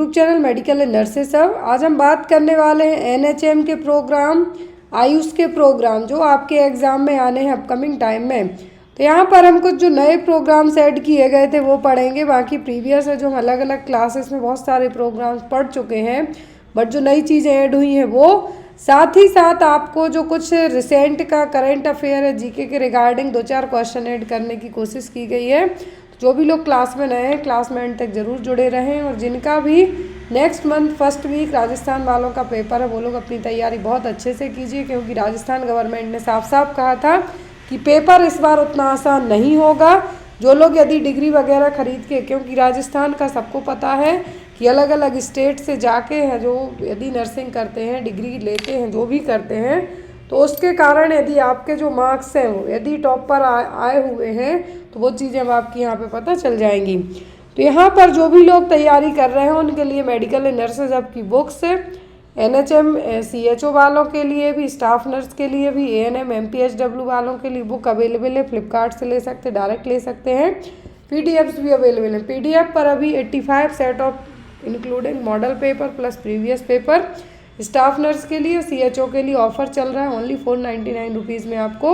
YouTube channel medical and nurses सब। आज हम बात करने वाले हैं एनएचएम के प्रोग्राम, आयुष के प्रोग्राम जो आपके एग्ज़ाम में आने हैं अपकमिंग टाइम में। तो यहाँ पर हम कुछ जो नए प्रोग्राम्स ऐड किए गए थे वो पढ़ेंगे। बाकी प्रीवियस है जो हम अलग अलग क्लासेस में बहुत सारे प्रोग्राम्स पढ़ चुके हैं, बट जो नई चीज़ें ऐड हुई हैं वो, साथ ही साथ आपको जो कुछ रिसेंट का करंट अफेयर है जीके के रिगार्डिंग 2-4 क्वेश्चन ऐड करने की कोशिश की गई है। जो भी लोग क्लास में नए हैं क्लास में एंड तक ज़रूर जुड़े रहें, और जिनका भी next month first week Rajasthan वालों का पेपर है वो लोग अपनी तैयारी बहुत अच्छे से कीजिए, क्योंकि राजस्थान गवर्नमेंट ने साफ साफ कहा था कि पेपर इस बार उतना आसान नहीं होगा। जो लोग यदि डिग्री वगैरह खरीद के, क्योंकि राजस्थान का सबको पता है कि अलग अलग स्टेट से जाके हैं जो यदि नर्सिंग करते हैं, डिग्री लेते हैं, जो भी करते हैं, तो उसके कारण यदि आपके जो मार्क्स हैं वो यदि टॉप पर आए हुए हैं तो वो चीज़ें अब आपकी यहाँ पे पता चल जाएंगी। तो यहाँ पर जो भी लोग तैयारी कर रहे हैं उनके लिए मेडिकल एंड नर्सेज अब की बुक्स है, NHM CHO वालों के लिए भी, स्टाफ नर्स के लिए भी, ANM MPHW वालों के लिए बुक अवेलेबल है। फ्लिपकार्ट से ले सकते हैं, डायरेक्ट ले सकते हैं, PDFs भी अवेलेबल हैं। PDF पर अभी 85 set of including model paper plus previous paper staff nurse के लिए, CHO के लिए ऑफर चल रहा है। ओनली 499 रुपीज़ में आपको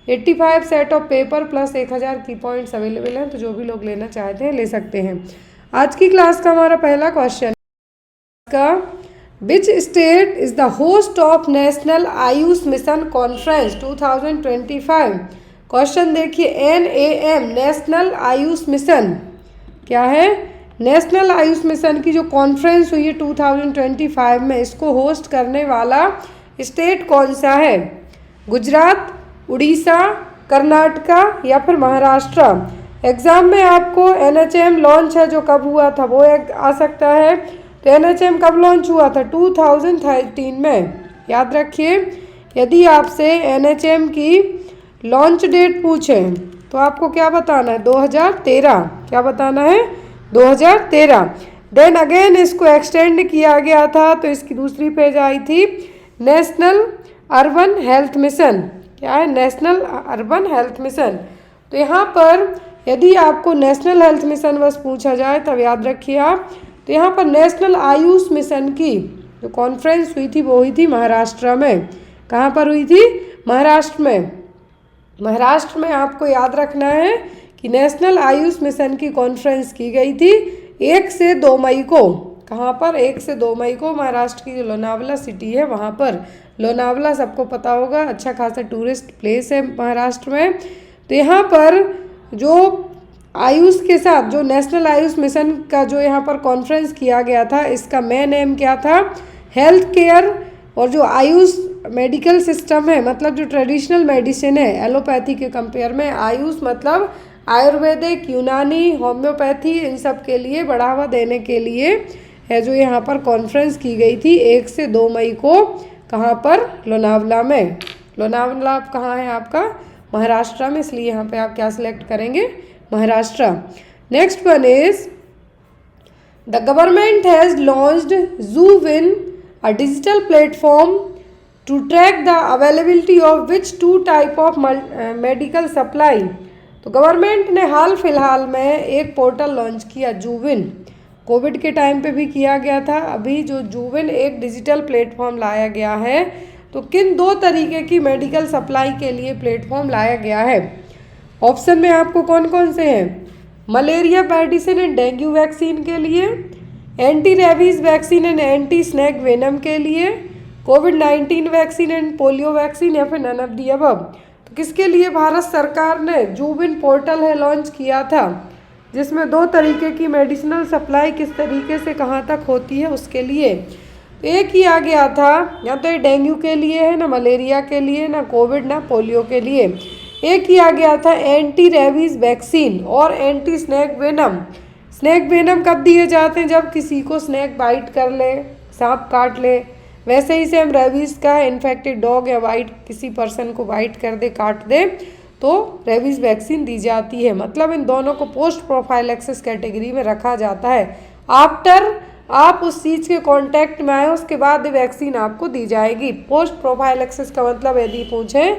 85 सेट ऑफ पेपर प्लस 1000 की पॉइंट्स अवेलेबल हैं। तो जो भी लोग लेना चाहते हैं ले सकते हैं। आज की क्लास का हमारा पहला क्वेश्चन का, which state is the host of national Ayush mission conference 2025। Question देखिए, NAM नेशनल आयुष मिशन क्या है? नेशनल आयुष मिशन की जो कॉन्फ्रेंस हुई है 2025 में, इसको होस्ट करने वाला स्टेट कौन सा है? गुजरात, उड़ीसा, कर्नाटका या फिर महाराष्ट्र? एग्ज़ाम में आपको NHM लॉन्च है जो कब हुआ था वो आ सकता है। तो NHM कब लॉन्च हुआ था? 2013 में। याद रखिए, यदि आपसे NHM की लॉन्च डेट पूछें तो आपको क्या बताना है? 2013। क्या बताना है? 2013। देन अगेन इसको एक्सटेंड किया गया था, तो इसकी दूसरी पेज आई थी नेशनल अर्बन हेल्थ मिशन। क्या है? National urban health mission. तो यहाँ पर यदि आपको नेशनल हेल्थ मिशन बस पूछा जाए तब याद रखिए आप, तो यहाँ पर नेशनल आयुष मिशन की जो कॉन्फ्रेंस हुई थी वो हुई थी महाराष्ट्र में। कहाँ पर हुई थी? महाराष्ट्र में। महाराष्ट्र में आपको याद रखना है कि नेशनल आयुष मिशन की कॉन्फ्रेंस की गई थी 1 से 2 मई को। कहाँ पर? 1 से 2 मई को महाराष्ट्र की जो लोनावला सिटी है वहाँ पर। लोनावला सबको पता होगा, अच्छा खासा टूरिस्ट प्लेस है महाराष्ट्र में। तो यहाँ पर जो आयुष के साथ जो नेशनल आयुष मिशन का जो यहाँ पर कॉन्फ्रेंस किया गया था, इसका मेन एम क्या था? हेल्थ केयर और जो आयुष मेडिकल सिस्टम है, मतलब जो ट्रेडिशनल मेडिसिन है एलोपैथी के कंपेयर में, आयुष मतलब आयुर्वेदिक, यूनानी, होम्योपैथी, इन सब के लिए बढ़ावा देने के लिए है जो यहाँ पर कॉन्फ्रेंस की गई थी 1 से 2 मई को। कहाँ पर? लोनावला में। लोनावला कहाँ है आपका? महाराष्ट्र में, इसलिए यहाँ पे आप क्या सिलेक्ट करेंगे? Maharashtra. Next one is, the government has launched Zoowin, a digital platform to track the availability of which 2 type of medical supply. तो गवर्नमेंट ने हाल फिलहाल में एक पोर्टल लॉन्च किया, ज़ूविन। कोविड के टाइम पे भी किया गया था। अभी जो ज़ूविन एक डिजिटल प्लेटफॉर्म लाया गया है, तो किन 2 तरीके की मेडिकल सप्लाई के लिए प्लेटफॉर्म लाया गया है? ऑप्शन में आपको कौन कौन से हैं? Malaria medicine and dengue vaccine के लिए, anti rabies vaccine and anti snake venom के लिए, कोविड-19 वैक्सीन एंड पोलियो वैक्सीन, या फिर नन ऑफ दी अबव। तो किसके लिए भारत सरकार ने ज़ूविन पोर्टल है लॉन्च किया था, जिसमें 2 तरीके की मेडिसिनल सप्लाई किस तरीके से कहाँ तक होती है उसके लिए। एक ही आ गया था, या तो ये डेंगू के लिए है, ना मलेरिया के लिए, ना कोविड, ना पोलियो के लिए। एक ही आ गया था एंटी रेबीज वैक्सीन और anti snake venom. Snake venom कब दिए जाते हैं? जब किसी को स्नेक बाइट कर ले, सांप काट ले। वैसे ही सेम रेबीज़ का इन्फेक्टेड डॉग या वाइट किसी पर्सन को बाइट कर दे, काट दे, तो रेबीज़ वैक्सीन दी जाती है। मतलब इन दोनों को पोस्ट प्रोफाइलैक्सिस कैटेगरी में रखा जाता है। आफ्टर आप उस चीज़ के कांटेक्ट में आए उसके बाद वैक्सीन आपको दी जाएगी। पोस्ट प्रोफाइलैक्सिस का मतलब यदि पूछें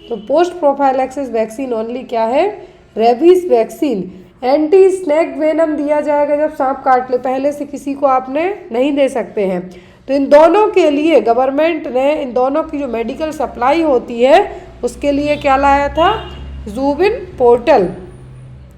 तो पोस्ट प्रोफाइलैक्सिस वैक्सीन ओनली क्या है? Rabies vaccine. Anti snake venom दिया जाएगा जब सांप काट ले, पहले से किसी को आपने नहीं दे सकते हैं। तो इन दोनों के लिए गवर्नमेंट ने इन दोनों की जो मेडिकल सप्लाई होती है उसके लिए क्या लाया था, जूबिन पोर्टल।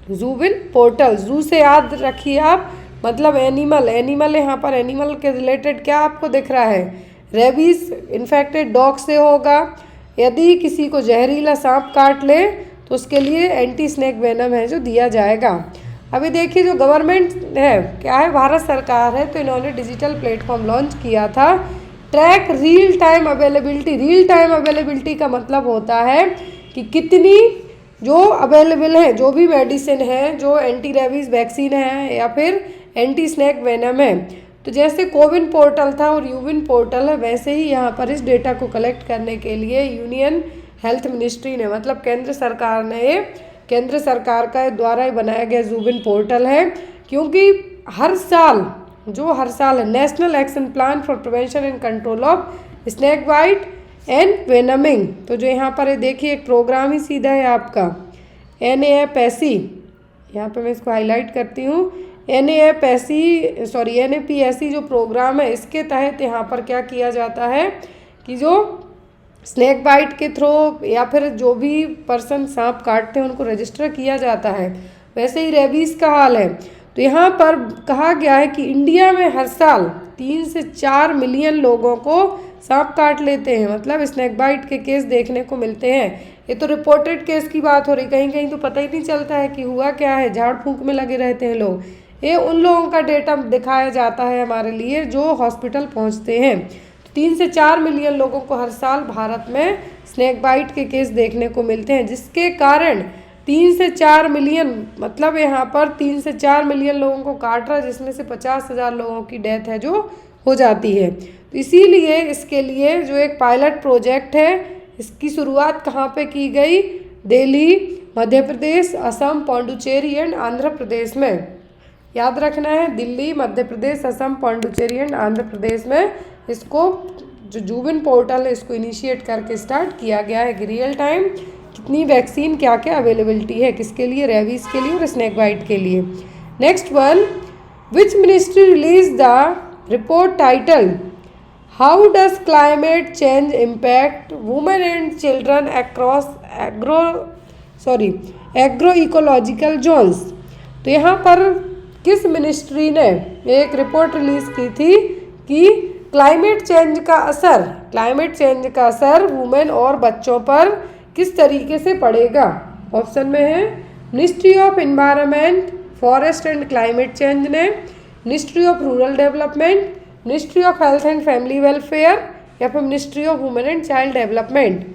जूबिन पोर्टल, जू से याद रखिए आप, मतलब एनिमल, एनिमल यहाँ पर एनिमल के रिलेटेड क्या आपको दिख रहा है, रेबीज इन्फेक्टेड डॉग से होगा। यदि किसी को जहरीला सांप काट ले तो उसके लिए एंटी स्नेक वेनम है जो दिया जाएगा। अभी देखिए जो गवर्नमेंट है क्या है, भारत सरकार है, तो इन्होंने डिजिटल प्लेटफॉर्म लॉन्च किया था, track real time availability. Real time availability का मतलब होता है कि कितनी जो अवेलेबल है, जो भी मेडिसिन है, जो एंटी रेबीज वैक्सीन है या फिर एंटी स्नेक वेनम है। तो जैसे कोविन पोर्टल था और यूविन पोर्टल है, वैसे ही यहाँ पर इस डेटा को कलेक्ट करने के लिए यूनियन हेल्थ मिनिस्ट्री ने, मतलब केंद्र सरकार ने, केंद्र सरकार का द्वारा बनाया गया जूबिन पोर्टल है। क्योंकि हर साल है national action plan for prevention and control of snake bite and venoming. तो जो यहाँ पर देखिए एक प्रोग्राम ही सीधा है आपका NAPSI, यहाँ पे मैं इसको हाईलाइट करती हूँ, NAPSI जो प्रोग्राम है, इसके तहत यहाँ पर क्या किया जाता है कि जो स्नेक बाइट के थ्रू या फिर जो भी पर्सन सांप काटते हैं उनको रजिस्टर किया जाता है। वैसे ही रेबीज़ का हाल है। तो यहाँ पर कहा गया है कि इंडिया में हर साल 3 से 4 मिलियन लोगों को सांप काट लेते हैं, मतलब स्नेक बाइट के केस देखने को मिलते हैं। ये तो रिपोर्टेड केस की बात हो रही, कहीं कहीं तो पता ही नहीं चलता है कि हुआ क्या है, झाड़ फूंक में लगे रहते हैं लोग। ये उन लोगों का डेटा दिखाया जाता है हमारे लिए जो हॉस्पिटल पहुँचते हैं। 3 से 4 मिलियन लोगों को हर साल भारत में स्नेक बाइट के केस देखने को मिलते हैं, जिसके कारण 3 से 4 मिलियन, मतलब यहाँ पर 3 से 4 मिलियन लोगों को काट रहा है, जिसमें से 50,000 लोगों की डेथ है जो हो जाती है। तो इसीलिए इसके लिए जो एक पायलट प्रोजेक्ट है, इसकी शुरुआत कहाँ पे की गई, दिल्ली, मध्य प्रदेश, असम, पौंडुचेरी एंड आंध्र प्रदेश में। याद रखना है, दिल्ली, मध्य प्रदेश, असम, पौंडुचेरी एंड आंध्र प्रदेश में इसको जो जूबिन पोर्टल है इसको इनिशिएट करके स्टार्ट किया गया है कि रियल टाइम कितनी वैक्सीन क्या क्या अवेलेबिलिटी है, किसके लिए, रेबीज के लिए और स्नेक बाइट के लिए। Next one, which ministry release the report title how does climate change impact women and children across agro ecological zones. तो यहाँ पर किस मिनिस्ट्री ने एक रिपोर्ट रिलीज की थी कि क्लाइमेट चेंज का असर वुमेन और बच्चों पर किस तरीके से पड़ेगा। ऑप्शन में है ministry of environment, forest and climate change ने, ministry of rural development, ministry of health and family welfare या फिर ministry of women and child development.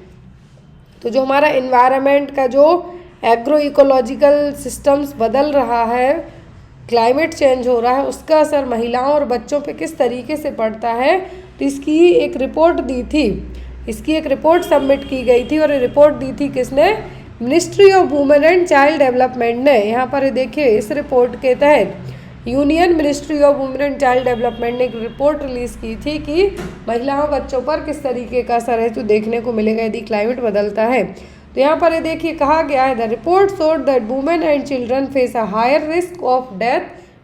तो जो हमारा एनवायरनमेंट का जो एग्रो इकोलॉजिकल सिस्टम्स बदल रहा है, क्लाइमेट चेंज हो रहा है, उसका असर महिलाओं और बच्चों पे किस तरीके से पड़ता है, तो इसकी एक रिपोर्ट दी थी, इसकी एक रिपोर्ट सबमिट की गई थी और ये रिपोर्ट दी थी किसने, ministry of women and child development ने। यहाँ पर देखिए इस रिपोर्ट के तहत union ministry of women and child development ने एक रिपोर्ट रिलीज़ की थी कि महिलाओं बच्चों पर किस तरीके का असर है जो देखने को मिलेगा यदि क्लाइमेट बदलता है। तो यहाँ पर ये देखिए कहा गया है, the report showed that women and children face a higher risk of death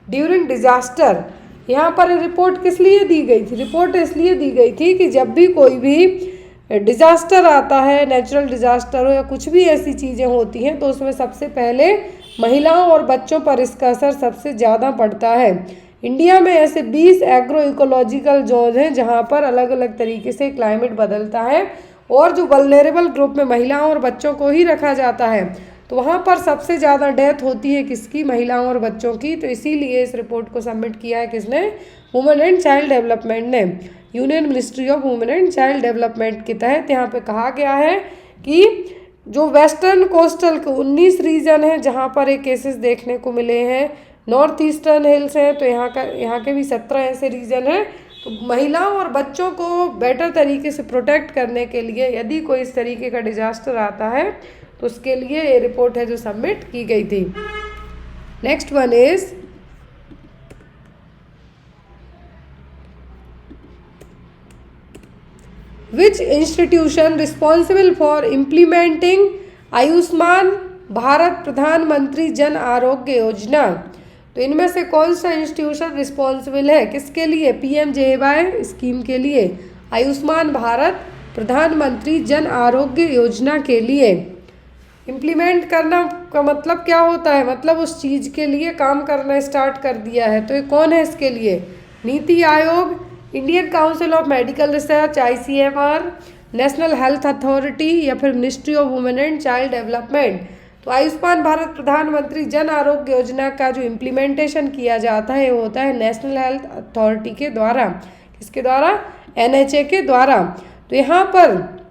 during disaster. यहाँ पर रिपोर्ट किस लिए दी गई थी, रिपोर्ट इसलिए दी गई थी कि जब भी कोई भी डिज़ास्टर आता है, नेचुरल डिज़ास्टर हो या कुछ भी ऐसी चीज़ें होती हैं, तो उसमें सबसे पहले महिलाओं और बच्चों पर इसका असर सबसे ज़्यादा पड़ता है। इंडिया में ऐसे 20 एग्रो इकोलॉजिकल जोन हैं जहाँ पर अलग अलग तरीके से क्लाइमेट बदलता है और जो वल्नरेबल ग्रुप में महिलाओं और बच्चों को ही रखा जाता है, तो वहाँ पर सबसे ज़्यादा डेथ होती है किसकी, महिलाओं और बच्चों की। तो इसीलिए इस रिपोर्ट को सबमिट किया है किसने, वुमेन एंड चाइल्ड डेवलपमेंट ने, union ministry of women and child development के तहत। यहाँ पे कहा गया है कि जो वेस्टर्न कोस्टल के 19 रीजन हैं जहाँ पर ये केसेस देखने को मिले हैं, नॉर्थ ईस्टर्न हिल्स हैं तो यहाँ के भी 17 ऐसे रीजन हैं। तो महिलाओं और बच्चों को बेटर तरीके से प्रोटेक्ट करने के लिए यदि कोई इस तरीके का डिजास्टर आता है तो उसके लिए ये रिपोर्ट है जो सबमिट की गई थी। Next one is which institution responsible for implementing Ayushman Bharat प्रधानमंत्री जन आरोग्य योजना, तो इनमें से कौन सा इंस्टीट्यूशन रिस्पॉन्सिबल है किसके लिए? PMJAY स्कीम के लिए, आयुष्मान भारत प्रधानमंत्री जन आरोग्य योजना के लिए। इम्प्लीमेंट करना का मतलब क्या होता है? मतलब उस चीज़ के लिए काम करना स्टार्ट कर दिया है। तो ये कौन है इसके लिए? NITI Aayog, Indian council of medical research ICMR, national health authority या फिर ministry of women and child development. तो आयुष्मान भारत प्रधानमंत्री जन आरोग्य योजना का जो इम्प्लीमेंटेशन किया जाता है वो होता है नेशनल हेल्थ अथॉरिटी के द्वारा। किसके द्वारा? NHA के द्वारा। तो यहाँ पर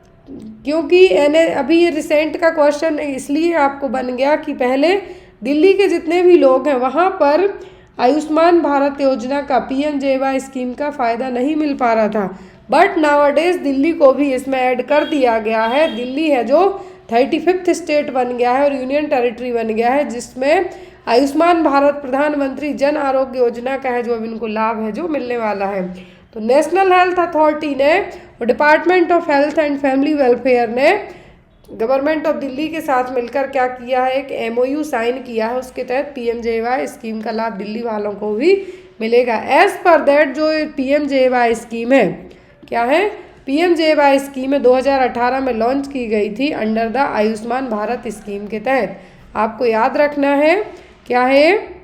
क्योंकि अभी ये रिसेंट का क्वेश्चन इसलिए आपको बन गया कि पहले दिल्ली के जितने भी लोग हैं वहाँ पर आयुष्मान भारत योजना का PMJAY स्कीम का फ़ायदा नहीं मिल पा रहा था, बट नाउअडेज दिल्ली को भी इसमें ऐड कर दिया गया है। दिल्ली है जो 35th स्टेट बन गया है और यूनियन टेरिटरी बन गया है, जिसमें आयुष्मान भारत प्रधानमंत्री जन आरोग्य योजना का है जो अब इनको लाभ है जो मिलने वाला है। तो नेशनल हेल्थ अथॉरिटी ने और department of health and family welfare ने गवर्नमेंट ऑफ दिल्ली के साथ मिलकर क्या किया है? एक MOU साइन किया है, उसके तहत PMJAY स्कीम का लाभ दिल्ली वालों को भी मिलेगा। एज पर दैट जो PMJAY स्कीम है क्या है? PMJAY स्कीम 2018 में लॉन्च की गई थी under the Ayushman Bharat scheme के तहत। आपको याद रखना है क्या है?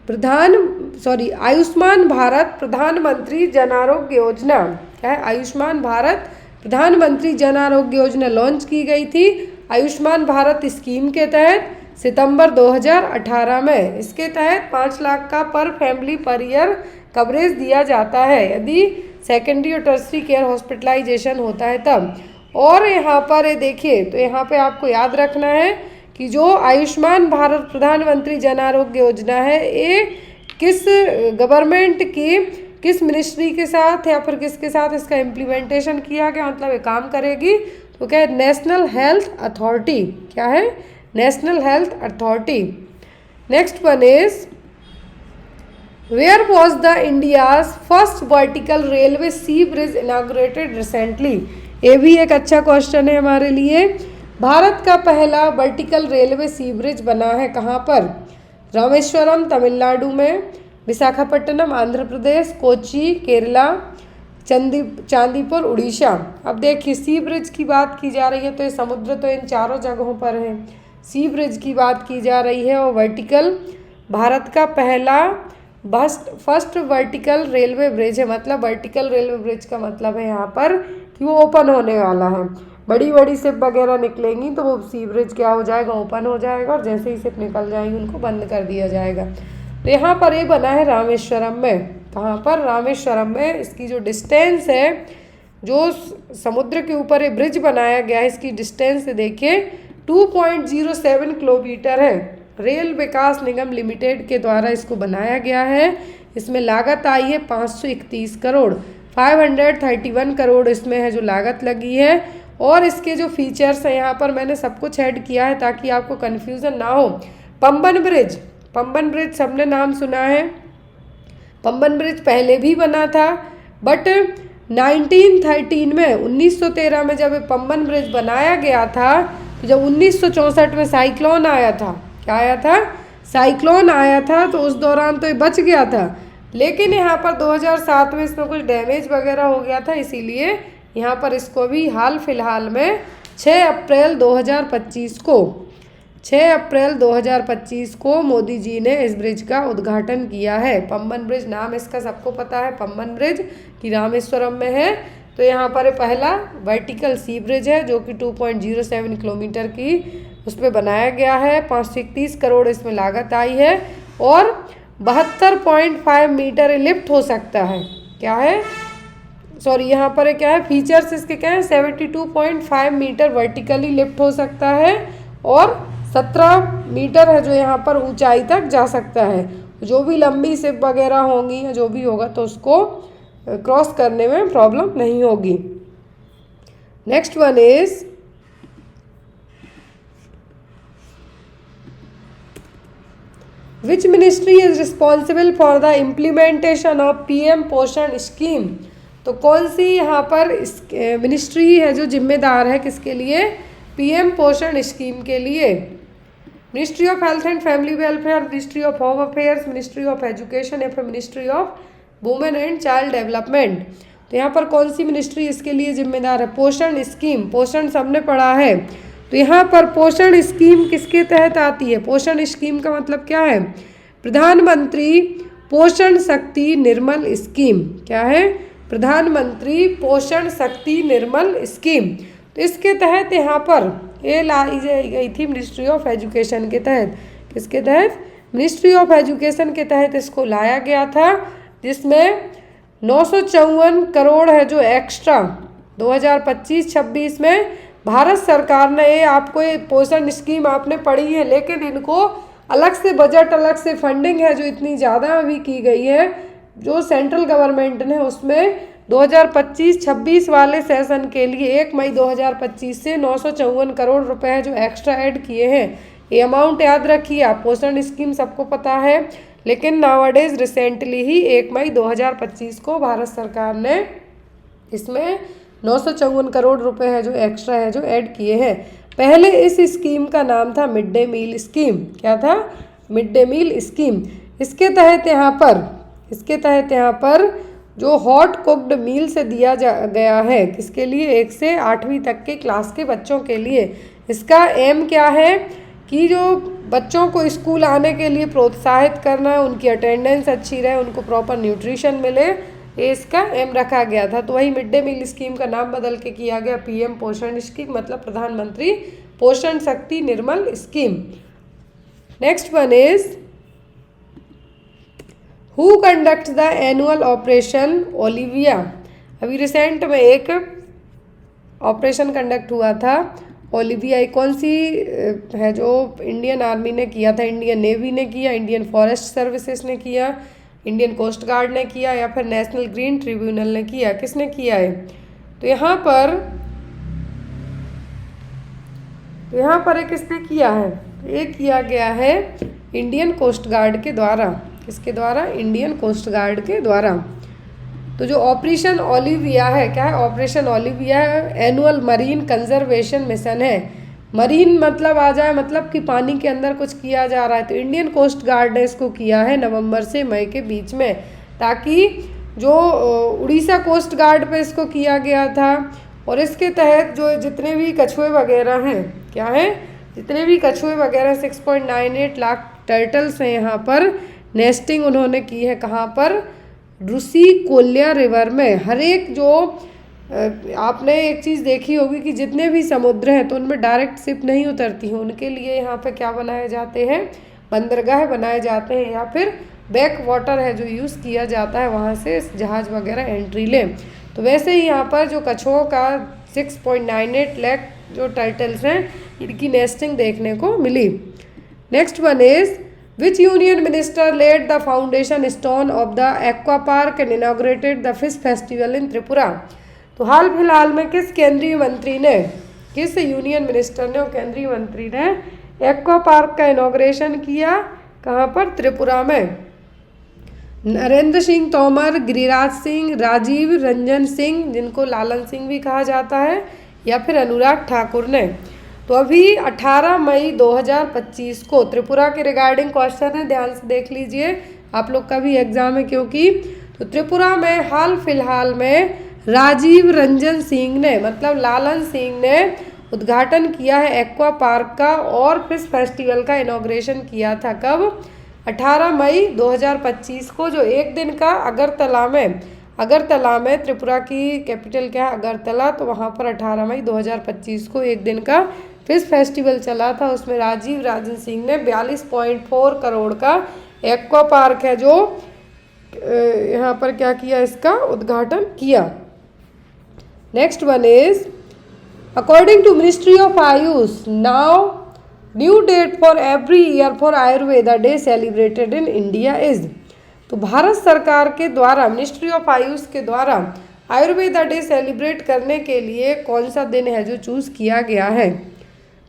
आयुष्मान भारत प्रधानमंत्री जन आरोग्य योजना क्या है? आयुष्मान भारत प्रधानमंत्री जन आरोग्य योजना लॉन्च की गई थी आयुष्मान भारत स्कीम के तहत सितंबर 2018 में। इसके तहत 5 लाख का पर फैमिली पर ईयर कवरेज दिया जाता है यदि सेकेंडरी और टर्सरी केयर हॉस्पिटलाइजेशन होता है तब। और यहाँ पर देखिए, तो यहाँ पे आपको याद रखना है कि जो आयुष्मान भारत प्रधानमंत्री जन आरोग्य योजना है ये किस गवर्नमेंट की किस मिनिस्ट्री के साथ या फिर किसके साथ इसका इम्प्लीमेंटेशन किया गया, मतलब ये काम करेगी। तो क्या है? National health authority. क्या है? National health authority. Next one is where was the India's first vertical railway sea bridge inaugurated recently. ये भी एक अच्छा क्वेश्चन है हमारे लिए। भारत का पहला वर्टिकल रेलवे सी ब्रिज बना है कहाँ पर? रामेश्वरम तमिलनाडु में, विशाखापट्टनम आंध्र प्रदेश, कोच्चि केरला, चांदीपुर उड़ीसा। अब देखिए सी ब्रिज की बात की जा रही है तो ये समुद्र तो इन चारों जगहों पर है। सी ब्रिज की बात की जा रही है और वर्टिकल भारत का पहला फर्स्ट वर्टिकल रेलवे ब्रिज है। मतलब वर्टिकल रेलवे ब्रिज का मतलब है यहाँ पर कि वो ओपन होने वाला है। बड़ी बड़ी शिप वगैरह निकलेंगी तो वो सी ब्रिज क्या हो जाएगा? ओपन हो जाएगा, और जैसे ही शिप निकल जाएंगी उनको बंद कर दिया जाएगा। तो यहाँ पर ये बना है रामेश्वरम में। कहाँ पर? रामेश्वरम में। इसकी जो डिस्टेंस है, जो समुद्र के ऊपर ये ब्रिज बनाया गया है, इसकी डिस्टेंस देखिए 2.07 किलोमीटर है। रेल विकास निगम लिमिटेड के द्वारा इसको बनाया गया है। इसमें लागत आई है 531 करोड़, 531 करोड़ इसमें है जो लागत लगी है। और इसके जो फीचर्स हैं यहाँ पर मैंने सब कुछ ऐड किया है ताकि आपको कन्फ्यूज़न ना हो। पंबन ब्रिज सबने नाम सुना है। पंबन ब्रिज पहले भी बना था, बट 1913 में 1913 में जब पंबन ब्रिज बनाया गया था, तो जब 1964 में साइक्लोन आया था, क्या आया था? साइक्लोन आया था, तो उस दौरान तो ये बच गया था। लेकिन यहाँ पर 2007 में इसमें कुछ डैमेज वगैरह हो गया था, इसीलिए यहाँ पर इसको भी हाल फिलहाल में 6 अप्रैल 2025 को मोदी जी ने इस ब्रिज का उद्घाटन किया है। पंबन ब्रिज नाम इसका सबको पता है, पंबन ब्रिज की रामेश्वरम में है। तो यहाँ पर पहला वर्टिकल सी ब्रिज है जो कि 2.07 किलोमीटर की उस पर बनाया गया है। 531 करोड़ इसमें लागत आई है और 72.5 मीटर लिफ्ट हो सकता है। क्या है? सॉरी, यहाँ पर क्या है? फीचर्स इसके क्या है? 72.5 मीटर वर्टिकली लिफ्ट हो सकता है और 17 मीटर है जो यहाँ पर ऊंचाई तक जा सकता है। जो भी लंबी शिप वगैरह होंगी या जो भी होगा तो उसको क्रॉस करने में प्रॉब्लम नहीं होगी। Next one is which ministry is responsible for the implementation of PM पोषण स्कीम। तो कौन सी यहाँ पर मिनिस्ट्री है जो जिम्मेदार है किसके लिए? पीएम पोषण स्कीम के लिए? Ministry of health and family welfare, ministry of home affairs, ministry of education या फिर ministry of women and child development? तो यहाँ पर कौन सी मिनिस्ट्री इसके लिए जिम्मेदार है? पोषण स्कीम, पोषण सबने पढ़ा है। तो यहाँ पर पोषण स्कीम किसके तहत आती है? पोषण स्कीम का मतलब क्या है? प्रधानमंत्री पोषण शक्ति निर्मल स्कीम। क्या है? प्रधानमंत्री पोषण शक्ति निर्मल स्कीम। तो इसके तहत यहाँ पर ये लाई गई थी मिनिस्ट्री ऑफ एजुकेशन के तहत। किसके तहत? मिनिस्ट्री ऑफ एजुकेशन के तहत इसको लाया गया था, जिसमें 954 करोड़ है जो एक्स्ट्रा 2025-26 में भारत सरकार ने, ये आपको ये पोषण स्कीम आपने पढ़ी है, लेकिन इनको अलग से बजट, अलग से फंडिंग है जो इतनी ज़्यादा अभी की गई है जो सेंट्रल गवर्नमेंट ने, उसमें 2025-26 वाले सेशन के लिए 1 मई 2025 से 954 करोड़ रुपए है जो एक्स्ट्रा ऐड किए हैं। ये अमाउंट याद रखिए आप। पोषण स्कीम सबको पता है, लेकिन नावाडेज रिसेंटली ही 1 मई 2025 को भारत सरकार ने इसमें 954 करोड़ रुपए है जो एक्स्ट्रा है जो ऐड किए हैं। पहले इस स्कीम का नाम था मिड डे मील स्कीम। क्या था? Mid day meal scheme. इसके तहत यहाँ पर जो हॉट कुक्ड मील से दिया गया है, किसके लिए? 1 से 8वीं तक के क्लास के बच्चों के लिए। इसका एम क्या है कि जो बच्चों को स्कूल आने के लिए प्रोत्साहित करना, उनकी अटेंडेंस अच्छी रहे, उनको प्रॉपर न्यूट्रिशन मिले, ये इसका एम रखा गया था। तो वही मिड डे मील स्कीम का नाम बदल के किया गया पीएम पोषण स्कीम, मतलब प्रधानमंत्री पोषण शक्ति निर्मल scheme. Next one is who conduct the annual operation Olivia? अभी रिसेंट में एक ऑपरेशन कंडक्ट हुआ था ओलिविया। कौन सी है? जो इंडियन आर्मी ने किया था, इंडियन नेवी ने किया, इंडियन फॉरेस्ट सर्विसेज ने किया, इंडियन कोस्ट गार्ड ने किया या फिर नेशनल ग्रीन ट्रिब्यूनल ने किया? किसने किया है? तो यहाँ पर किसने किया है? ये किया गया है इंडियन कोस्ट गार्ड के द्वारा। किसके द्वारा? इंडियन कोस्ट गार्ड के द्वारा। तो जो ऑपरेशन ओलिविया है, क्या है? Operation Olivia annual marine conservation mission है। मरीन मतलब आ जाए, मतलब कि पानी के अंदर कुछ किया जा रहा है। तो इंडियन कोस्ट गार्ड ने इसको किया है नवंबर से मई के बीच में, ताकि जो उड़ीसा कोस्ट गार्ड पे इसको किया गया था। और इसके तहत जो जितने भी कछुए वगैरह हैं, क्या है? जितने भी कछुए वगैरह 6.98 लाख टर्टल्स हैं, यहाँ पर नेस्टिंग उन्होंने की है। कहाँ पर? रूसी कोल्या रिवर में। हर एक जो आपने एक चीज़ देखी होगी कि जितने भी समुद्र हैं तो उनमें डायरेक्ट शिप नहीं उतरती हैं, उनके लिए यहाँ पे क्या बनाए जाते हैं? बंदरगाह बनाए जाते हैं, या फिर बैक वाटर है जो यूज़ किया जाता है, वहाँ से जहाज़ वगैरह एंट्री लें। तो वैसे ही यहाँ पर जो कछुओं का 6.98 लाख जो टाइटल्स हैं, इनकी नेस्टिंग देखने को मिली। Next one is Which union minister laid the foundation stone of the aqua park and inaugurated the fish festival in Tripura? तो हाल फिलहाल में किस केंद्रीय मंत्री ने, किस यूनियन मिनिस्टर ने और केंद्रीय मंत्री ने एक्वा पार्क का इनॉग्रेशन किया? कहाँ पर? त्रिपुरा में। नरेंद्र सिंह तोमर, गिरिराज सिंह, राजीव रंजन सिंह, जिनको लालन सिंह भी कहा जाता है, या फिर अनुराग ठाकुर ने? तो अभी 18 मई 2025 को त्रिपुरा के रिगार्डिंग क्वेश्चन है, ध्यान से देख लीजिए, आप लोग का भी एग्जाम है क्योंकि। तो त्रिपुरा में हाल फिलहाल में राजीव रंजन सिंह ने, मतलब लालन सिंह ने उद्घाटन किया है एक्वा पार्क का, और फिश फेस्टिवल का इनॉग्रेशन किया था। कब? 18 मई 2025 को, जो एक दिन का अगरतला में त्रिपुरा की कैपिटल क्या है? अगरतला। तो वहाँ पर 18 मई 2025 को एक दिन का फिश फेस्टिवल चला था। उसमें राजीव रंजन सिंह ने 42.4 करोड़ का एक्वा पार्क है जो यहाँ पर क्या किया? इसका उद्घाटन किया। Next one is according to ministry of Ayush, now new date for every year for Ayurveda day celebrated in India is. तो भारत सरकार के द्वारा, मिनिस्ट्री ऑफ आयुष के द्वारा आयुर्वेदा डे सेलिब्रेट करने के लिए कौन सा दिन है जो चूज़ किया गया है?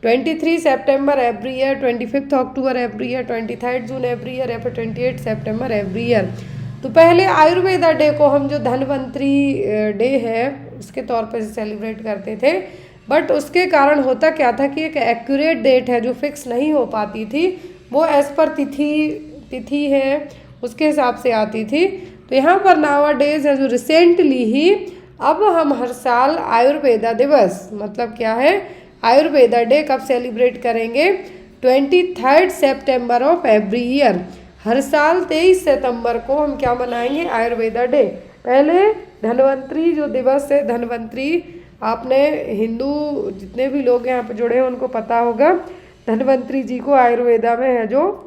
23 सितंबर एवरी ईयर, 25 अक्टूबर एवरी ईयर, 23 जून एवरी ईयर, या फिर 28 सितंबर एवरी ईयर। तो पहले आयुर्वेदा डे को हम जो धन्वंतरी डे है उसके तौर पर सेलिब्रेट करते थे, बट उसके कारण होता क्या था कि एक एक्यूरेट डेट है जो फिक्स नहीं हो पाती थी, वो एज़ पर तिथि है उसके हिसाब से आती थी। तो यहाँ पर नावा डेज है जो रिसेंटली ही अब हम हर साल आयुर्वेदा दिवस, मतलब क्या है, आयुर्वेदा डे कब सेलिब्रेट करेंगे, 23 सितंबर ऑफ एवरी ईयर। हर साल 23 सितंबर को हम क्या मनाएंगे, आयुर्वेदा डे। पहले धन्वंतरी जो दिवस है, धन्वंतरी, आपने हिंदू जितने भी लोग यहाँ पर जुड़े हैं उनको पता होगा, धन्वंतरी जी को आयुर्वेदा में है जो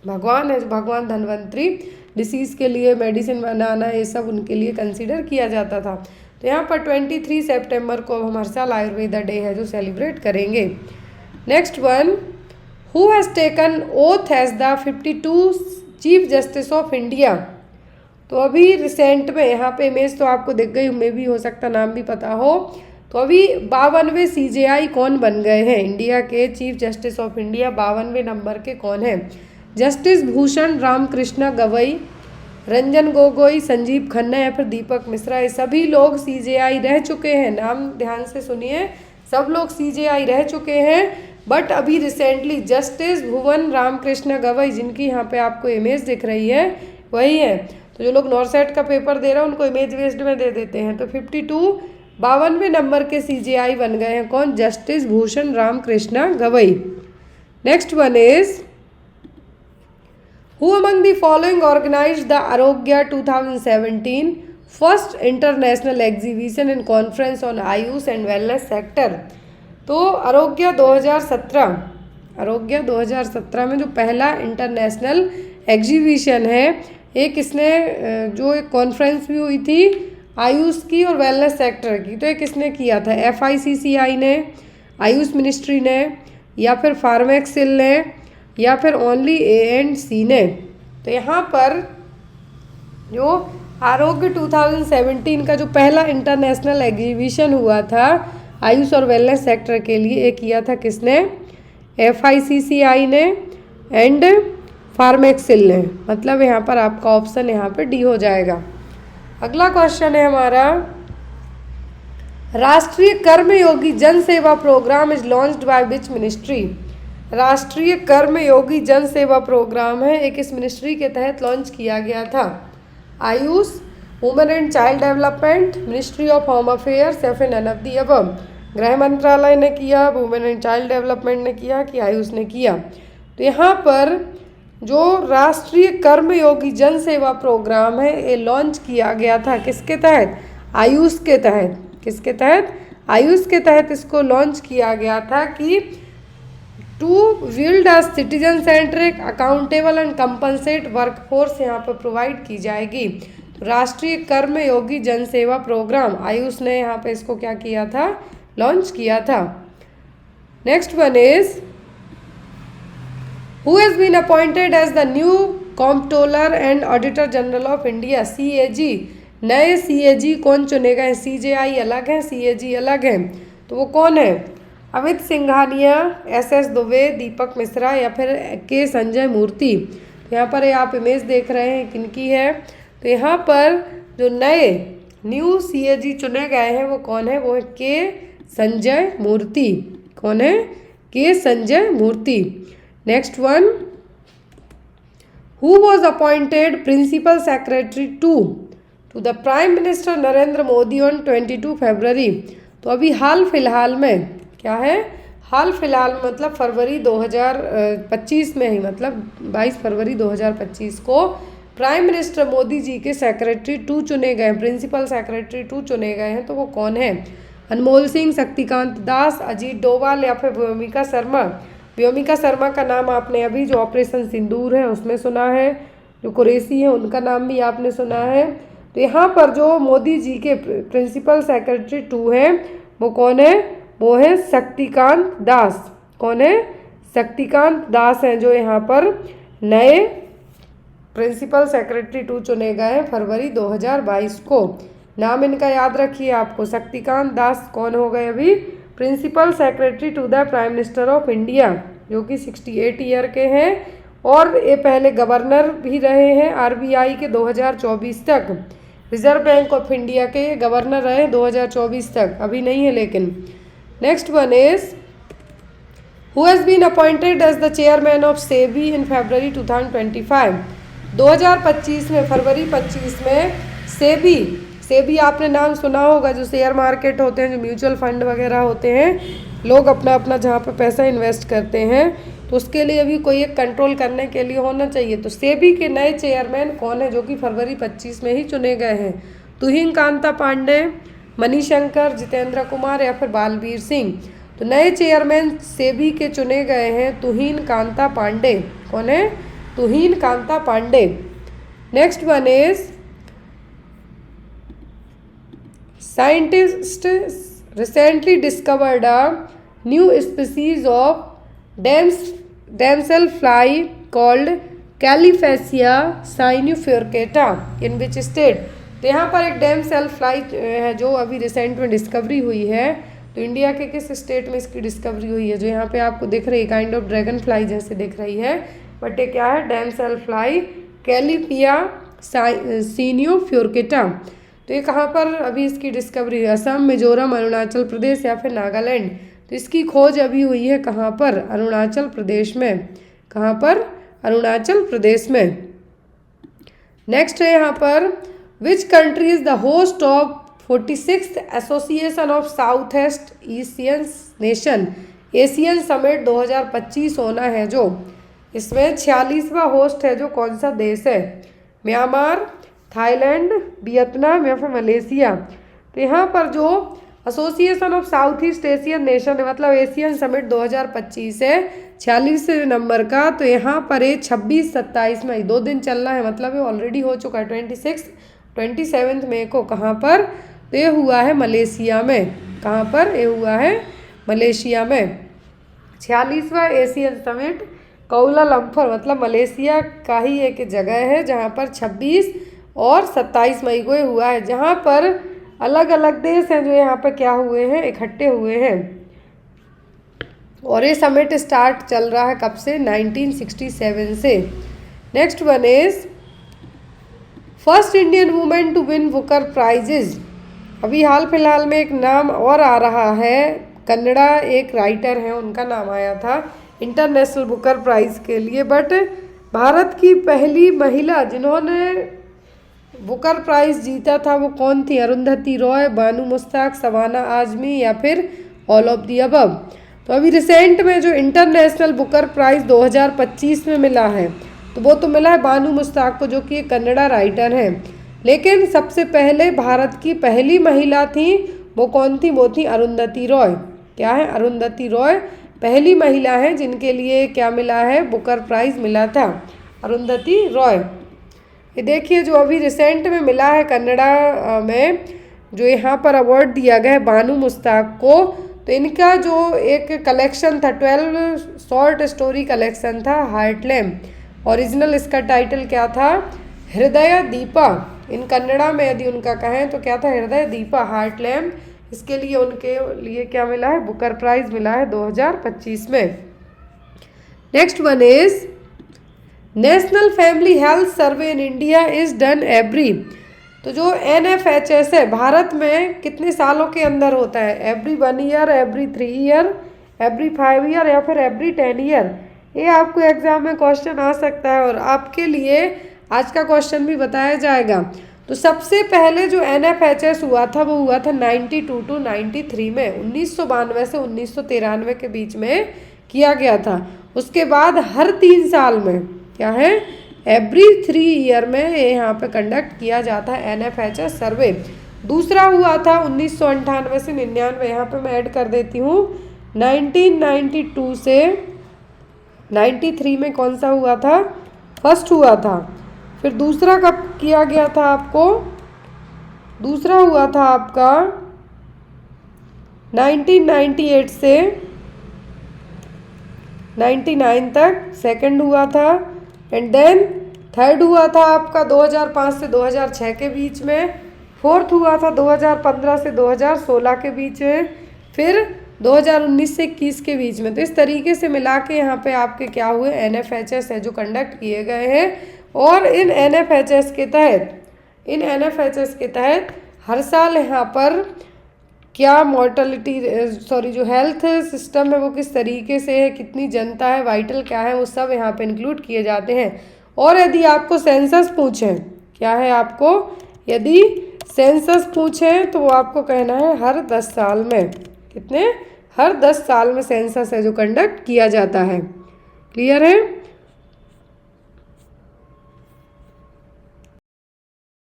भगवान है, भगवान धन्वंतरी, डिसीज़ के लिए मेडिसिन बनाना ये सब उनके लिए कंसीडर किया जाता था। तो यहाँ पर 23 सितंबर को हम हर साल आयुर्वेदा डे है जो सेलिब्रेट करेंगे। Next one, who has taken oath as the 52 chief justice of India. तो अभी रिसेंट में यहाँ पे इमेज तो आपको दिख गई, मे भी हो सकता नाम भी पता हो। तो अभी 52वें CJI कौन बन गए हैं इंडिया के चीफ जस्टिस ऑफ इंडिया, 52वें नंबर के कौन हैं, जस्टिस भूषण रामकृष्ण गवई, रंजन गोगोई, संजीव खन्ना या फिर दीपक मिश्रा। ये सभी लोग CJI रह चुके हैं, नाम ध्यान से सुनिए, सब लोग CJI रह चुके हैं। बट अभी रिसेंटली जस्टिस भुवन रामकृष्ण गवई, जिनकी यहाँ पे आपको इमेज दिख रही है, वही है। तो जो लोग नॉर्सेट का पेपर दे रहे हैं उनको इमेज बेस्ड में दे देते हैं। तो 52वें नंबर के CJI बन गए हैं कौन, justice Bhushan Ramakrishna Gavai. Next one is, Who among the following organized the Arogya 2017 first international exhibition and conference on Ayush and wellness sector। तो आरोग्य 2017 में जो पहला इंटरनेशनल एग्जीबिशन है, एक इसने जो एक कॉन्फ्रेंस भी हुई थी आयुष की और वेलनेस सेक्टर की, तो एक किसने किया था, FICCI ने, आयुष मिनिस्ट्री ने, या फिर फार्मेक्सिल ने, या फिर ओनली A&C ने। तो यहाँ पर जो आरोग्य 2017 का जो पहला इंटरनेशनल एग्जीबिशन हुआ था आयुष और वेलनेस सेक्टर के लिए, एक किया था किसने, FICCI ने एंड फार्मेक्सिल ने। मतलब यहाँ पर आपका ऑप्शन यहाँ पे D हो जाएगा। अगला क्वेश्चन है हमारा, राष्ट्रीय Karmayogi Jan Seva programme is launched by which ministry. Rashtriya Karmayogi Jan Seva programme है, एक इस मिनिस्ट्री के तहत लॉन्च किया गया था। Ayush, women and child development, ministry of home affairs या फिर नन ऑफ दी अबव। गृह मंत्रालय ने किया, वुमेन एंड चाइल्ड डेवलपमेंट ने किया कि आयुष ने किया। तो यहाँ पर जो राष्ट्रीय कर्मयोगी जन सेवा प्रोग्राम है ये लॉन्च किया गया था किसके तहत, आयुष के तहत। किसके तहत, आयुष के तहत इसको लॉन्च किया गया था कि to build a citizen centric accountable and compensate workforce यहाँ पर प्रोवाइड की जाएगी। तो राष्ट्रीय कर्मयोगी जन सेवा प्रोग्राम आयुष ने यहाँ पे इसको क्या किया था, लॉन्च किया था। Next one is, who has been appointed as the new comptroller and auditor general of India, CAG। नए CAG कौन चुने गए, CJI अलग है, CAG अलग है। तो वो कौन है, अमित सिंघानिया, SS दुबे, दीपक मिश्रा या फिर के संजय मूर्ति। यहाँ पर आप इमेज देख रहे हैं किनकी है। तो यहाँ पर जो नए न्यू CAG चुने गए हैं वो कौन है, वो है के संजय मूर्ति। कौन है, K Sanjay Murthy. Next one, who was appointed principal secretary to the prime minister Narendra Modi on 22 फरवरी। तो अभी हाल फिलहाल में क्या है, हाल फिलहाल मतलब फरवरी 2025 में ही, मतलब 22 फरवरी 2025 को प्राइम मिनिस्टर मोदी जी के सेक्रेटरी 2 चुने गए, प्रिंसिपल सेक्रेटरी 2 चुने गए हैं। तो वो कौन है, अनमोल सिंह, शक्तिकांत दास, अजीत डोभाल या फिर व्योमिका शर्मा। व्योमिका शर्मा का नाम आपने अभी जो ऑपरेशन सिंदूर है उसमें सुना है, जो कुरैशी है उनका नाम भी आपने सुना है। तो यहाँ पर जो मोदी जी के प्रिंसिपल सेक्रेटरी 2 हैं वो कौन है, वो है शक्तिकांत दास। कौन है, शक्तिकांत दास हैं जो यहाँ पर नए प्रिंसिपल सेक्रेटरी 2 चुने गए हैं फरवरी 2022 को। नाम इनका याद रखिए आपको, शक्तिकांत दास कौन हो गए अभी, principal secretary to the prime minister of India, जो कि 68 ईयर के हैं और ये पहले गवर्नर भी रहे हैं RBI के 2024 तक। रिजर्व बैंक ऑफ इंडिया के गवर्नर रहे 2024 तक, अभी नहीं है लेकिन। Next one is who has been appointed as the chairman of SEBI in February 2025। 2025 में, फरवरी 25 में सेबी आपने नाम सुना होगा, जो शेयर मार्केट होते हैं, जो म्यूचुअल फंड वगैरह होते हैं, लोग अपना अपना जहाँ पे पैसा इन्वेस्ट करते हैं, तो उसके लिए भी कोई एक कंट्रोल करने के लिए होना चाहिए। तो सेबी के नए चेयरमैन कौन है, जो कि फरवरी 25 में ही चुने गए हैं? तुहिन कांता पांडे, मणिशंकर, जितेंद्र कुमार या फिर बालवीर सिंह। तो नए चेयरमैन सेबी के चुने गए हैं तुहिन कांता पांडे। कौन है? Tuhin Kanta Pandey. Next one is scientist recently discovered a new species of damselfly called Caliphaea sinuofurcata in which state. तो यहाँ पर एक डैमसेल फ्लाई है जो अभी रिसेंट में डिस्कवरी हुई है। तो इंडिया के किस स्टेट में इसकी डिस्कवरी हुई है? जो यहाँ पे आपको दिख रही है, काइंड ऑफ ड्रैगन फ्लाई जैसे दिख रही है, बट ये क्या है? Damsel fly कैलीपिया साइनिफ्यूरकेटा। तो ये कहाँ पर अभी इसकी डिस्कवरी हुई? असम, मिजोरम, अरुणाचल प्रदेश या फिर नागालैंड। तो इसकी खोज अभी हुई है कहाँ पर? अरुणाचल प्रदेश में। कहाँ पर? अरुणाचल प्रदेश में। नेक्स्ट है यहाँ पर which country is the host of 46th association of south east Asian nation. Asian summit 2025 होना है जो, इसमें 46वां होस्ट है जो, कौन सा देश है? म्यांमार, थाईलैंड, वियतनाम या फिर मलेशिया। तो यहाँ पर जो association of south east Asian nation है, मतलब एशियन समिट 2025 है 46 नंबर का। तो यहाँ पर ये 26-27 मई 2 दिन चल रहा है, मतलब ये ऑलरेडी हो चुका है 27 मई को। कहाँ पर? तो ये हुआ है मलेशिया में। कहाँ पर? ये हुआ है मलेशिया में। 46वां एशियन समिट कुआलालंपुर, मतलब मलेशिया का ही एक जगह है जहाँ पर 26 और 27 मई को ये हुआ है, जहाँ पर अलग अलग देश हैं जो यहाँ पर क्या हुए हैं? इकट्ठे हुए हैं। और ये समिट स्टार्ट चल रहा है कब से? 1967 से। Next one is first Indian women to win Booker prizes. अभी हाल फिलहाल में एक नाम और आ रहा है, कन्नड़ा एक राइटर हैं, उनका नाम आया था इंटरनेशनल बुकर प्राइज़ के लिए। बट भारत की पहली महिला जिन्होंने बुकर प्राइज़ जीता था वो कौन थी? अरुंधति रॉय, बानू मुश्ताक, शबाना आजमी या फिर ऑल ऑफ दी अबव। तो अभी रिसेंट में जो इंटरनेशनल बुकर प्राइज़ 2025 में मिला है, तो वो तो मिला है बानू मुश्ताक को, जो कि एक कन्नड़ा राइटर हैं। लेकिन सबसे पहले भारत की पहली महिला थी, वो कौन थी? वो थी अरुंधति रॉय। क्या है? अरुंधति रॉय पहली महिला है जिनके लिए क्या मिला है? बुकर प्राइज़ मिला था, अरुंधति रॉय। ये देखिए जो अभी रिसेंट में मिला है कन्नड़ा में, जो यहाँ पर अवार्ड दिया गया है बानू मुश्ताक को। तो इनका जो एक कलेक्शन था, 12 शॉर्ट स्टोरी कलेक्शन था, हार्टलैम्प। ओरिजिनल इसका टाइटल क्या था? हृदय दीपा। इन कन्नड़ा में यदि उनका कहें तो क्या था? हृदय दीपा, हार्टलैम्प। इसके लिए उनके लिए क्या मिला है? बुकर प्राइज़ मिला है 2025 में। Next one is national family health survey in India is done every. तो जो NFHS है भारत में कितने सालों के अंदर होता है? Every 1 year, every 3 year, every 5 year या फिर एवरी 10 ईयर। ये आपको एग्जाम में क्वेश्चन आ सकता है और आपके लिए आज का क्वेश्चन भी बताया जाएगा। तो सबसे पहले जो NFHS हुआ था वो हुआ था 92 to 93 में, 1992 से 1993 के बीच में किया गया था। उसके बाद हर 3 साल में क्या है? एवरी 3 ईयर में ये यहाँ पे कंडक्ट किया जाता है NFHS सर्वे। दूसरा हुआ था 1998 से 99, यहाँ पे मैं ऐड कर देती हूँ 1992 से 93 में कौन सा हुआ था? फर्स्ट हुआ था। फिर दूसरा कब किया गया था आपको? दूसरा हुआ था आपका 1998 से 99 तक सेकंड हुआ था। एंड देन थर्ड हुआ था आपका 2005 से 2006 के बीच में। फोर्थ हुआ था 2015 से 2016 के बीच में। फिर 2019 से 21 के बीच में। तो इस तरीके से मिला के यहाँ पे आपके क्या हुए? NFHS है जो कंडक्ट किए गए हैं। और इन NFHS के तहत हर साल यहाँ पर क्या मोर्टलिटी जो हेल्थ सिस्टम है वो किस तरीके से है, कितनी जनता है, वाइटल क्या है, वो सब यहाँ पे इंक्लूड किए जाते हैं। और यदि आपको सेंसस पूछें, क्या है आपको, यदि सेंसस पूछें तो वो आपको कहना है हर 10 साल में, कितने, हर 10 साल में सेंसस है जो कंडक्ट किया जाता है। क्लियर है?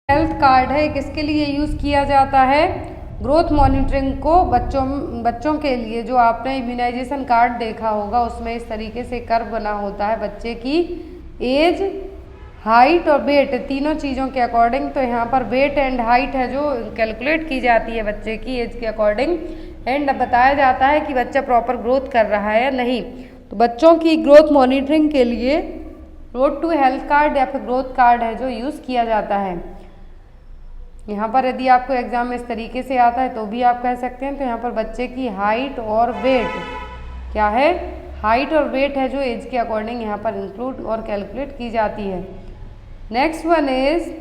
हेल्थ कार्ड है, किसके लिए यूज़ किया जाता है, ग्रोथ मॉनिटरिंग को बच्चों के लिए। जो आपने इम्यूनाइजेशन कार्ड देखा होगा उसमें इस तरीके से कर्व बना होता है बच्चे की एज, हाइट और वेट तीनों चीज़ों के अकॉर्डिंग। तो यहाँ पर वेट एंड हाइट है जो कैलकुलेट की जाती है बच्चे की एज के अकॉर्डिंग, एंड बताया जाता है कि बच्चा प्रॉपर ग्रोथ कर रहा है या नहीं। तो बच्चों की ग्रोथ मॉनिटरिंग के लिए रोड टू हेल्थ कार्ड या फिर ग्रोथ कार्ड है जो यूज़ किया जाता है। यहाँ पर यदि आपको एग्जाम में इस तरीके से आता है तो भी आप कह सकते हैं। तो यहाँ पर बच्चे की हाइट और वेट, क्या है, हाइट और वेट है जो एज के अकॉर्डिंग यहाँ पर इंक्लूड और कैलकुलेट की जाती है। Next one is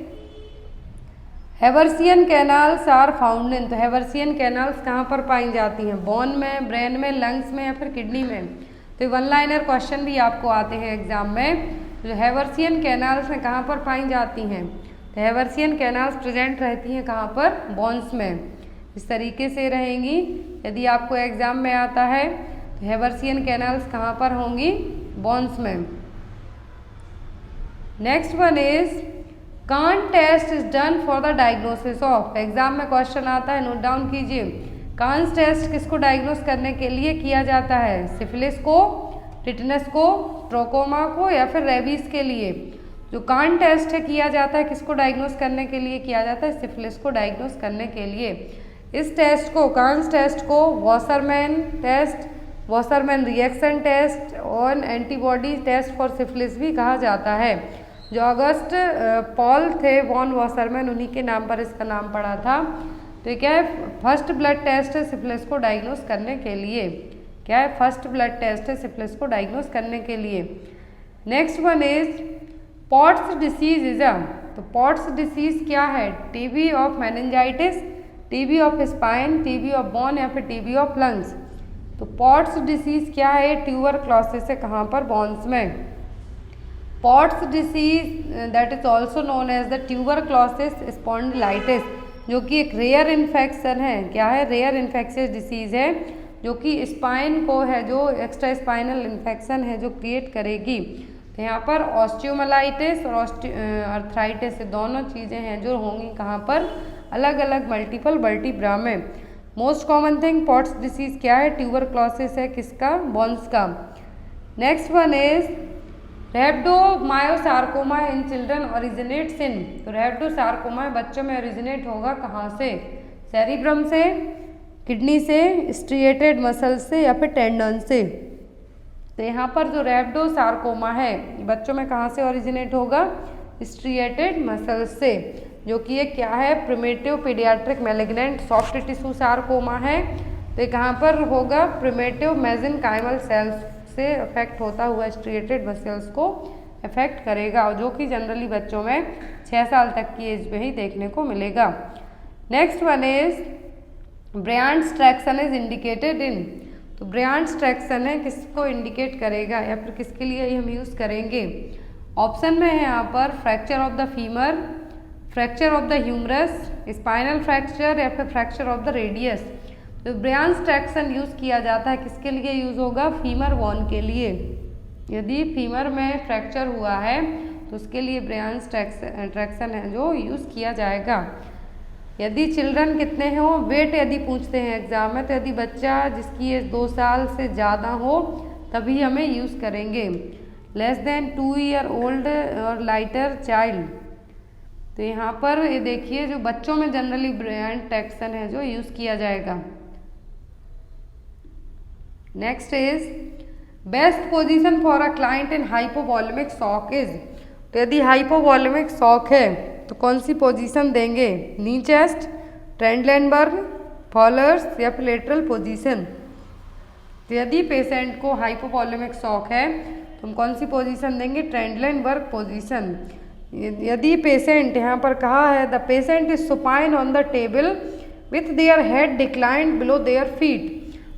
Haversian canals are found in. तो हेवर्सियन कैनाल्स कहाँ पर पाई जाती हैं, बोन में, ब्रेन में, लंग्स में या फिर किडनी में। तो वन लाइनर क्वेश्चन भी आपको आते हैं एग्जाम में। जो हेवर्सियन कैनाल्स हैं कहाँ पर पाई जाती हैं, तो हेवर्सियन कैनाल्स प्रेजेंट रहती हैं कहाँ पर, बोन्स में। इस तरीके से रहेंगी। यदि आपको एग्जाम में आता है तो हेवर्सियन कैनाल्स कहाँ पर होंगी, बोन्स में। Next one is Kahn test is done for the diagnosis of. Exam में क्वेश्चन आता है, नोट डाउन कीजिए। कान टेस्ट किसको डायग्नोस करने के लिए किया जाता है, सिफिलिस को, टिटनस को, ट्रोकोमा को या फिर रेबीज के लिए। जो कान टेस्ट है किया जाता है किसको डायग्नोस करने के लिए किया जाता है, सिफिलिस को डायग्नोस करने के लिए। इस टेस्ट को, कान टेस्ट को वॉसरमैन टेस्ट, वॉसरमैन रिएक्शन टेस्ट और एंटीबॉडी टेस्ट फॉर सिफिलिस भी कहा जाता है। जो अगस्त पॉल थे वॉन वॉसरमैन, उन्हीं के नाम पर इसका नाम पड़ा था। तो ये क्या है, फर्स्ट ब्लड टेस्ट है सिफिलिस को डायग्नोस करने के लिए। क्या है, फर्स्ट ब्लड टेस्ट है सिफिलिस को डायग्नोस करने के लिए। Next one is Pott's disease is a. तो पॉट्स डिसीज क्या है, TB of meningitis, TB of spine, TB of bone या फिर टीबी ऑफ लंग्स। तो पॉट्स डिसीज क्या है, ट्यूबरक्लोसिस है कहाँ पर, बोन्स में। Pott's disease that is also known as the tuberculosis spondylitis, जो कि एक रेयर इन्फेक्शन है। क्या है, रेयर इन्फेक्शियस डिसीज है जो कि स्पाइन को है, जो एक्स्ट्रा स्पाइनल इन्फेक्शन है जो क्रिएट करेगी। तो यहाँ पर ऑस्टियोमाइलाइटिस और अर्थराइटिस दोनों चीज़ें हैं जो होंगी कहाँ पर, अलग अलग मल्टीपल वर्टिब्रा में। Most common thing pots disease क्या है, ट्यूबरक्लोसिस है किसका, बोन्स का। Next one is रैप्डोमायोसार्कोमा in children originates इन। तो रैप्डोसार्कोमा बच्चों में ओरिजिनेट होगा कहाँ से, सेरिब्रम से, किडनी से, स्ट्रिएटेड मसल से या फिर टेंडन से। तो यहाँ पर जो रैप्डोसार्कोमा है बच्चों में कहाँ से ओरिजिनेट होगा, स्ट्रिएटेड मसल से, जो कि ये क्या है, primitive paediatric malignant soft tissue sarcoma है। तो ये कहाँ पर होगा, प्रिमेटिव मेसेनकाइमल सेल्स से अफेक्ट होता हुआ स्ट्रिएटेड मसल्स को अफेक्ट करेगा, और जो कि जनरली बच्चों में 6 साल तक की एज में ही देखने को मिलेगा। Next one is Bryant's traction is indicated in. तो ब्रायंट्स ट्रैक्शन है किसको इंडिकेट करेगा या फिर किसके लिए हम यूज़ करेंगे। ऑप्शन में है यहाँ पर fracture of the femur, fracture of the humerus, spinal fracture या फिर फ्रैक्चर ऑफ द रेडियस। तो ब्रायंट्स ट्रैक्शन यूज़ किया जाता है किसके लिए यूज़ होगा, फीमर बोन के लिए। यदि फीमर में फ्रैक्चर हुआ है तो उसके लिए ब्रायंट्स ट्रैक्शन है जो यूज़ किया जाएगा। यदि चिल्ड्रन कितने हों, वेट यदि पूछते हैं एग्जाम में, तो यदि बच्चा जिसकी एज 2 साल से ज़्यादा हो तभी हमें यूज़ करेंगे। लेस देन 2 ईयर ओल्ड और लाइटर चाइल्ड। तो यहाँ पर ये देखिए जो बच्चों में जनरली ब्रायंट्स ट्रैक्शन है जो यूज़ किया जाएगा। Next is best position for a client in hypovolaemic shock is. तो यदि हाइपोवॉल्यूमिक शॉक है तो कौन सी पोजीशन देंगे, नी चेस्ट, ट्रेंडलेनबर्ग, फॉलर्स या फिर लेटरल पोजीशन। तो यदि पेशेंट को हाइपोवॉल्यूमिक शॉक है तो हम कौन सी पोजीशन देंगे, ट्रेंडलेनबर्ग पोजीशन। यदि पेशेंट यहाँ पर कहा है the patient is supine on the table with their head declined below their feet.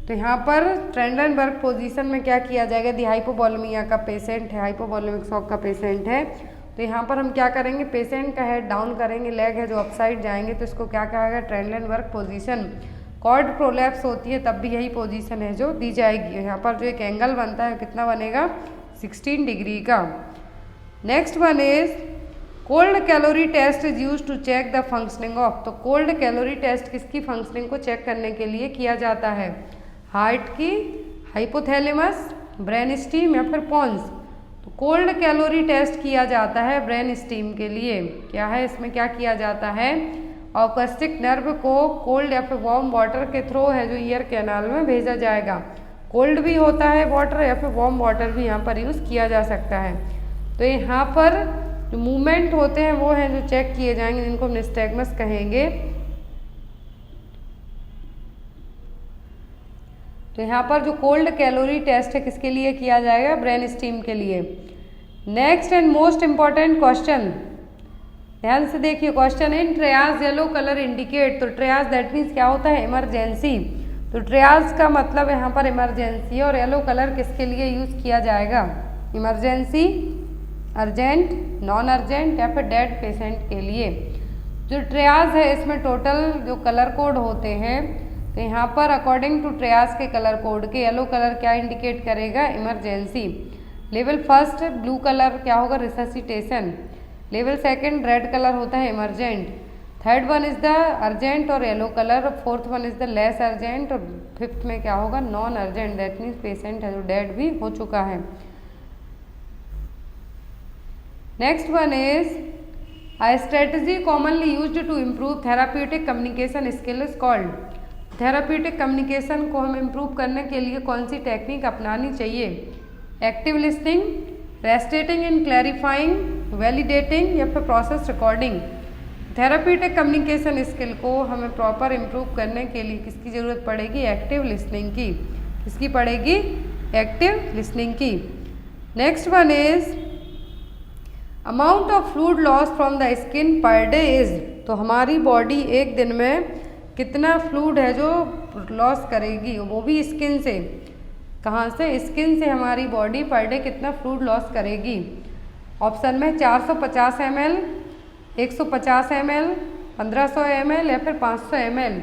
तो यहाँ पर ट्रेंडनबर्ग पोजीशन में क्या किया जाएगा, यदि हाइपोवोलेमिया का पेशेंट है, हाइपोवोलेमिक शॉक का पेशेंट है, तो यहाँ पर हम क्या करेंगे, पेशेंट का हेड डाउन करेंगे, लेग है जो अपसाइड जाएंगे, तो इसको क्या कहा गया, ट्रेंडनबर्ग पोजीशन। कॉर्ड प्रोलैप्स होती है तब भी यही पोजीशन है जो दी जाएगी। यहाँ पर जो एक एंगल बनता है कितना बनेगा, 16 डिग्री का। Next one is cold calorie test is use to check the functioning of. तो कोल्ड कैलोरी टेस्ट किसकी फंक्शनिंग को चेक करने के लिए किया जाता है, हार्ट की, हाइपोथैलेमस, ब्रेन स्टीम या फिर पॉन्स। तो कोल्ड कैलोरी टेस्ट किया जाता है ब्रेन स्टीम के लिए। क्या है इसमें, क्या किया जाता है, ऑकस्टिक नर्व को कोल्ड या फिर वार्म वाटर के थ्रू है जो ईयर कैनाल में भेजा जाएगा। कोल्ड भी होता है वाटर या फिर वार्म वाटर भी यहाँ पर यूज़ किया जा सकता है। तो यहाँ पर जो मूवमेंट होते हैं वो हैं जो चेक किए जाएंगे, जिनको हम निस्टैग्मस कहेंगे। तो यहाँ पर जो कोल्ड कैलोरी टेस्ट है किसके लिए किया जाएगा, ब्रेन स्टीम के लिए। Next and most important question, ध्यान से देखिए क्वेश्चन, इन ट्रियाज येलो कलर इंडिकेट। तो ट्रियाज दैट मीन्स क्या होता है, इमरजेंसी। तो ट्रियाज का मतलब यहाँ पर इमरजेंसी, और येलो कलर किसके लिए यूज़ किया जाएगा, इमरजेंसी, अर्जेंट, नॉन अर्जेंट या फिर डेड पेशेंट के लिए। जो ट्रियाज है इसमें टोटल जो कलर कोड होते हैं, तो यहाँ पर अकॉर्डिंग टू ट्रियाज के कलर कोड के येलो कलर क्या इंडिकेट करेगा, emergency. Level first blue colour क्या होगा, resuscitation. Level second red colour होता है emergent. Third one is the urgent और yellow colour. Fourth one is the less urgent और फिफ्थ में क्या होगा, non urgent, that means patient है जो डेड भी हो चुका है। Next one is a strategy commonly used to improve therapeutic communication skill is called. Therapeutic communication को हम इम्प्रूव करने के लिए कौन सी टेक्निक अपनानी चाहिए, active listening, restating and clarifying, validating या फिर process recording. Therapeutic communication skill को हमें प्रॉपर इम्प्रूव करने के लिए किसकी ज़रूरत पड़ेगी, एक्टिव लिसनिंग की। किसकी पड़ेगी, एक्टिव लिसनिंग की। Next one is amount of fluid loss from the skin per day is. तो हमारी बॉडी एक दिन में कितना फ्लूइड है जो लॉस करेगी, वो भी स्किन से। कहाँ से, स्किन से हमारी बॉडी पर डे कितना फ्लूइड लॉस करेगी। ऑप्शन में 450 ml, 150 ml, 1500 ml या फिर 500 ml।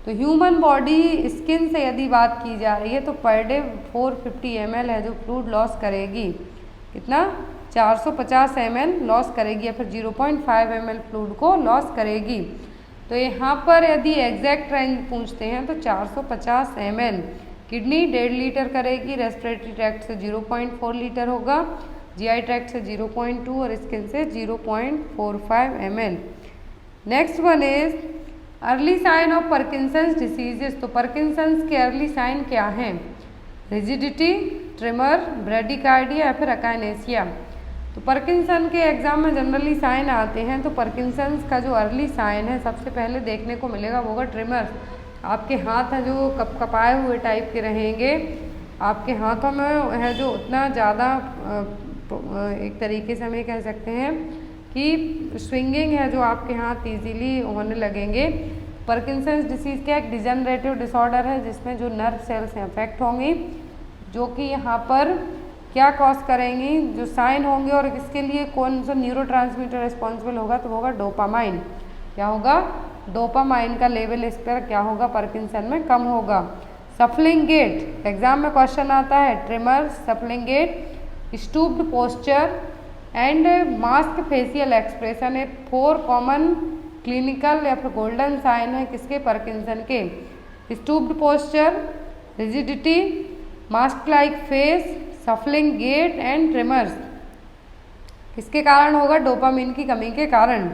तो ह्यूमन बॉडी स्किन से यदि बात की जा रही है तो पर डे 450 ml है जो फ्लूइड लॉस करेगी। कितना, 450 ml लॉस करेगी या फिर 0.5 ml फ्लूइड को लॉस करेगी। तो यहाँ पर यदि एग्जैक्ट रेंज पूछते हैं तो 450 ml। किडनी 1.5 लीटर करेगी, रेस्पिरेटरी ट्रैक्ट से 0.4 लीटर होगा, जीआई ट्रैक्ट से 0.2 और स्किन से 0.45 ml। Next one is early sign of Parkinson's diseases. तो पार्किंसंस के अर्ली साइन क्या हैं, रिजिडिटी, ट्रिमर, ब्रेडिकार्डिया या फिर अकाइनेसिया। तो पार्किंसन के एग्जाम में जनरली साइन आते हैं, तो पार्किंसंस का जो अर्ली साइन है सबसे पहले देखने को मिलेगा वो होगा ट्रिमर। आपके हाथ हैं जो कपाए हुए टाइप के रहेंगे, आपके हाथों में है जो उतना ज़्यादा एक तरीके से हम ये कह सकते हैं कि स्विंगिंग है जो आपके हाथ इजीली होने लगेंगे। पार्किंसंस डिसीज़ क्या एक डिजेनरेटिव डिसऑर्डर है जिसमें जो नर्व सेल्स हैं अफेक्ट होंगी, जो कि यहाँ पर क्या कॉज करेंगी, जो साइन होंगे। और इसके लिए कौन सा न्यूरोट्रांसमीटर रिस्पॉन्सिबल होगा, तो होगा डोपामाइन। क्या होगा, डोपामाइन का लेवल इस पर क्या होगा, पार्किंसन में कम होगा। सफलिंग गेट एग्जाम में क्वेश्चन आता है, tremor, shuffling gait, stooped posture and mask facial expression. ये 4 कॉमन क्लिनिकल या फिर गोल्डन साइन है किसके, पार्किंसन के। Stooped posture, rigidity, mask like face, shuffling gait and tremors किसके कारण होगा, डोपामिन की कमी के कारण।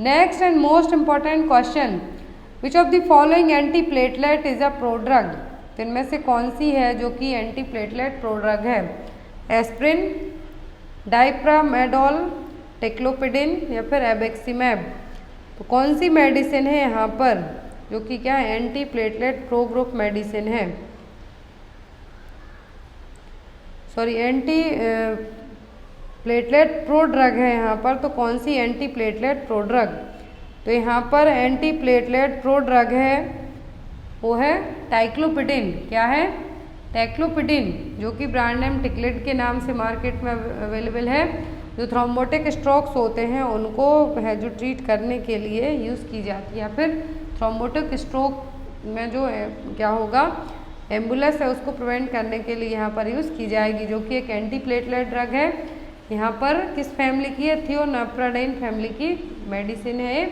Next and most important question, which of the following anti platelet is a prodrug. तो इनमें से कौन सी है जो कि एंटी प्लेटलेट प्रोड्रग है, एस्प्रिन, डाइप्रामेडोल, टेक्लोपिडिन या फिर एबेक्सिमेब। तो कौन सी मेडिसिन है यहाँ पर जो कि क्या है, anti platelet pro group medicine है, sorry anti platelet pro drug है यहाँ पर। तो कौन सी एंटी प्लेटलेट प्रो ड्रग, तो यहाँ पर एंटी प्लेटलेट प्रो ड्रग है, वो है टाइक्लोपिडिन। क्या है? टाइक्लोपिडिन, जो कि ब्रांड नेम टिकलेट के नाम से मार्केट में अवेलेबल है। जो थ्रोम्बोटिक स्ट्रोक्स होते हैं उनको है जो ट्रीट करने के लिए यूज़ की जाती है, या फिर थ्रोम्बोटिक स्ट्रोक में जो क्या होगा एम्बुलेंस है उसको प्रिवेंट करने के लिए यहाँ पर यूज़ की जाएगी, जो कि एक एंटी प्लेटलेट ड्रग है। यहाँ पर किस फैमिली की है? थियोनाप्राडाइन फैमिली की मेडिसिन है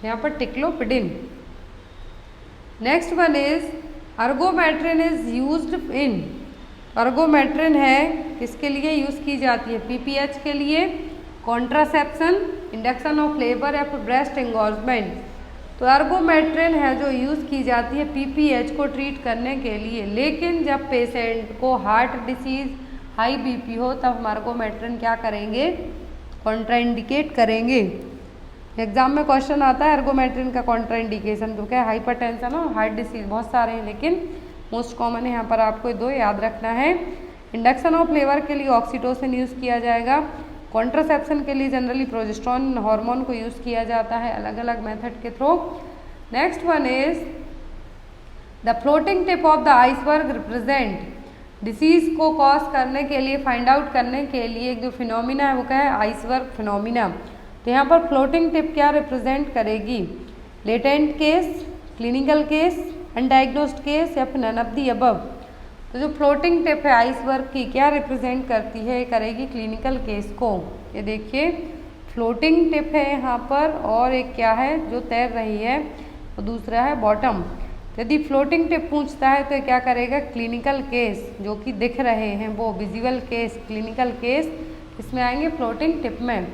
यहाँ पर ticlopidine. Next one is ergometrine is used in. Ergometrine है किसके लिए यूज़ की जाती है? पीपीएच के लिए, कॉन्ट्रासेप्शन, इंडक्शन ऑफ लेबर या फिर ब्रेस्ट एंगोर्जमेंट। तो अर्गोमेट्रिन है जो यूज़ की जाती है पीपीएच को ट्रीट करने के लिए, लेकिन जब पेशेंट को हार्ट डिसीज़, हाई बीपी हो तब हम अर्गोमेट्रिन क्या करेंगे? कॉन्ट्राइंडिकेट करेंगे। एग्जाम में क्वेश्चन आता है अर्गोमेट्रिन का कॉन्ट्राइंडिकेशन, तो क्या हाइपरटेंशन और हार्ट डिसीज, बहुत सारे हैं लेकिन मोस्ट कॉमन है यहाँ पर आपको दो याद रखना है। इंडक्शन ऑफ लेबर के लिए ऑक्सीटोसिन यूज़ किया जाएगा। कॉन्ट्रासेप्शन के लिए जनरली प्रोजेस्टेरोन हार्मोन को यूज़ किया जाता है अलग अलग मेथड के through. Next one is the floating tip of the iceberg represent. Disease को कॉज करने के लिए, फाइंड आउट करने के लिए एक जो फिनोमिना है वो क्या है? Iceberg phenomena. तो यहाँ पर फ्लोटिंग टिप क्या रिप्रेजेंट करेगी? Latent case, clinical case, undiagnosed case या फिर नन ऑफ दी अबव। तो जो फ्लोटिंग टिप है आइसबर्ग की क्या रिप्रेजेंट करती है? करेगी क्लिनिकल केस को। ये देखिए फ्लोटिंग टिप है यहाँ पर, और एक क्या है जो तैर रही है, और दूसरा है बॉटम। यदि फ्लोटिंग टिप पूछता है तो क्या करेगा? क्लिनिकल केस जो कि दिख रहे हैं वो विजुअल केस, क्लिनिकल केस इसमें आएंगे फ्लोटिंग टिप में।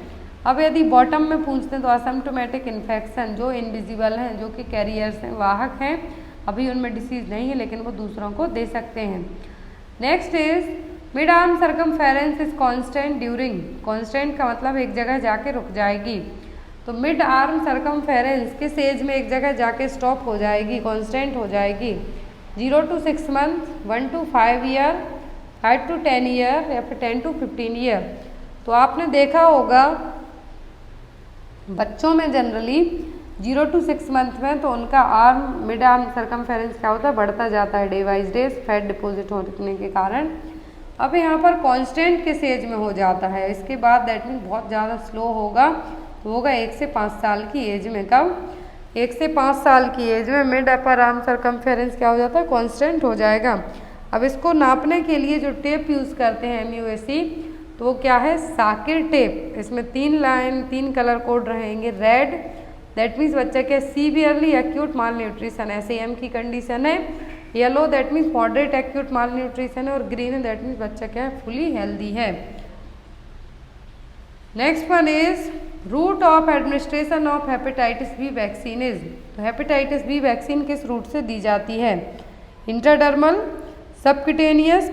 अब यदि बॉटम में पूछते हैं तो असिम्प्टोमेटिक इन्फेक्शन जो इनविजिबल हैं, जो कि कैरियर्स हैं, वाहक हैं, अभी उनमें डिसीज नहीं है लेकिन वो दूसरों को दे सकते हैं। Next is mid arm circumference is constant during. Constant का मतलब एक जगह जाके रुक जाएगी, तो मिड आर्म सर्कमफेरेंस किस एज में एक जगह जाके स्टॉप हो जाएगी, कांस्टेंट हो जाएगी? 0 to 6 months, 1 to 5 year, 5 to 10 year या फिर 10 to 15 year। तो आपने देखा होगा बच्चों में जनरली 0 to 6 मंथ में तो उनका आर्म, मिड आर्म सर्कमफेरेंस क्या होता है? बढ़ता जाता है day wise day, fat deposit होने के कारण। अब यहाँ पर कांस्टेंट किस एज में हो जाता है? इसके बाद दैट मीन बहुत ज़्यादा स्लो होगा, तो होगा 1 से 5 साल की एज में। कब? 1 से 5 साल की एज में मिड अपर आर्म सर्कमफेरेंस क्या हो जाता है? कांस्टेंट हो जाएगा। अब इसको नापने के लिए जो टेप यूज़ करते हैं MUSC, तो वो क्या है? Shakir tape. इसमें 3 लाइन, 3 कलर कोड रहेंगे। रेड दैट मीन्स बच्चा क्या severely acute malnutrition, SAM की कंडीशन है। Yellow that means moderate acute malnutrition है, और ग्रीन दैट मीन्स बच्चा क्या है? फुली हेल्दी है। Next one is route of administration of hepatitis B vaccine is. तो हेपेटाइटिस बी वैक्सीन किस रूट से दी जाती है? इंट्राडर्मल, सबक्यूटेनियस,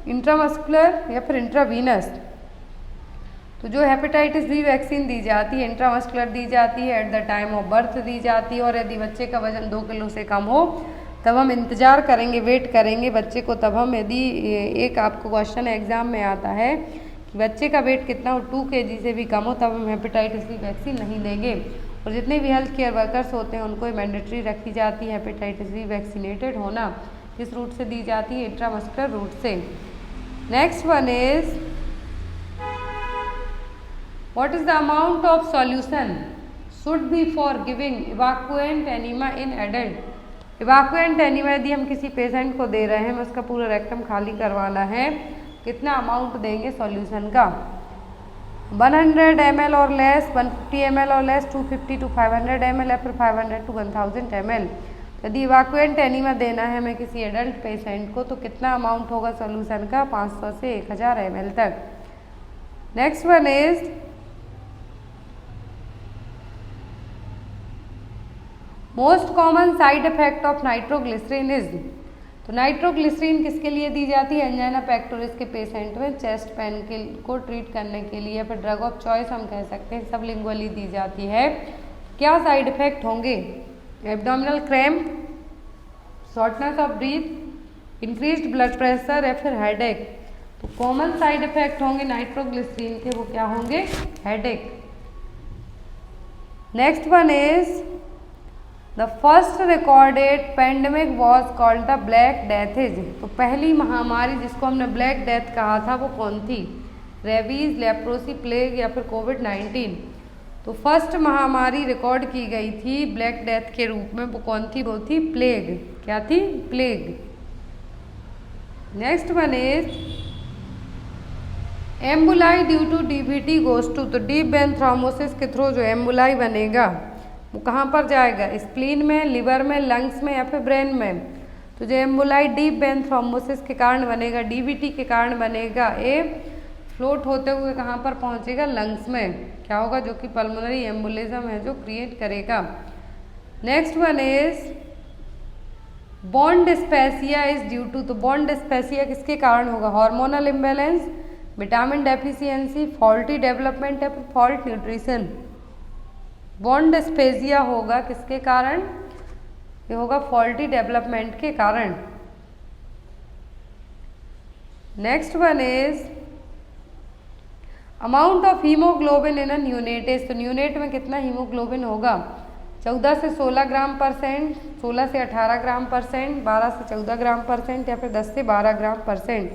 इंट्रामस्कुलर या फिर इंट्रावीनस। तो जो हेपेटाइटिस बी वैक्सीन दी जाती है इंट्रामस्कुलर दी जाती है, at the time of birth दी जाती है, और यदि बच्चे का वजन 2 किलो से कम हो तब हम इंतज़ार करेंगे, वेट करेंगे बच्चे को, तब हम यदि एक आपको क्वेश्चन एग्जाम में आता है कि बच्चे का वेट कितना हो, 2 kg से भी कम हो, तब हम हेपेटाइटिस बी वैक्सीन नहीं देंगे। और जितने भी हेल्थ केयर वर्कर्स होते हैं उनको मैंडेटरी रखी जाती है हेपेटाइटिस बी वैक्सीनेटेड होना। किस रूट से दी जाती है? इंट्रामस्कुलर रूट से। Next one is What is the amount of solution should be for giving evacuant enema in adult? evacuant enema यदि हम किसी पेशेंट को दे रहे हैं, उसका पूरा रेक्टम खाली करवाना है, कितना अमाउंट देंगे सॉल्यूशन का? 100 ml और लेस, 150 ml और लेस, 250 to 500 ml या फिर 500 to 1000 ml। यदि इवाक्यूएंट एनीमा देना है हमें किसी एडल्ट पेशेंट को, तो कितना अमाउंट होगा सॉल्यूशन का? 500 से 1000 ml तक। Next one is most common side effect of nitroglycerin is. तो नाइट्रोग्लिसरीन किसके लिए दी जाती है? एंजाइना पेक्टोरिस के पेशेंट में चेस्ट पेन के को ट्रीट करने के लिए, फिर ड्रग ऑफ चॉइस हम कह सकते हैं, सबलिंगुअली दी जाती है। क्या साइड इफेक्ट होंगे? Abdominal cramp, shortness of breath, increased blood pressure या फिर हेडेक। तो कॉमन साइड इफेक्ट होंगे नाइट्रोग्लिसरीन के, वो क्या होंगे? Headache. Next one is the first recorded pandemic was called the black death. तो पहली महामारी जिसको हमने ब्लैक डेथ कहा था वो कौन थी? रेबीज, लेप्रोसी, प्लेग या फिर कोविड-19। तो फर्स्ट महामारी रिकॉर्ड की गई थी ब्लैक डेथ के रूप में, वो कौन थी? वो थी प्लेग। क्या थी? Plague. Next one is emboli due to डीबीटी गोज टू। तो डीप वेन थ्रोम्बोसिस के थ्रू जो एम्बुलाई बनेगा वो कहाँ पर जाएगा? स्प्लीन में, लिवर में, लंग्स में या फिर ब्रेन में। तो जो एम्बुलाई डीप वेन थ्रोम्बोसिस के कारण बनेगा, डीबीटी के कारण बनेगा, ये फ्लोट होते हुए कहाँ पर पहुँचेगा? लंग्स में। क्या होगा? जो कि पल्मोनरी एम्बोलिज्म है जो क्रिएट करेगा। Next one is bone dysplasia is due to. तो बॉन्ड डिस्पेसिया किसके कारण होगा? Hormonal imbalance, vitamin deficiency, faulty development या फिर फॉल्ट न्यूट्रिशन। बॉन्ड डिस्पेसिया होगा किसके कारण? ये होगा फॉल्टी डेवलपमेंट के कारण। Next one is amount of haemoglobin in a neonate. तो न्यूनेट में कितना हीमोग्लोबिन होगा? 14 से 16 ग्राम %, 16 से 18 ग्राम %, 12 से 14 ग्राम % या फिर 10 से 12 ग्राम %।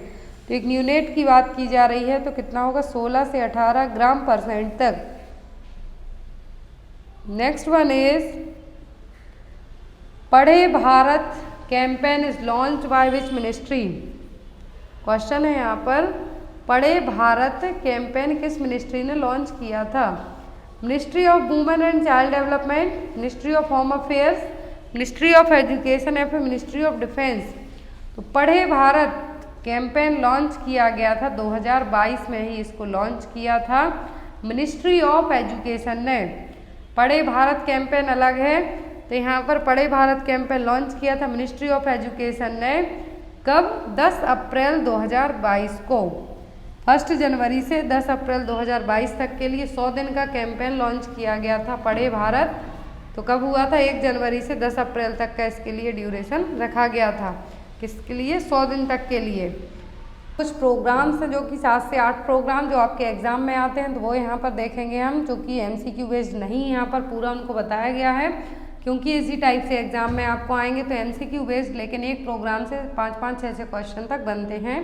तो एक न्यूनेट की बात की जा रही है तो कितना होगा? 16 से 18 ग्राम % तक। नेक्स्ट वन इज पढ़े Bharat campaign is launch by which ministry. Question है यहाँ पर, पढ़े भारत कैंपेन किस मिनिस्ट्री ने लॉन्च किया था? Ministry of women and child development, ministry of home affairs, ministry of education या फिर मिनिस्ट्री ऑफ डिफेंस। तो पढ़े भारत कैंपेन लॉन्च किया गया था 2022 में ही इसको लॉन्च किया था मिनिस्ट्री ऑफ एजुकेशन ने। पढ़े भारत कैंपेन अलग है, तो यहाँ पर पढ़े भारत कैंपेन लॉन्च किया था मिनिस्ट्री ऑफ एजुकेशन ने। कब? 10 अप्रैल 2022 को। 1 जनवरी से 10 अप्रैल 2022 तक के लिए 100 दिन का कैंपेन लॉन्च किया गया था पढ़े भारत। तो कब हुआ था? 1 जनवरी से 10 अप्रैल तक का इसके लिए ड्यूरेशन रखा गया था। किसके लिए? 100 दिन तक के लिए। कुछ प्रोग्राम्स हैं जो कि 7 से 8 प्रोग्राम जो आपके एग्जाम में आते हैं, तो वो यहाँ पर देखेंगे हम, जो कि MCQ बेस्ड नहीं यहाँ पर पूरा उनको बताया गया है, क्योंकि इसी टाइप से एग्जाम में आपको आएंगे तो MCQ बेस्ड, लेकिन एक प्रोग्राम से 5-5, 6-6 क्वेश्चन तक बनते हैं।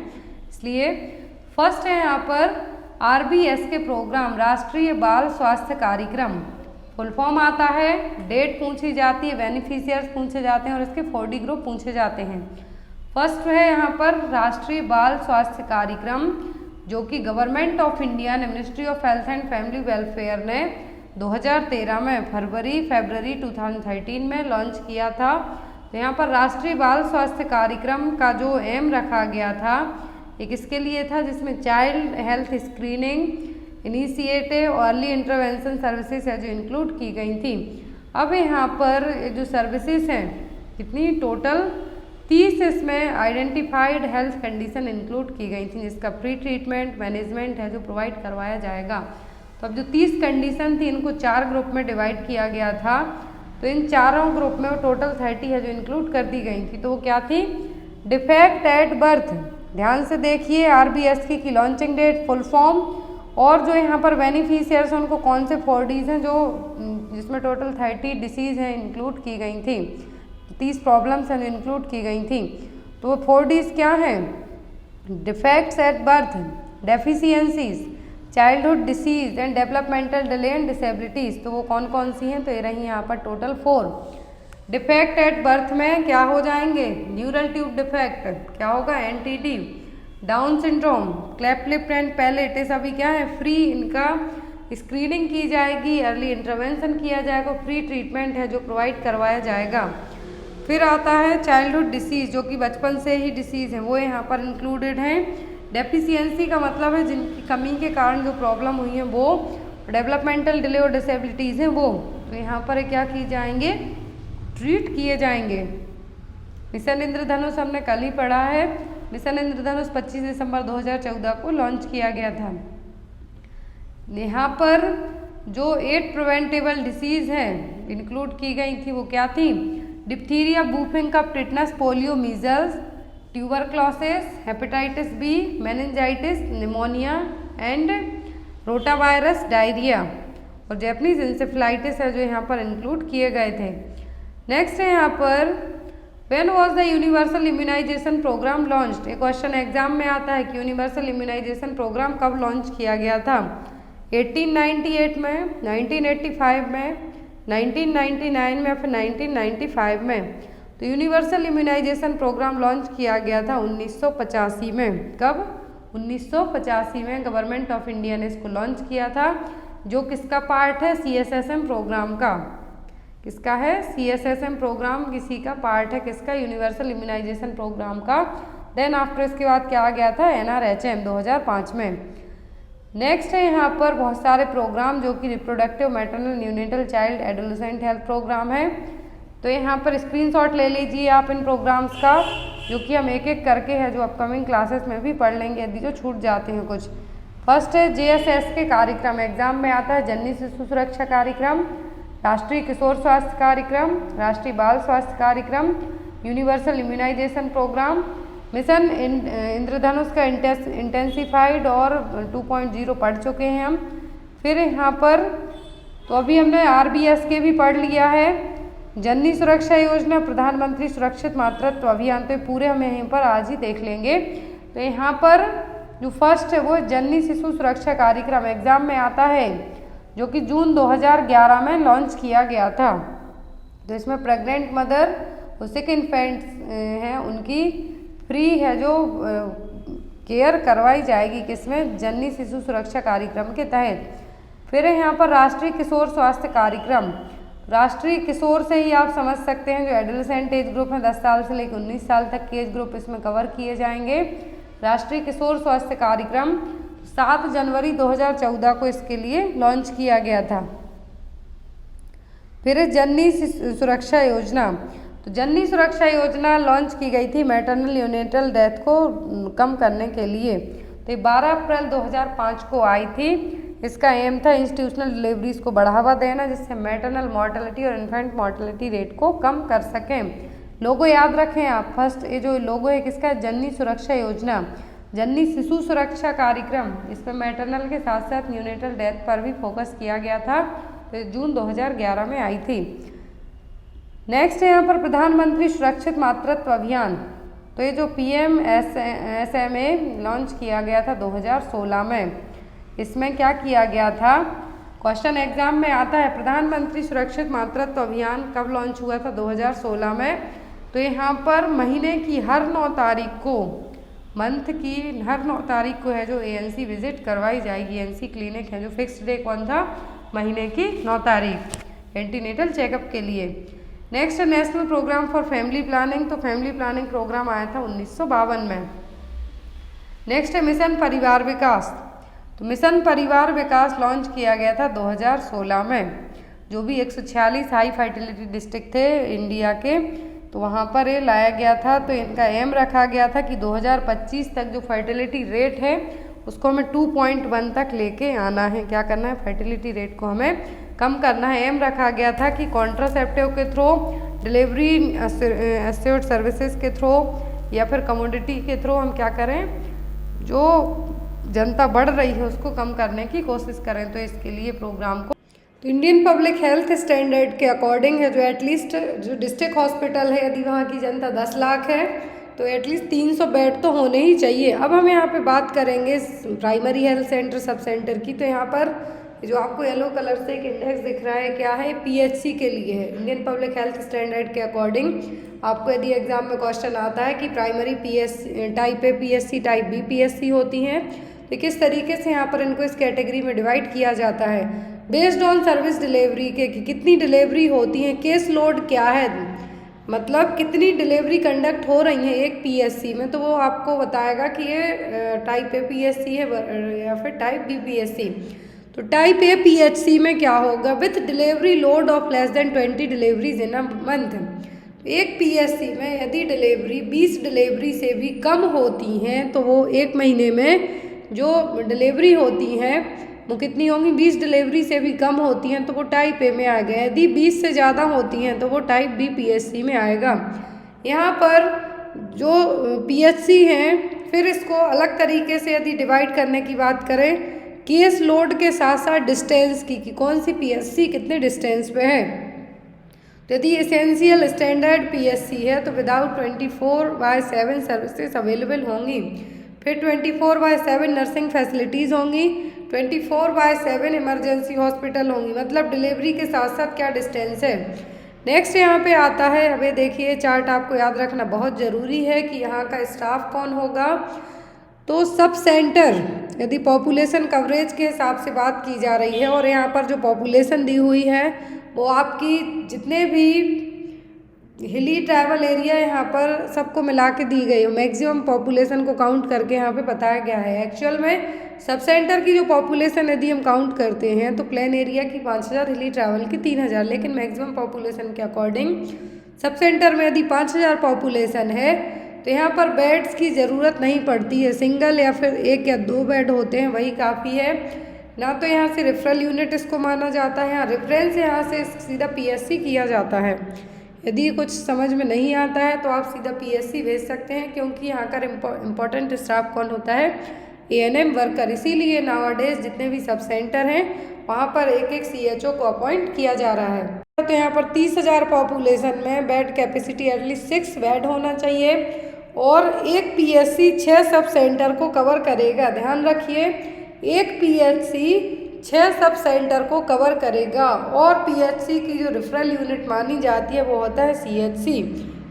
इसलिए फर्स्ट है यहाँ पर RBS के प्रोग्राम, राष्ट्रीय बाल स्वास्थ्य कार्यक्रम। फुल फॉर्म आता है, डेट पूछी जाती है, बेनिफिशियर्स पूछे जाते हैं और इसके 4D ग्रुप पूछे जाते हैं। फर्स्ट है यहाँ पर राष्ट्रीय बाल स्वास्थ्य कार्यक्रम, जो कि गवर्नमेंट ऑफ इंडिया ने, ministry of health and family welfare ने 2013 में फरवरी 2013 में लॉन्च किया था। तो यहाँ पर राष्ट्रीय बाल स्वास्थ्य कार्यक्रम का जो एम रखा गया था, एक इसके लिए था जिसमें child health screening, initiative, early intervention services है जो इंक्लूड की गई थी। अब यहाँ पर जो सर्विसेज हैं कितनी? टोटल 30 इसमें आइडेंटिफाइड हेल्थ कंडीशन इंक्लूड की गई थी, जिसका प्री ट्रीटमेंट मैनेजमेंट है जो प्रोवाइड करवाया जाएगा। तो अब जो 30 कंडीशन थी इनको 4 ग्रुप में डिवाइड किया गया था। तो इन चारों ग्रुप में वो टोटल 30 है जो इंक्लूड कर दी गई थी। तो वो क्या थी? Defect at birth. ध्यान से देखिए RBS की लॉन्चिंग डेट, फुल फॉर्म, और जो यहाँ पर बेनिफिशियर्स हैं उनको कौन से 4Ds हैं जो जिसमें टोटल 30 डिसीज़ हैं इंक्लूड की गई थी, 30 प्रॉब्लम्स हैं जो इंक्लूड की गई थी। तो वो 4Ds क्या हैं? Defects at birth, deficiencies, childhood disease and developmental delay and disabilities. तो वो कौन कौन सी हैं? तो ये रही यहाँ पर टोटल 4। डिफेक्ट एट बर्थ में क्या हो जाएंगे? न्यूरल ट्यूब डिफेक्ट, क्या होगा? NTD, Down syndrome, cleft lip and palate, ये सभी क्या है? फ्री, इनका स्क्रीनिंग की जाएगी, अर्ली इंटरवेंशन किया जाएगा, फ्री ट्रीटमेंट है जो प्रोवाइड करवाया जाएगा। फिर आता है चाइल्डहुड डिसीज़, जो कि बचपन से ही डिसीज़ हैं, वो यहाँ पर इंक्लूडेड हैं। डेफिशिएंसी का मतलब है जिनकी कमी के कारण जो प्रॉब्लम हुई है वो, डेवलपमेंटल डिले और डिसेबिलिटीज़ हैं वो, तो यहाँ पर क्या किए जाएंगे? ट्रीट किए जाएंगे। मिशन इंद्रधनुष हमने कल ही पढ़ा है। मिशन इंद्रधनुष 25 दिसंबर 2014 को लॉन्च किया गया था। यहाँ पर जो 8 प्रिवेंटेबल डिसीज़ हैं इंक्लूड की गई थी वो क्या थी? Diphtheria, whooping cough, tetanus, polio, measles, tuberculosis, hepatitis B, meningitis, pneumonia and rotavirus, diarrhoea. और जैपनीज इंसेफ्लाइटिस है जो यहाँ पर इंक्लूड किए गए थे। नेक्स्ट है यहाँ पर when was the universal immunisation programme launched. ये क्वेश्चन एग्जाम में आता है कि यूनिवर्सल इम्यूनाइजेशन प्रोग्राम कब लॉन्च किया गया था। 1898 में, 1985 में, 1999 में, फिर 1995 में। तो यूनिवर्सल इम्यूनाइजेशन प्रोग्राम लॉन्च किया गया था 1985 में। कब? 1985 में गवर्नमेंट ऑफ इंडिया ने इसको लॉन्च किया था, जो किसका पार्ट है? CSSM प्रोग्राम का। किसका है? CSSM प्रोग्राम किसी का पार्ट है, किसका? यूनिवर्सल इम्यूनाइजेशन प्रोग्राम का। देन आफ्टर इसके बाद क्या आ गया था? NRHM 2005 में। नेक्स्ट है यहाँ पर बहुत सारे प्रोग्राम जो कि reproductive, maternal, neonatal, child, adolescent health programme है। तो यहाँ पर स्क्रीनशॉट ले लीजिए आप इन प्रोग्राम्स का, जो कि हम एक एक करके है जो अपकमिंग क्लासेस में भी पढ़ लेंगे यदि जो छूट जाते हैं कुछ। फर्स्ट है JSS के कार्यक्रम, एग्जाम में आता है जननी शिशु सुरक्षा कार्यक्रम, राष्ट्रीय किशोर स्वास्थ्य कार्यक्रम, राष्ट्रीय बाल स्वास्थ्य कार्यक्रम, यूनिवर्सल इम्यूनाइजेशन प्रोग्राम, मिशन इंद्रधनुष का इंटेंसिफाइड और 2.0 पढ़ चुके हैं हम। फिर यहाँ पर तो अभी हमने RBS के भी पढ़ लिया है, जननी सुरक्षा योजना, प्रधानमंत्री सुरक्षित मातृत्व अभियान, तो पूरे हम यहीं पर आज ही देख लेंगे। तो यहाँ पर जो फर्स्ट है वो जननी शिशु सुरक्षा कार्यक्रम एग्जाम में आता है, जो कि जून 2011 में लॉन्च किया गया था। तो इसमें प्रेग्नेंट मदर और सिक इन्फेंट्स हैं उनकी फ्री है जो केयर करवाई जाएगी, किसमें? जननी शिशु सुरक्षा कार्यक्रम के तहत। फिर यहाँ पर राष्ट्रीय किशोर स्वास्थ्य कार्यक्रम, राष्ट्रीय किशोर से ही आप समझ सकते हैं जो एडोलेसेंट एज ग्रुप है 10 साल से लेकर 19 साल तक के एज ग्रुप इसमें कवर किए जाएंगे। राष्ट्रीय किशोर स्वास्थ्य कार्यक्रम 7 जनवरी 2014 को इसके लिए लॉन्च किया गया था। फिर जननी सुरक्षा योजना, तो जननी सुरक्षा योजना लॉन्च की गई थी मैटरनल न्यूनेटल डेथ को कम करने के लिए। तो 12 अप्रैल 2005 को आई थी। इसका एम था इंस्टीट्यूशनल डिलीवरीज को बढ़ावा देना, जिससे मैटरनल मॉर्टेलिटी और इन्फेंट मॉर्टेलिटी रेट को कम कर सकें। लोगो याद रखें आप, फर्स्ट ये जो लोगो है किसका? जननी सुरक्षा योजना, जननी शिशु सुरक्षा कार्यक्रम, इसमें मैटरनल के साथ साथ न्यूनेटल डेथ पर भी फोकस किया गया था। तो जून 2011 में आई थी। नेक्स्ट है यहाँ पर प्रधानमंत्री सुरक्षित मातृत्व अभियान, तो ये जो PMSMA लॉन्च किया गया था 2016 में। इसमें क्या किया गया था? क्वेश्चन एग्जाम में आता है प्रधानमंत्री सुरक्षित मातृत्व अभियान कब लॉन्च हुआ था? 2016 में। तो यहाँ पर महीने की हर 9 तारीख को, मंथ की हर 9 तारीख को है जो ANC विजिट करवाई जाएगी। ANC क्लिनिक है जो फिक्स्ड डे कौन था? महीने की 9 तारीख, एंटीनेटल चेकअप के लिए। नेक्स्ट है national programme for family planning, तो फैमिली प्लानिंग प्रोग्राम आया था 1952 में। नेक्स्ट है मिशन परिवार विकास, तो मिशन परिवार विकास लॉन्च किया गया था 2016 में। जो भी 146 हाई फर्टिलिटी डिस्ट्रिक्ट थे इंडिया के, तो वहाँ पर ये लाया गया था। तो इनका एम रखा गया था कि 2025 तक जो फर्टिलिटी रेट है उसको हमें 2.1 तक लेके आना है। क्या करना है? फर्टिलिटी रेट को हमें कम करना है। एम रखा गया था कि कॉन्ट्रासेप्टिव के थ्रू, डिलीवरी असिस्टेड सर्विसेज के थ्रू या फिर कमोडिटी के थ्रू हम क्या करें, जो जनता बढ़ रही है उसको कम करने की कोशिश करें। तो इसके लिए प्रोग्राम को तो इंडियन पब्लिक हेल्थ स्टैंडर्ड के अकॉर्डिंग है जो एटलीस्ट जो डिस्ट्रिक्ट हॉस्पिटल है, यदि वहाँ की जनता 10 लाख है तो एटलीस्ट 300 बेड तो होने ही चाहिए। अब हम यहाँ पे बात करेंगे primary health centre, sub centre की। तो यहाँ पर जो आपको येलो कलर से एक इंडेक्स दिख रहा है, क्या है? PHC के लिए है, इंडियन पब्लिक हेल्थ स्टैंडर्ड के अकॉर्डिंग। आपको यदि एग्जाम में क्वेश्चन आता है कि primary type A PSC, type B PSC होती हैं, तो किस तरीके से यहाँ पर इनको इस कैटेगरी में डिवाइड किया जाता है बेस्ड ऑन सर्विस डिलीवरी के, कि कितनी डिलीवरी होती है, केस लोड क्या है, मतलब कितनी डिलीवरी कंडक्ट हो रही है एक PSC में। तो वो आपको बताएगा कि ये टाइप ए PSC है या फिर टाइप B PSC। तो टाइप ए PHC में क्या होगा? With delivery load of less than 20 deliveries in a month. एक PSC में यदि डिलीवरी 20 डिलीवरी से भी कम होती हैं तो वो एक महीने में जो डिलीवरी होती हैं वो कितनी होंगी? 20 डिलीवरी से भी कम होती हैं तो वो टाइप ए में आएगा। यदि 20 से ज़्यादा होती हैं तो वो टाइप B PSC में आएगा। यहाँ पर जो PHC हैं, फिर इसको अलग तरीके से यदि डिवाइड करने की बात करें केस लोड के साथ साथ डिस्टेंस की कि कौन सी पीएससी कितने डिस्टेंस पे है। तो यदि एसेंशियल स्टैंडर्ड पीएससी है तो विदाउट 24/7 सर्विसेज अवेलेबल होंगी। फिर 24/7 नर्सिंग फैसिलिटीज़ होंगी, 24/7 इमरजेंसी हॉस्पिटल होंगी, मतलब डिलीवरी के साथ साथ क्या डिस्टेंस है। नेक्स्ट यहाँ पे आता है, अभी देखिए चार्ट आपको याद रखना बहुत ज़रूरी है कि यहाँ का स्टाफ कौन होगा। तो सब सेंटर यदि पॉपुलेशन कवरेज के हिसाब से बात की जा रही है और यहाँ पर जो पॉपुलेशन दी हुई है वो आपकी जितने भी हिली ट्राइबल एरिया यहाँ पर सबको मिला के दी गई है, मैक्सिमम पॉपुलेशन को काउंट करके यहाँ पे बताया गया है। एक्चुअल में सब सेंटर की जो पॉपुलेशन यदि हम काउंट करते हैं तो प्लेन एरिया की 5000, हिली ट्राइबल की 3000, लेकिन मैक्सिमम पॉपुलेशन के अकॉर्डिंग सब सेंटर में यदि 5000 पॉपुलेशन है तो यहाँ पर बेड्स की ज़रूरत नहीं पड़ती है, सिंगल या फिर 1 या 2 बेड होते हैं वही काफ़ी है। ना तो यहाँ से रेफरल यूनिट इसको माना जाता है, यहाँ रेफरेंस यहाँ से सीधा पीएससी किया जाता है। यदि कुछ समझ में नहीं आता है तो आप सीधा पीएससी भेज सकते हैं, क्योंकि यहाँ का इम्पोर्टेंट स्टाफ कौन होता है, एएनएम वर्कर। इसीलिए नाउअडेज जितने भी सब सेंटर हैं वहाँ पर एक सीएचओ को अपॉइंट किया जा रहा है। तो यहाँ पर 30,000 पॉपुलेशन में बेड कैपेसिटी एटलीस्ट 6 बेड होना चाहिए और एक पीएससी 6 सब सेंटर को कवर करेगा। ध्यान रखिए, एक पीएचसी 6 सब सेंटर को कवर करेगा और पीएचसी की जो रेफरल यूनिट मानी जाती है वो होता है सीएचसी।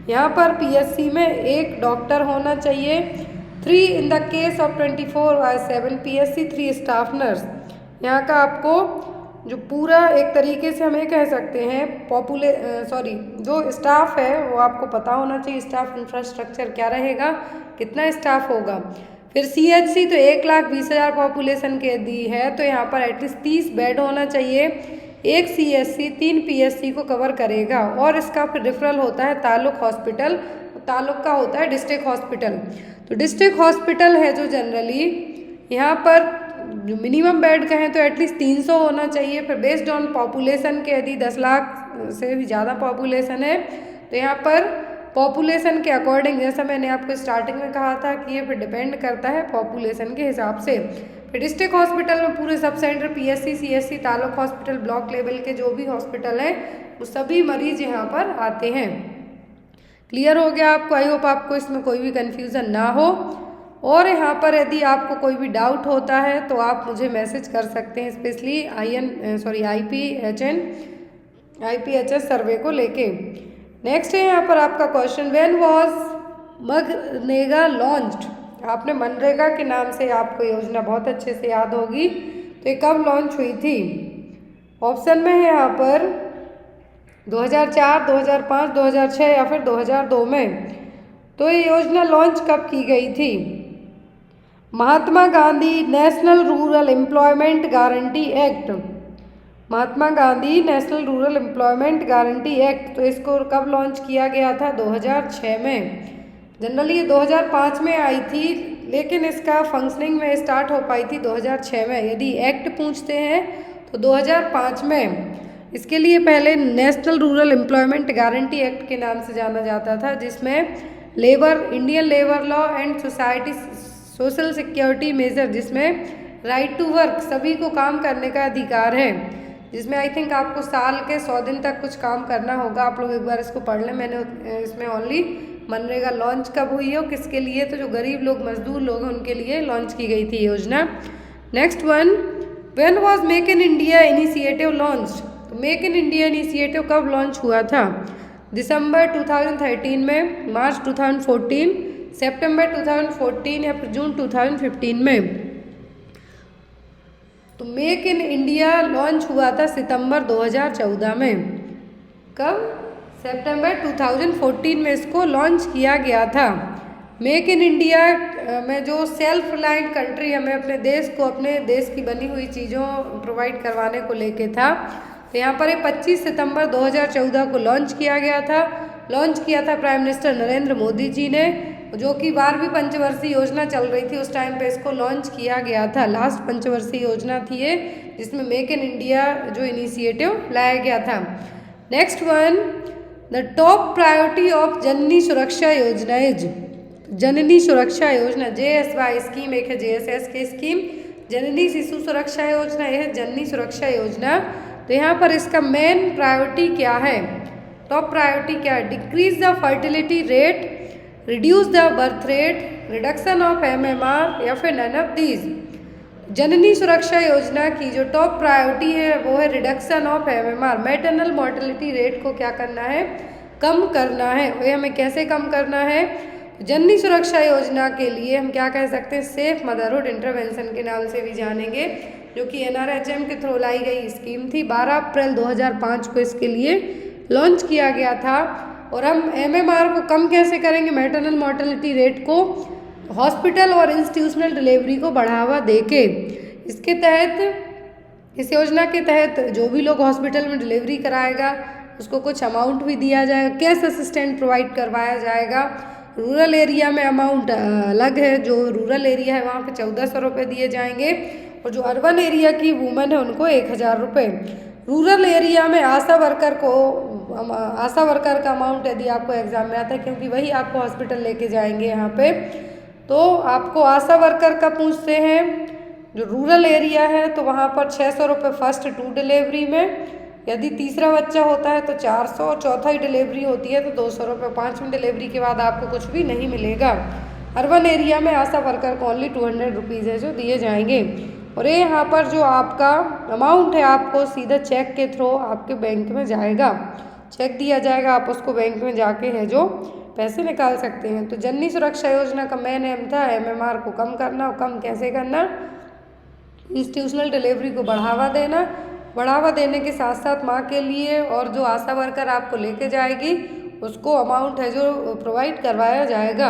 यहाँ पर पीएचसी में एक डॉक्टर होना चाहिए, 3 in the case of 24/7 PHC 3 staff nurse. यहाँ का आपको जो पूरा एक तरीके से हम ये कह सकते हैं जो स्टाफ है वो आपको पता होना चाहिए, स्टाफ इंफ्रास्ट्रक्चर क्या रहेगा, कितना स्टाफ होगा। फिर सीएचसी तो 1,20,000 पॉपुलेशन के दी है तो यहाँ पर एटलीस्ट 30 बेड होना चाहिए। एक सीएचसी 3 पीएचसी को कवर करेगा और इसका फिर रेफरल होता है तालुक हॉस्पिटल, तालुक का होता है डिस्ट्रिक्ट हॉस्पिटल। तो डिस्ट्रिक्ट हॉस्पिटल है जो जनरली यहाँ पर जो मिनिमम बेड कहें तो एटलीस्ट 300 होना चाहिए। फिर बेस्ड ऑन पॉपुलेशन के यदि 10 लाख से भी ज़्यादा पॉपुलेशन है तो यहाँ पर पॉपुलेशन के अकॉर्डिंग, जैसा मैंने आपको स्टार्टिंग में कहा था कि ये फिर डिपेंड करता है पॉपुलेशन के हिसाब से। फिर डिस्ट्रिक्ट हॉस्पिटल में पूरे sub centre PSC, CSC, taluk hospital, block level के जो भी हॉस्पिटल हैं वो सभी मरीज यहाँ पर आते हैं। क्लियर हो गया आपको? आई होप आपको इसमें कोई भी कन्फ्यूज़न ना हो। और यहाँ पर यदि आपको कोई भी डाउट होता है तो आप मुझे मैसेज कर सकते हैं, स्पेशली IPHS सर्वे को लेके। नेक्स्ट है यहाँ पर आपका question, when was MNREGA launched. आपने मनरेगा के नाम से आपको योजना बहुत अच्छे से याद होगी, तो ये कब लॉन्च हुई थी? ऑप्शन में है यहाँ पर 2004, 2005, 2006 या फिर 2002 में। तो ये योजना लॉन्च कब की गई थी? Mahatma Gandhi national rural employment guarantee act, Mahatma Gandhi national rural employment guarantee act, तो इसको कब लॉन्च किया गया था? 2006 में। जनरली ये 2005 में आई थी, लेकिन इसका फंक्शनिंग में स्टार्ट हो पाई थी 2006 में। यदि एक्ट पूछते हैं तो 2005 में। इसके लिए पहले national rural employment guarantee act के नाम से जाना जाता था, जिसमें Indian labour law and social security measure, जिसमें राइट टू वर्क, सभी को काम करने का अधिकार है, जिसमें आई थिंक आपको साल के 100 दिन तक कुछ काम करना होगा। आप लोग एक बार इसको पढ़ लें। मैंने इसमें ओनली मनरेगा लॉन्च कब हुई है, किसके लिए, तो जो गरीब लोग, मजदूर लोग हैं उनके लिए लॉन्च की गई थी योजना। Next one, when was make in India initiative launched. तो मेक इन इंडिया इनिशिएटिव कब लॉन्च हुआ था? दिसंबर 2013 में, मार्च 2014, सितंबर 2014 या फिर जून 2015 में। तो मेक इन इंडिया लॉन्च हुआ था सितंबर 2014 में। कब? सितंबर 2014 में इसको लॉन्च किया गया था। मेक इन इंडिया में जो सेल्फ रिलायंट कंट्री, हमें अपने देश को, अपने देश की बनी हुई चीज़ों प्रोवाइड करवाने को लेके था। तो यहाँ पर 25 सितंबर 2014 को लॉन्च किया गया था। लॉन्च किया था प्राइम मिनिस्टर नरेंद्र मोदी जी ने, जो कि 12वीं पंचवर्षीय योजना चल रही थी उस टाइम पे इसको लॉन्च किया गया था। लास्ट पंचवर्षीय योजना थी ये, जिसमें मेक इन इंडिया जो इनिशिएटिव लाया गया था। Next one, the top priority of Janani Suraksha Yojana is. जननी सुरक्षा योजना, JSY स्कीम एक है, JSS की स्कीम, जननी शिशु सुरक्षा योजना, यह जननी सुरक्षा योजना। तो यहाँ पर इसका मेन प्रायोरिटी क्या है, टॉप प्रायोरिटी क्या है, decrease the fertility rate, reduce the birth rate, reduction of MMR या फिर नन ऑफ दीज। जननी सुरक्षा योजना की जो टॉप प्रायोरिटी है वो है reduction of MMR, maternal mortality rate को क्या करना है, कम करना है। वही हमें कैसे कम करना है, जननी सुरक्षा योजना के लिए हम क्या कह सकते हैं, सेफ मदरहुड इंटरवेंशन के नाम से भी जानेंगे, जो कि NRHM के थ्रू लाई गई स्कीम थी। 12 अप्रैल 2005 को इसके लिए लॉन्च किया गया था। और हम MMR को कम कैसे करेंगे, मैटरनल मोर्टेलिटी रेट को हॉस्पिटल और इंस्टीट्यूशनल डिलीवरी को बढ़ावा देके। इसके तहत, इस योजना के तहत जो भी लोग हॉस्पिटल में डिलीवरी कराएगा उसको कुछ अमाउंट भी दिया जाएगा, कैश असिस्टेंट प्रोवाइड करवाया जाएगा। रूरल एरिया में अमाउंट अलग है, जो रूरल एरिया है वहाँ पे 1400 रुपये दिए जाएंगे, और जो अर्बन एरिया की वूमेन है उनको 1000 रुपये। रूरल एरिया में आशा वर्कर का अमाउंट यदि आपको एग्जाम में आता है, क्योंकि वही आपको हॉस्पिटल लेके जाएंगे यहाँ पे, तो आपको आशा वर्कर का पूछते हैं। जो रूरल एरिया है तो वहाँ पर 600 रुपये फर्स्ट 2 डिलीवरी में, यदि तीसरा बच्चा होता है तो 400, और चौथी डिलीवरी होती है तो 200 रुपये। 5वीं डिलीवरी के बाद आपको कुछ भी नहीं मिलेगा। अर्बन एरिया में आशा वर्कर को ओनली 200 रुपीज़ है जो दिए जाएंगे। और ये यहाँ पर जो आपका अमाउंट है आपको सीधा चेक के थ्रू आपके बैंक में जाएगा, चेक दिया जाएगा, आप उसको बैंक में जाके है जो पैसे निकाल सकते हैं। तो जननी सुरक्षा योजना का मेन एम था MMR को कम करना। और कम कैसे करना, इंस्टीट्यूशनल डिलीवरी को बढ़ावा देना, बढ़ावा देने के साथ साथ माँ के लिए और जो आशा वर्कर आपको लेके जाएगी उसको अमाउंट है जो प्रोवाइड करवाया जाएगा।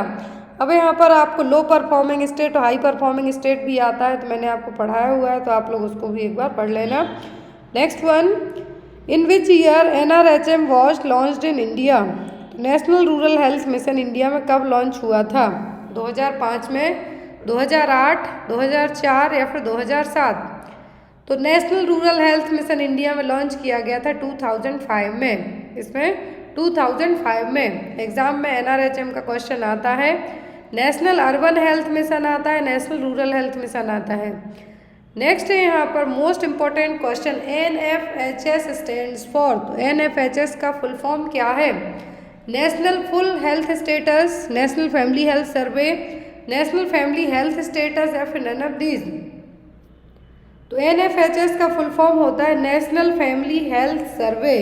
अब यहाँ पर आपको लो परफॉर्मिंग स्टेट और हाई परफॉर्मिंग स्टेट भी आता है, तो मैंने आपको पढ़ाया हुआ है, तो आप लोग उसको भी एक बार पढ़ लेना। Next one, in which year NRHM was launched in India. National rural health mission India में कब लॉन्च हुआ था, 2005 में, 2008, 2004 या फिर 2007। तो national rural health mission India में लॉन्च किया गया था 2005 में। इसमें 2005 में एग्जाम में NRHM का क्वेश्चन आता है। नेशनल अर्बन हेल्थ मिशन आता है, नेशनल रूरल हेल्थ मिशन आता है। नेक्स्ट है यहाँ पर most important question, NFHS stands for. तो NFHS का फुल फॉर्म क्या है, national full health status, national family health survey, national family health status या फिर नन ऑफ दीज। तो NFHS का फुल फॉर्म होता है नेशनल फैमिली हेल्थ सर्वे।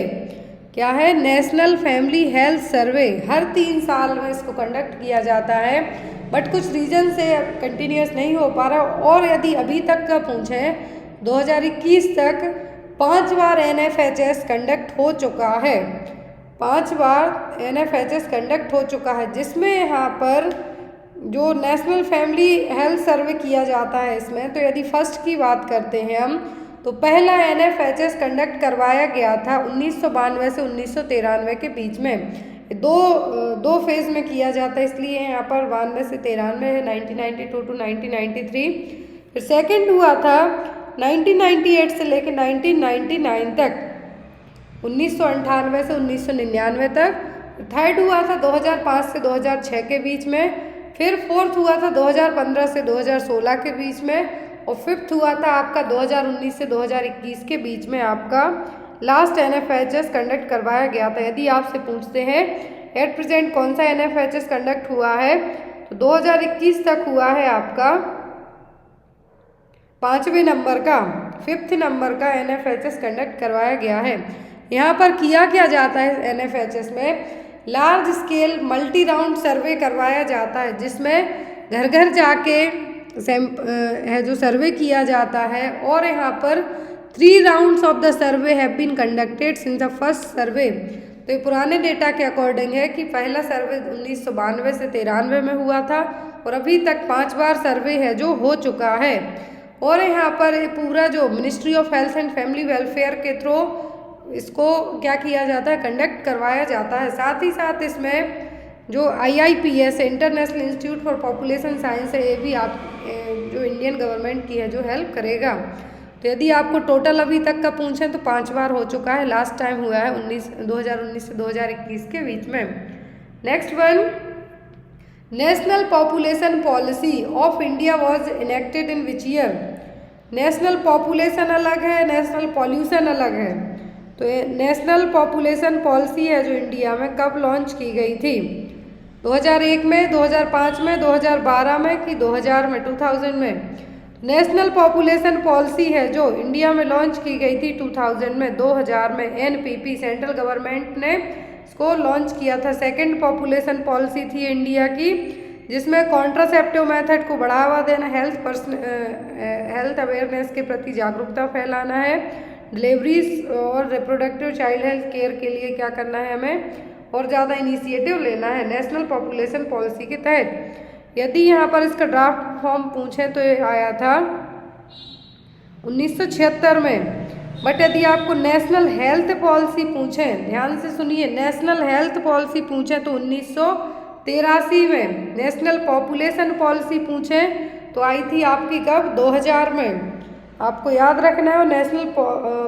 क्या है, नेशनल फैमिली हेल्थ सर्वे। हर 3 साल में इसको कंडक्ट किया जाता है, बट कुछ रीजन से कंटिन्यूस नहीं हो पा रहा। और यदि अभी तक का पूछें 2021 तक 5 बार NFHS कंडक्ट हो चुका है, 5 बार NFHS कंडक्ट हो चुका है, जिसमें यहाँ पर जो नेशनल फैमिली हेल्थ सर्वे किया जाता है इसमें, तो यदि फर्स्ट की बात करते हैं हम, तो पहला NFHS कंडक्ट करवाया गया था 1992 से 1993 के बीच में। दो फेज में किया जाता है, इसलिए यहाँ पर 92 से 93 है, 1992 टू 1993। फिर सेकंड हुआ था 1998 से लेकर 1999 तक, 1998 से 1999 तक। थर्ड हुआ था 2005 से 2006 के बीच में। फिर फोर्थ हुआ था 2015 से 2016 के बीच में। और फिफ्थ हुआ था आपका 2019 से 2021 के बीच में आपका लास्ट NFHS कंडक्ट करवाया गया था। यदि आपसे पूछते हैं एट प्रेजेंट कौन सा NFHS कंडक्ट हुआ है, तो 2021 तक हुआ है आपका 5वें नंबर का, 5th नंबर का NFHS कंडक्ट करवाया गया है। यहाँ पर किया क्या जाता है NFHS में, लार्ज स्केल मल्टी राउंड सर्वे करवाया जाता है, जिसमें घर घर जाके है जो सर्वे किया जाता है। और यहाँ पर 3 rounds of the survey have been conducted since the first survey. तो ये पुराने डेटा के अकॉर्डिंग है कि पहला सर्वे 1992 से 93 में हुआ था, और अभी तक 5 बार सर्वे है जो हो चुका है। और यहाँ पर ये पूरा जो ministry of health and family welfare के थ्रू इसको क्या किया जाता है, कंडक्ट करवाया जाता है। साथ ही साथ इसमें जो IIPS international institute for population science है, ये भी आप जो इंडियन गवर्नमेंट की है जो हेल्प करेगा। तो यदि आपको टोटल अभी तक का पूछें तो 5 बार हो चुका है, लास्ट टाइम हुआ है 2019 से 2021 के बीच में। Next one, national population policy of India was enacted in which year. National population अलग है, नेशनल पॉल्यूशन अलग है। तो ये नेशनल पॉपुलेशन पॉलिसी है जो इंडिया में कब लॉन्च की गई थी? 2001 में, 2005 में, 2012 में कि 2000 में, 2000 में? नेशनल पॉपुलेशन पॉलिसी है जो इंडिया में लॉन्च की गई थी 2000 में, 2000 में। एनपीपी सेंट्रल गवर्नमेंट ने इसको लॉन्च किया था। सेकंड पॉपुलेशन पॉलिसी थी इंडिया की, जिसमें कॉन्ट्रासेप्टिव मेथड को बढ़ावा देना, हेल्थ अवेयरनेस के प्रति जागरूकता फैलाना है, डिलीवरीज और रिप्रोडक्टिव चाइल्ड हेल्थ केयर के लिए क्या करना है हमें और ज़्यादा इनिशिएटिव लेना है नेशनल पॉपुलेशन पॉलिसी के तहत। यदि यहाँ पर इसका ड्राफ्ट फॉर्म पूछें तो ये आया था 1976 में। बट यदि आपको नेशनल हेल्थ पॉलिसी पूछें, ध्यान से सुनिए, नेशनल हेल्थ पॉलिसी पूछें तो 1983 में। नेशनल पॉपुलेशन पॉलिसी पूछें तो आई थी आपकी कब? 2000 में। आपको याद रखना है। और नेशनल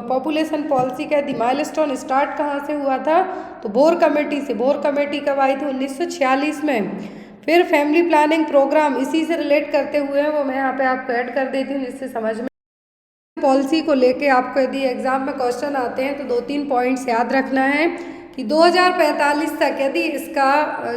पॉपुलेशन पॉलिसी का यदि माइलस्टोन स्टार्ट कहाँ से हुआ था तो बोर कमेटी से। बोर कमेटी कब आई थी? 1946 में। फिर फैमिली प्लानिंग प्रोग्राम इसी से रिलेट करते हुए वो मैं यहाँ पे आपको ऐड कर देती हूँ जिससे समझ में। पॉलिसी को लेके आपको यदि एग्जाम में क्वेश्चन आते हैं तो 2-3 पॉइंट्स याद रखना है कि 2045 तक यदि इसका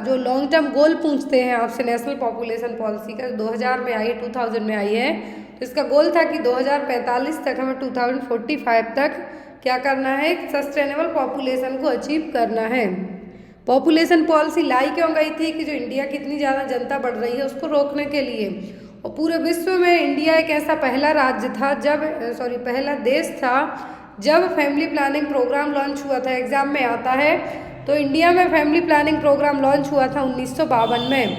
जो लॉन्ग टर्म गोल पूछते हैं आपसे नेशनल पॉपुलेशन पॉलिसी का, 2000 में आई, 2000 में आई है, तो इसका गोल था कि 2045 तक हमें 2045 तक क्या करना है? सस्टेनेबल पॉपुलेशन को अचीव करना है। पॉपुलेशन पॉलिसी लाई क्यों गई थी? कि जो इंडिया की इतनी ज़्यादा जनता बढ़ रही है उसको रोकने के लिए। और पूरे विश्व में इंडिया एक ऐसा पहला राज्य था पहला देश था जब फैमिली प्लानिंग प्रोग्राम लॉन्च हुआ था। एग्जाम में आता है तो इंडिया में फैमिली प्लानिंग प्रोग्राम लॉन्च हुआ था 1952 में।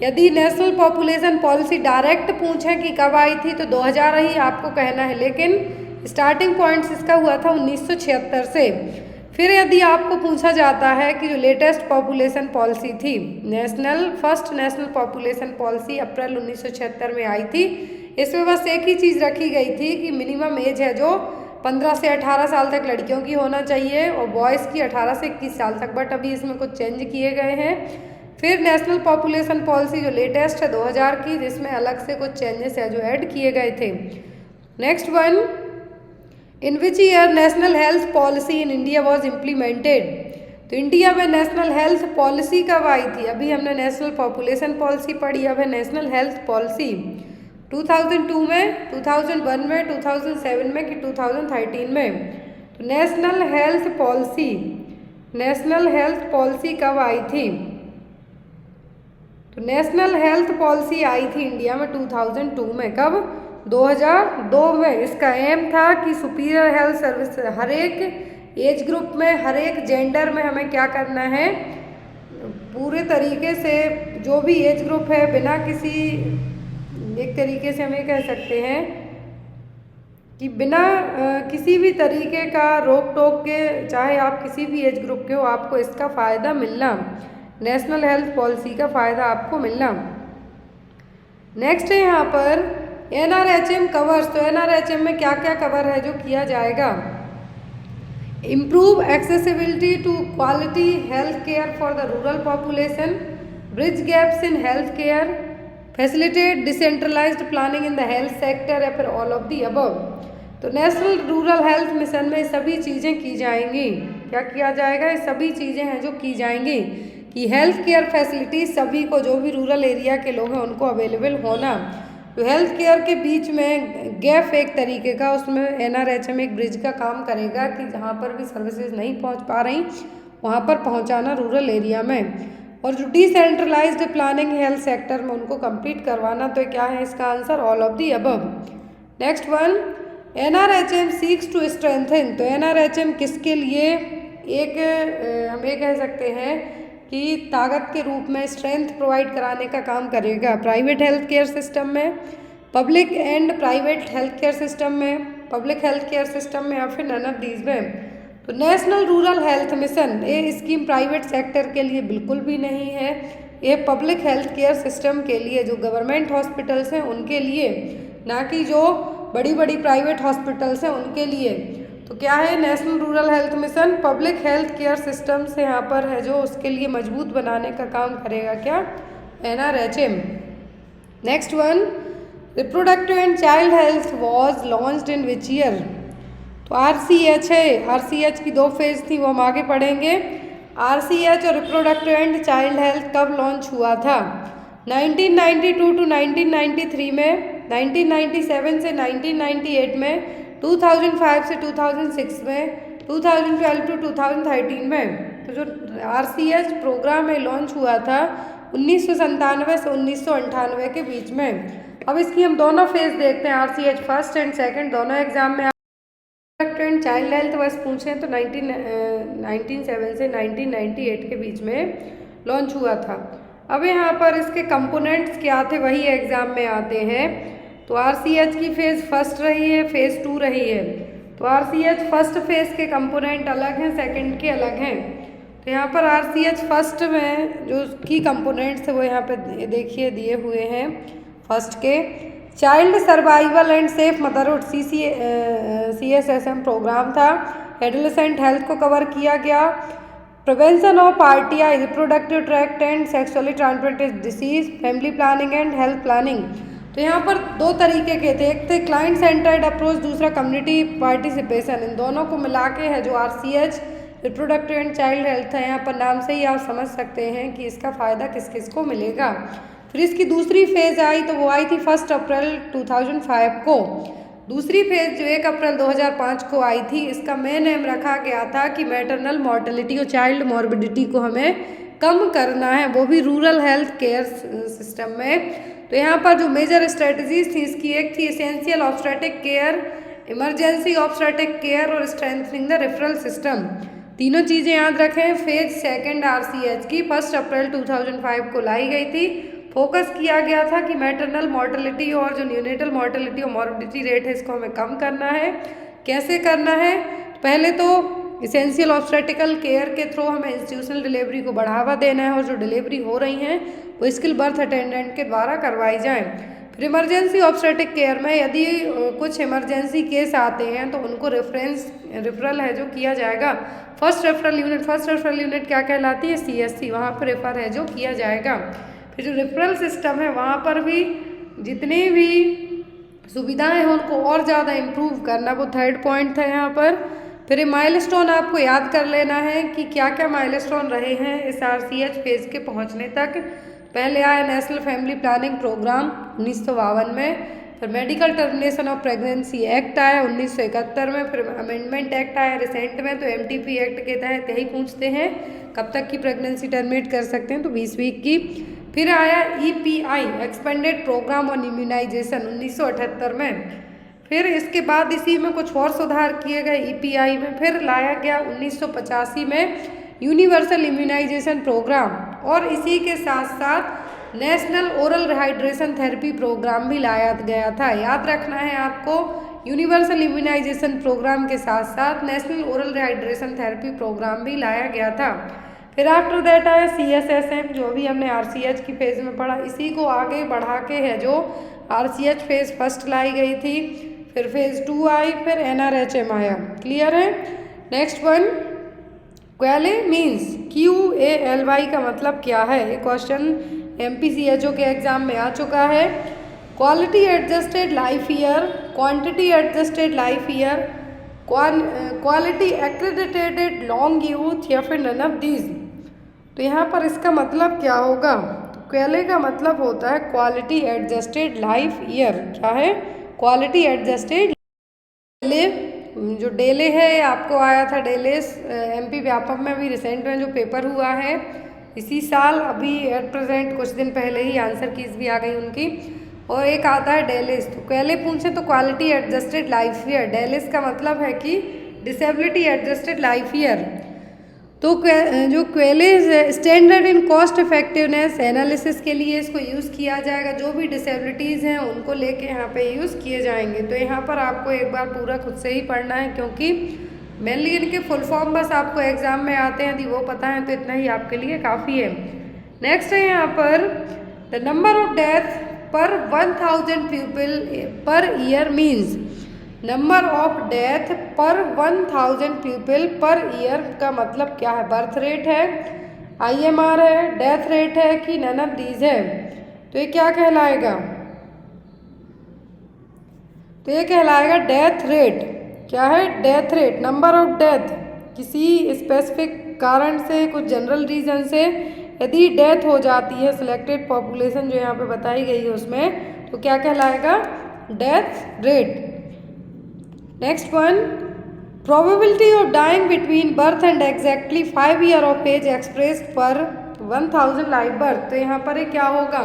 यदि नेशनल पॉपुलेशन पॉलिसी डायरेक्ट पूछें कि कब आई थी तो 2000 ही आपको कहना है, लेकिन स्टार्टिंग पॉइंट्स इसका हुआ था 1976 से। फिर यदि आपको पूछा जाता है कि जो लेटेस्ट पॉपुलेशन पॉलिसी थी, फर्स्ट नेशनल पॉपुलेशन पॉलिसी अप्रैल 1976 में आई थी। इसमें बस एक ही चीज़ रखी गई थी कि मिनिमम एज है जो 15 से 18 साल तक लड़कियों की होना चाहिए और बॉयज़ की 18 से 21 साल तक। बट अभी इसमें कुछ चेंज किए गए हैं। फिर नेशनल पॉपुलेशन पॉलिसी जो लेटेस्ट है 2000 की, जिसमें अलग से कुछ चेंजेस है जो ऐड किए गए थे। Next one, in which year national health policy in India was implemented? तो इंडिया में नेशनल हेल्थ पॉलिसी कब आई थी? अभी हमने नेशनल पॉपुलेशन पॉलिसी पढ़ी, अब है नेशनल हेल्थ पॉलिसी। 2002 में, 2001 में, 2007 में कि 2013 में? तो नेशनल हेल्थ पॉलिसी कब आई थी? तो नेशनल हेल्थ पॉलिसी आई थी इंडिया में 2002 में। कब? 2002 में। इसका एम था कि सुपीरियर हेल्थ सर्विस हर एक एज ग्रुप में, हर एक जेंडर में हमें क्या करना है, पूरे तरीके से जो भी एज ग्रुप है बिना किसी, एक तरीके से हम ये कह सकते हैं कि बिना किसी भी तरीके का रोक टोक के, चाहे आप किसी भी एज ग्रुप के हो, आपको इसका फ़ायदा मिलना, नेशनल हेल्थ पॉलिसी का फ़ायदा आपको मिलना। नेक्स्ट है यहाँ पर NRHM कवर्स। तो NRHM में क्या क्या कवर है जो किया जाएगा? Improve accessibility to quality health care for the rural population, bridge gaps in health care, facilitate decentralised planning in the health sector, या फिर ऑल ऑफ दी अबव। तो नेशनल रूरल हेल्थ मिशन में सभी चीज़ें की जाएंगी। क्या किया जाएगा? ये सभी चीज़ें हैं जो की जाएंगी कि हेल्थ केयर फैसिलिटी सभी को, जो भी रूरल एरिया के लोग हैं उनको अवेलेबल होना। तो हेल्थ केयर के बीच में गैप एक तरीके का, उसमें NRHM एक ब्रिज का काम करेगा कि जहाँ पर भी सर्विसेज नहीं पहुँच पा रही वहाँ पर पहुँचाना रूरल एरिया में। और जो डिसेंट्रलाइज्ड प्लानिंग हेल्थ सेक्टर में उनको कंप्लीट करवाना। तो क्या है इसका answer? All of the above. Next one, NRHM seeks to strengthen. तो NRHM किसके लिए एक हम ये कह सकते हैं कि ताकत के रूप में स्ट्रेंथ प्रोवाइड कराने का काम करेगा? प्राइवेट हेल्थ केयर सिस्टम में, public and private health care system में, पब्लिक हेल्थ केयर सिस्टम में, या फिर नन ऑफ दीज में? तो नेशनल रूरल हेल्थ मिशन ये स्कीम प्राइवेट सेक्टर के लिए बिल्कुल भी नहीं है। ये पब्लिक हेल्थ केयर सिस्टम के लिए, जो गवर्नमेंट हॉस्पिटल्स हैं उनके लिए, ना कि जो बड़ी बड़ी प्राइवेट हॉस्पिटल्स हैं उनके लिए। तो क्या है? National rural health mission public health care system से यहाँ पर है जो उसके लिए मजबूत बनाने का काम करेगा। क्या? NRHM। Next one, reproductive and child health was launched in which year? तो RCH है, RCH की 2 फेज थी, वो हम आगे पढ़ेंगे। RCH और रिप्रोडक्टिव एंड चाइल्ड हेल्थ कब लॉन्च हुआ था? 1992 टू 1993 में, 1997 से 1998 में, 2005 से 2006 में, 2012 टू 2013 में। तो जो RCH प्रोग्राम है लॉन्च हुआ था 1997 से 1998 के बीच में। अब इसकी हम दोनों फेज देखते हैं, RCH फर्स्ट एंड सेकंड दोनों एग्जाम में एंड चाइल्ड हेल्थ बस पूछें तो 1997 से 1998 के बीच में लॉन्च हुआ था। अब यहाँ पर इसके कंपोनेंट्स क्या थे वही एग्जाम में आते हैं। तो RCH की फेज फर्स्ट रही है, फेज 2 रही है। तो RCH फर्स्ट फेज के कंपोनेंट अलग हैं, सेकंड के अलग हैं। तो यहाँ पर RCH फर्स्ट में जो की कंपोनेंट्स है वो यहाँ पे देखिए दिए हुए हैं। फर्स्ट के child survival and safe motherhood CSSM programme था। एडोलेसेंट हेल्थ को कवर किया गया। Prevention of RTI reproductive tract and sexually transmitted disease, family planning and health planning. तो यहाँ पर 2 तरीके के थे, एक थे क्लाइंट सेंटर्ड अप्रोच, दूसरा कम्युनिटी पार्टिसिपेशन। इन दोनों को मिला के है जो RCH reproductive and child health है। यहाँ पर नाम से ही आप समझ सकते हैं कि इसका फ़ायदा किस किस को मिलेगा। फिर इसकी दूसरी फेज आई तो वो आई थी 1 अप्रैल 2005 को। दूसरी फेज जो 1 अप्रैल 2005 को आई थी, इसका मेन एम रखा गया था कि मैटरनल मॉर्टेलिटी और चाइल्ड मॉर्बिडिटी को हमें कम करना है, वो भी रूरल हेल्थ केयर सिस्टम में। तो यहाँ पर जो मेजर स्ट्रेटजीज थी इसकी, एक थी essential obstetric care, emergency obstetric care और स्ट्रेंथनिंग द रेफरल सिस्टम। तीनों चीज़ें याद रखें। फेज सेकेंड RCH की 1 अप्रैल 2005 को लाई गई थी। फोकस किया गया था कि मैटरनल मॉर्टेलिटी और जो न्यूनेटल मॉर्टेलिटी और मॉर्बिडिटी रेट है इसको हमें कम करना है। कैसे करना है? पहले तो इसेंशियल ऑब्स्टेट्रिकल केयर के थ्रू हमें इंस्टीट्यूशनल डिलीवरी को बढ़ावा देना है और जो डिलीवरी हो रही हैं वो स्किल बर्थ अटेंडेंट के द्वारा करवाई जाएँ। फिर इमरजेंसी ऑब्स्टेट्रिक केयर में यदि कुछ इमरजेंसी केस आते हैं तो उनको रेफरल है जो किया जाएगा। फर्स्ट रेफरल यूनिट क्या कहलाती है? CSC, वहाँ पर रेफर है जो किया जाएगा। फिर जो रेफरल सिस्टम है वहाँ पर भी जितनी भी सुविधाएं हैं उनको और ज़्यादा इम्प्रूव करना, वो थर्ड पॉइंट था यहाँ पर। फिर माइलस्टोन आपको याद कर लेना है कि क्या क्या माइलस्टोन रहे हैं इस RCH फेज के पहुँचने तक। पहले आया नेशनल फैमिली प्लानिंग प्रोग्राम 1952 में। फिर medical termination of pregnancy act आया 1971 में। फिर अमेंडमेंट एक्ट आया रिसेंट में, तो MTP एक्ट के तहत यही पूछते हैं कब तक की प्रेगनेंसी टर्मिनेट कर सकते हैं, तो 20 वीक की। फिर आया EPI expanded programme on immunisation 1978 में। फिर इसके बाद इसी में कुछ और सुधार किए गए EPI में। फिर लाया गया 1985 में यूनिवर्सल इम्यूनाइजेशन प्रोग्राम, और इसी के साथ साथ national oral rehydration therapy programme भी लाया गया था। याद रखना है आपको, यूनिवर्सल इम्यूनाइजेशन प्रोग्राम के साथ साथ national oral rehydration therapy programme भी लाया गया था। फिर आफ्टर दैट आया CSSM, जो भी हमने RCH की फेज में पढ़ा, इसी को आगे बढ़ा के है जो RCH फेज फर्स्ट लाई गई थी। फिर फेज 2 आई, फिर NRHM आया। क्लियर है? नेक्स्ट वन, क्वाले मीन्स QALY का मतलब क्या है? ये क्वेश्चन MPCHO के एग्जाम में आ चुका है। Quality adjusted life year, quantity adjusted life year, quality accreditated long youth, या फिर नन ऑफ दीज। तो यहाँ पर इसका मतलब क्या होगा? तो क्वाले का मतलब होता है क्वालिटी एडजस्टेड लाइफ ईयर। क्या है? Quality adjusted. जो डेले है आपको आया था, डेलेस MP व्यापक में अभी रिसेंट में जो पेपर हुआ है इसी साल, अभी एट प्रेजेंट कुछ दिन पहले ही आंसर कीज भी आ गई उनकी। और एक आता है डेलिस। तो क्वाले पूछे तो quality adjusted life year. Dallas का मतलब है कि डिसेबिलिटी एडजस्टेड लाइफ ईयर। तो जो QALYs standard in cost effectiveness analysis के लिए इसको यूज़ किया जाएगा। जो भी डिसेबिलिटीज़ हैं उनको लेके यहाँ पे यूज़ किए जाएंगे। तो यहाँ पर आपको एक बार पूरा खुद से ही पढ़ना है, क्योंकि मेनली इनके फुल फॉर्म बस आपको एग्जाम में आते हैं, यदि वो पता है तो इतना ही आपके लिए काफ़ी है। नेक्स्ट है यहाँ पर the number of death per 1000 people per year means. Number of death per 1000 people per year का मतलब क्या है? बर्थ रेट है, IMR है, डेथ रेट है, कि नन ऑफ दीज है? तो ये क्या कहलाएगा? तो ये कहलाएगा डेथ रेट। क्या है? Death rate, number of death. किसी स्पेसिफिक कारण से, कुछ जनरल रीजन से यदि डेथ हो जाती है सिलेक्टेड पॉपुलेशन जो यहाँ पे बताई गई है उसमें, तो क्या कहलाएगा? Death rate. Next one, probability of dying between birth and exactly 5 year of age expressed per 1000 live birth. तो यहाँ पर क्या होगा?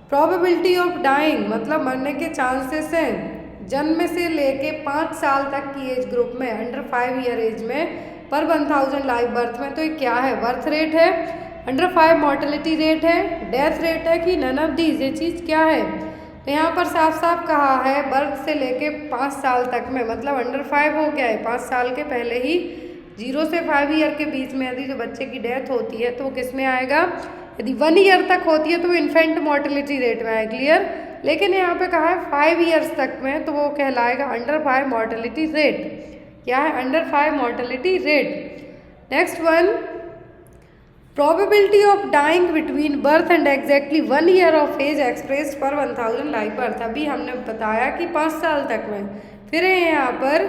प्रोबेबिलिटी ऑफ डाइंग मतलब मरने के चांसेस हैं जन्म से लेके 5 साल तक की एज ग्रुप में, अंडर 5 ईयर एज में, पर 1000 लाइव बर्थ में। तो ये क्या है? बर्थ रेट है, अंडर 5 मॉर्टेलिटी रेट है, डेथ रेट है कि नन ऑफ दीज? ये चीज़ क्या है? तो यहाँ पर साफ साफ कहा है बर्थ से लेके 5 साल तक में, मतलब अंडर 5 हो गया है, 5 साल के पहले ही 0 से 5 ईयर के बीच में यदि जो बच्चे की डेथ होती है तो वो किस में आएगा? यदि 1 ईयर तक होती है तो वो इन्फेंट मॉर्टेलिटी रेट में आए। क्लियर? लेकिन यहाँ पे कहा है 5 ईयर्स तक में, तो वो कहलाएगा अंडर 5 मॉर्टेलिटी रेट। क्या है? Under 5 mortality rate. Next one, probability of dying between birth and exactly 1 year of age expressed per 1000 live birth. अभी हमने बताया कि 5 साल तक में, फिर है यहाँ पर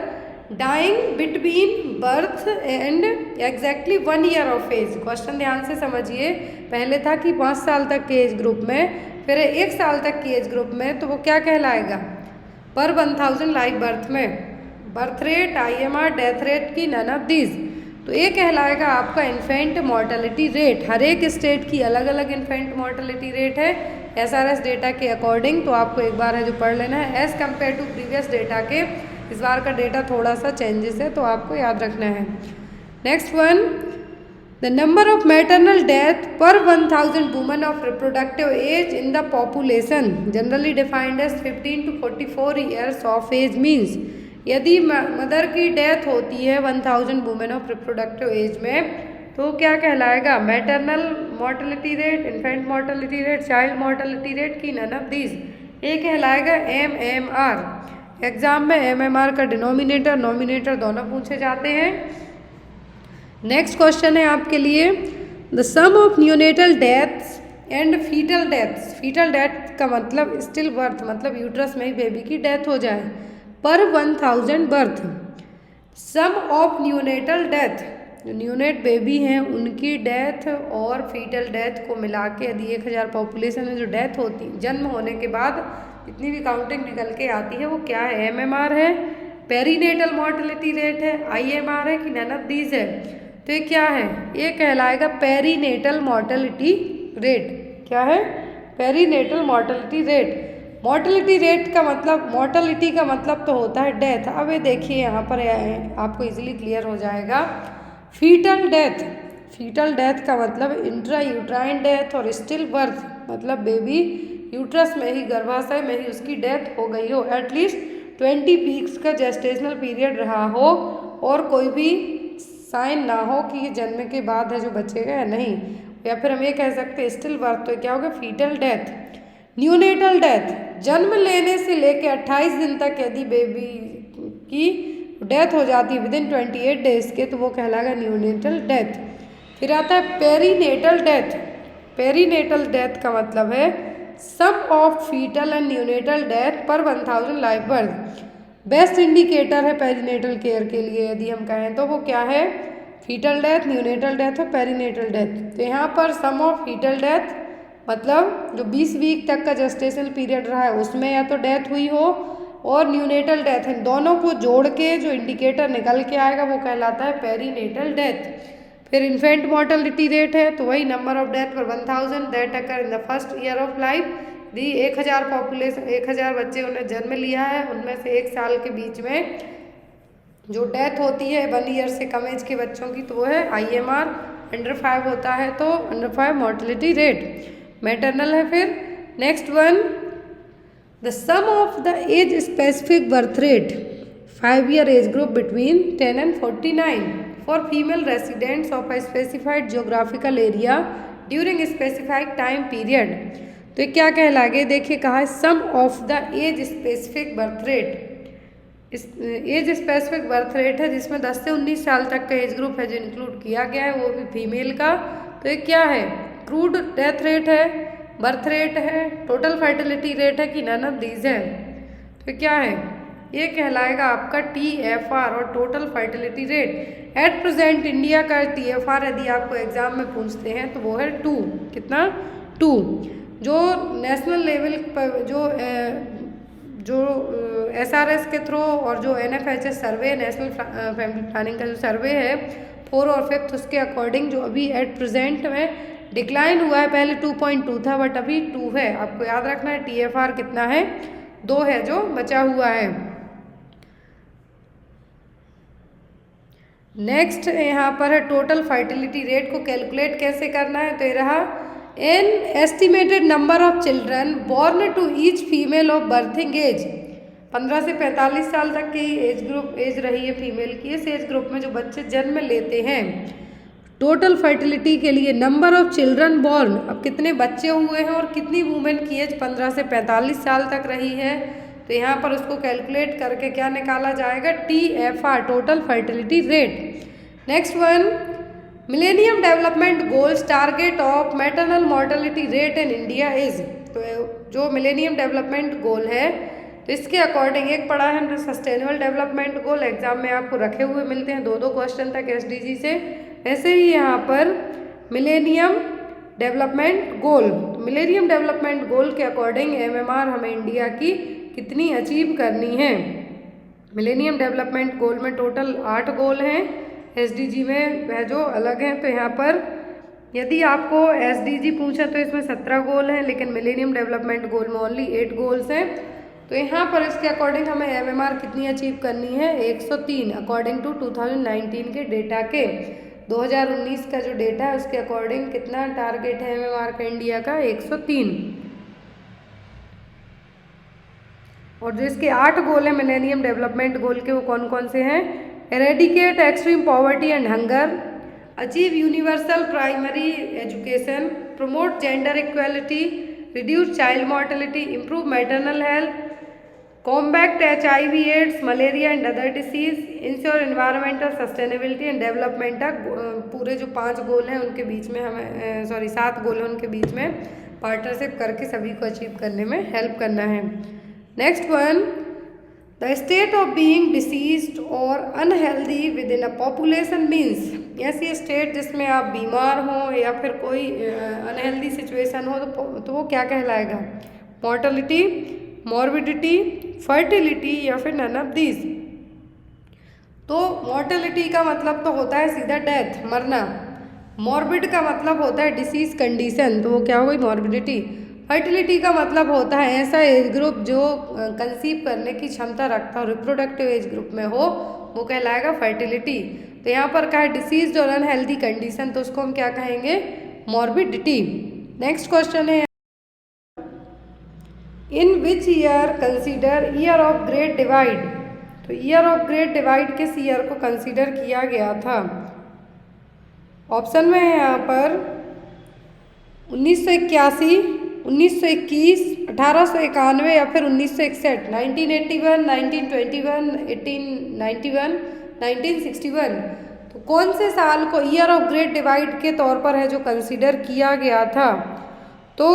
dying between birth and exactly 1 year of age. Question ध्यान से समझिए, पहले था कि 5 साल तक के एज ग्रुप में, फिर 1 साल तक की एज ग्रुप में, तो वो क्या कहलाएगा? पर 1000 लाइव बर्थ में। Birth rate, IMR, death rate की नन ऑफ दीज। तो ये कहलाएगा आपका इन्फेंट मॉर्टेलिटी रेट। हर एक स्टेट की अलग अलग इन्फेंट मॉर्टेलिटी रेट है SRS डेटा के अकॉर्डिंग। तो आपको एक बार है जो पढ़ लेना है as compare to previous data के। इस बार का डेटा थोड़ा सा चेंजेस है तो आपको याद रखना है। Next one, the number of maternal death per 1000 women of reproductive age in the population generally defined as 15 to 44 years of age means. यदि मदर की डेथ होती है 1000 वुमेन ऑफ रिप्रोडक्टिव एज में, तो क्या कहलाएगा? Maternal mortality rate, infant mortality rate, child mortality rate की none of these. ये कहलाएगा MMR। एग्जाम में MMR का डिनोमिनेटर नोमिनेटर दोनों पूछे जाते हैं। नेक्स्ट क्वेश्चन है आपके लिए, the sum of neonatal deaths and foetal deaths. Foetal death का मतलब स्टिल बर्थ, मतलब यूट्रस में ही बेबी की डेथ हो जाए, per 1000 birth. Sum of neonatal death, जो न्यूनेट बेबी हैं उनकी डेथ और फीटल डेथ को मिला के यदि 1000 पॉपुलेशन में जो डेथ होती जन्म होने के बाद जितनी भी काउंटिंग निकल के आती है वो क्या है? MMR है, पेरीनेटल मॉर्टेलिटी रेट है, IMR है कि नन ऑफ दीज है? तो ये क्या है? ये कहलाएगा पेरीनेटल मॉर्टेलिटी रेट। क्या है? Perinatal mortality rate. Mortality rate का मतलब, मॉर्टेलिटी का मतलब तो होता है डेथ। अब ये देखिए यहाँ पर आपको इजीली क्लियर हो जाएगा। फीटल डेथ, फीटल डेथ का मतलब इंट्रा यूट्राइन डेथ और स्टिल बर्थ, मतलब बेबी यूट्रस में ही, गर्भाशय में ही उसकी डेथ हो गई हो, एटलीस्ट 20 वीक्स का जेस्टेशनल पीरियड रहा हो और कोई भी साइन ना हो कि ये जन्म के बाद है जो बचेगा या नहीं, या फिर हम ये कह सकते हैं स्टिल बर्थ। तो क्या होगा? Fetal death. न्यूनेटल डेथ, जन्म लेने से लेके 28 दिन तक यदि बेबी की डेथ हो जाती है विदिन 28 डेज के, तो वो कहलाएगा न्यूनेटल डेथ। फिर आता है पेरीनेटल डेथ। पेरीनेटल डेथ का मतलब है sum of fetal and neonatal death per 1000 live birth. Best indicator है पेरीनेटल केयर के लिए यदि हम कहें तो वो क्या है? फीटल डेथ, न्यूनेटल डेथ और पेरीनेटल डेथ। तो यहाँ पर सम ऑफ फीटल डेथ मतलब जो 20 वीक तक का जेस्टेशनल पीरियड रहा है उसमें या तो डेथ हुई हो, और न्यूनेटल डेथ, इन दोनों को जोड़ के जो इंडिकेटर निकल के आएगा वो कहलाता है पेरीनेटल डेथ। फिर इन्फेंट मॉर्टेलिटी रेट है तो वही number of death per 1000 that occur in the first year of life. The 1000 population, 1000 बच्चे उन्हें जन्म लिया है, उनमें से 1 साल के बीच में जो डेथ होती है 1 ईयर से कम एज के बच्चों की, तो वो है IMR। अंडर 5 होता है तो अंडर 5 मॉर्टेलिटी रेट। मैटरनल है। फिर next one, the sum of the age specific birth rate 5 year age group between 10 and 49 for female residents of a specified geographical area during specified time period. तो ये क्या कहलाएगा? देखिए कहा है sum of the age specific birth rate. Age specific birth rate है जिसमें 10 से 19 साल तक का एज ग्रुप है जो इंक्लूड किया गया है, वो भी फीमेल का। तो ये क्या है? क्रूड डेथ रेट है, बर्थ रेट है, टोटल फर्टिलिटी रेट है कि नन ऑफ दीज है? तो क्या है? ये कहलाएगा आपका TFR और total fertility rate. At present India का TFR यदि आपको एग्जाम में पूछते हैं तो वो है 2। कितना? 2। जो नेशनल लेवल पर जो SRS के थ्रू और जो NFHS सर्वे, नेशनल फैमिली प्लानिंग का जो सर्वे है 4 और 5, उसके अकॉर्डिंग जो अभी एट प्रेजेंट में डिक्लाइन हुआ है, पहले 2.2 था बट अभी 2 है। आपको याद रखना है TFR कितना है, 2 है जो बचा हुआ है। नेक्स्ट यहाँ पर है टोटल फर्टिलिटी रेट को कैलकुलेट कैसे करना है, तो ये रहा an estimated number of children born to each female of birthing age. 15 से 45 साल तक की एज रही है फीमेल की। इस एज ग्रुप में जो बच्चे जन्म लेते हैं, टोटल फर्टिलिटी के लिए नंबर ऑफ चिल्ड्रन बॉर्न, अब कितने बच्चे हुए हैं और कितनी वुमेन की एज 15 से 45 साल तक रही है, तो यहाँ पर उसको कैलकुलेट करके क्या निकाला जाएगा, TFR total fertility rate. Next one, millennium development goals target of maternal mortality rate in India is. तो जो मिलेनियम डेवलपमेंट गोल है तो इसके अकॉर्डिंग एक पढ़ा है हमने सस्टेनेबल डेवलपमेंट गोल, एग्जाम में आपको रखे हुए मिलते हैं 2-2 क्वेश्चन तक SDG से। ऐसे ही यहाँ पर millennium development goal, millennium development goal के अकॉर्डिंग MMR हमें इंडिया की कितनी अचीव करनी है। मिलेनियम डेवलपमेंट गोल में टोटल 8 गोल हैं, SDG में वह जो अलग हैं। तो यहाँ पर यदि आपको SDG पूछा तो इसमें 17 गोल हैं, लेकिन मिलेनियम डेवलपमेंट गोल में ओनली 8 गोल्स हैं। तो यहाँ पर इसके अकॉर्डिंग हमें MMR कितनी अचीव करनी है, 103 अकॉर्डिंग टू 2019 के डेटा के। 2019 का जो डेटा है उसके अकॉर्डिंग कितना टारगेट है MMR का इंडिया का, 103। और जो इसके 8 गोल है मिलेनियम डेवलपमेंट गोल के, वो कौन कौन से हैं, eradicate extreme poverty and hunger, achieve universal primary education, promote gender equality, reduce child mortality, improve maternal health, combat HIV AIDS, malaria and other disease, ensure environmental sustainability and development. पूरे जो 5 गोल हैं उनके बीच में हमें 7 गोल हैं उनके बीच में पार्टनरशिप करके सभी को अचीव करने में हेल्प करना है। Next one, the state of being diseased और unhealthy within a population means, ऐसी स्टेट जिसमें आप बीमार हो या फिर कोई अनहेल्दी सिचुएशन हो तो वो क्या कहलाएगा, मॉर्टेलिटी, मॉर्बिडिटी, फर्टिलिटी या फिर नन ऑफ दीज। तो मॉर्टेलिटी का मतलब तो होता है सीधा डेथ, मरना। मॉर्बिड का मतलब होता है डिसीज कंडीशन, तो वो क्या हो गई, मॉर्बिडिटी। फर्टिलिटी का मतलब होता है ऐसा एज ग्रुप जो कंसीव करने की क्षमता रखता हो, रिप्रोडक्टिव एज ग्रुप में हो, वो कहलाएगा फर्टिलिटी। तो यहाँ पर कहा डिसीज और अनहेल्दी कंडीशन, तो उसको हम क्या कहेंगे, मॉर्बिडिटी। नेक्स्ट क्वेश्चन है, in which year consider year of great divide. तो ईयर ऑफ ग्रेट डिवाइड किस ईयर को कंसीडर किया गया था। ऑप्शन में है यहाँ पर 1981, 1921, 1891 या फिर 1961, 1981, 1921, 1891, 1961। तो कौन से साल को ईयर ऑफ ग्रेट डिवाइड के तौर पर है जो कंसीडर किया गया था, तो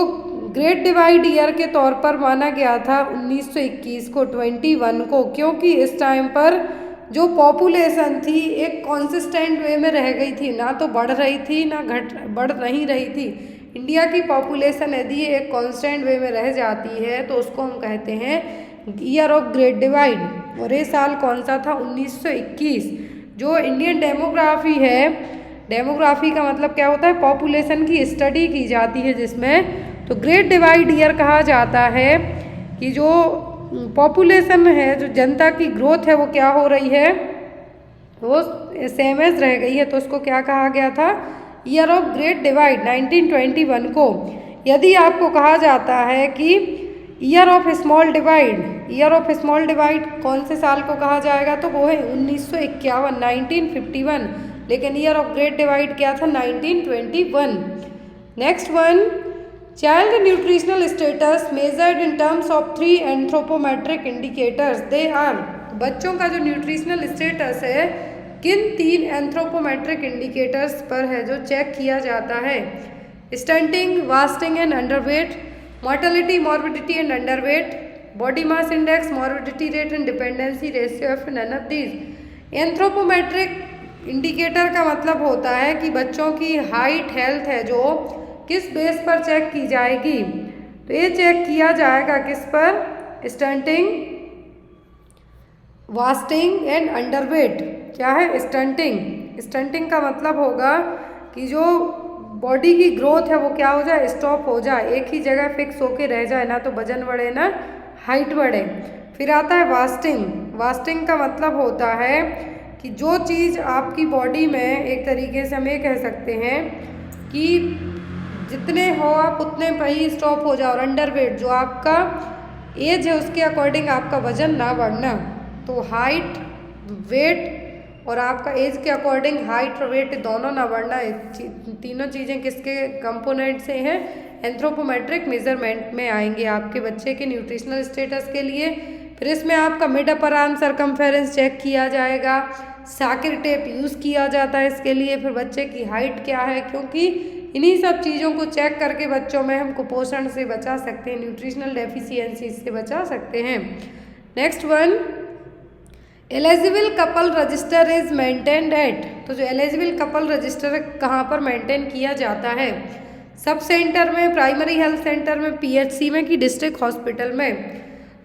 ग्रेट डिवाइड ईयर के तौर पर माना गया था 1921 को, 21 को, क्योंकि इस टाइम पर जो पॉपुलेशन थी एक कॉन्सिस्टेंट वे में रह गई थी, ना तो बढ़ रही थी ना बढ़ नहीं रही थी। इंडिया की पॉपुलेशन यदि एक कांस्टेंट वे में रह जाती है तो उसको हम कहते हैं ईयर ऑफ ग्रेट डिवाइड। और ये साल कौन सा था, 1921। जो इंडियन डेमोग्राफी है, डेमोग्राफी का मतलब क्या होता है, पॉपुलेशन की स्टडी की जाती है जिसमें, तो ग्रेट डिवाइड ईयर कहा जाता है कि जो पॉपुलेशन है, जो जनता की ग्रोथ है वो क्या हो रही है, वो सेम एज रह गई है, तो उसको क्या कहा गया था, ईयर ऑफ ग्रेट डिवाइड 1921 को। यदि आपको कहा जाता है कि year of small divide, year of small divide कौन से साल को कहा जाएगा, तो वो है 1951, 1951, लेकिन ईयर ऑफ ग्रेट डिवाइड क्या था, 1921। Next one, child nutritional status measured in terms of 3 anthropometric indicators, they are. बच्चों का जो न्यूट्रिशनल स्टेटस है किन 3 एंथ्रोपोमेट्रिक इंडिकेटर्स पर है जो चेक किया जाता है, stunting, wasting and underweight, mortality, morbidity and underweight, body mass index, morbidity rate and dependency ratio of none of these. Anthropometric indicator का मतलब होता है कि बच्चों की हाइट हेल्थ है जो किस बेस पर चेक की जाएगी, तो ये चेक किया जाएगा किस पर, स्टंटिंग, वास्टिंग एंड अंडरवेट। क्या है स्टंटिंग? स्टंटिंग का मतलब होगा कि जो बॉडी की ग्रोथ है वो क्या हो जाए, स्टॉप हो जाए, एक ही जगह फिक्स होके रह जाए, ना तो वजन बढ़े ना हाइट बढ़े। फिर आता है वास्टिंग। वास्टिंग का मतलब होता है कि जो चीज़ आपकी बॉडी में एक तरीके से हम ये कह सकते हैं कि जितने हो आप उतने पर ही स्टॉप हो जाओ। और अंडरवेट, जो आपका एज है उसके अकॉर्डिंग आपका वजन ना बढ़ना। तो हाइट, वेट और आपका एज के अकॉर्डिंग हाइट और वेट दोनों ना बढ़ना। तीनों चीज़ें किसके कंपोनेंट से हैं, एंथ्रोपोमेट्रिक मेजरमेंट में आएंगे आपके बच्चे के न्यूट्रिशनल स्टेटस के लिए। फिर इसमें आपका mid upper arm circumference check किया जाएगा, साकिर टेप यूज़ किया जाता है इसके लिए। फिर बच्चे की हाइट क्या है, क्योंकि इन्हीं सब चीज़ों को चेक करके बच्चों में हम कुपोषण से बचा सकते हैं, न्यूट्रिशनल डेफिशिएंसी से बचा सकते हैं। Next one, eligible couple register is maintained eight. तो जो एलिजिबल कपल रजिस्टर कहाँ पर मेंटेन किया जाता है, सब सेंटर में, प्राइमरी हेल्थ सेंटर में, पीएचसी में कि डिस्ट्रिक्ट हॉस्पिटल में।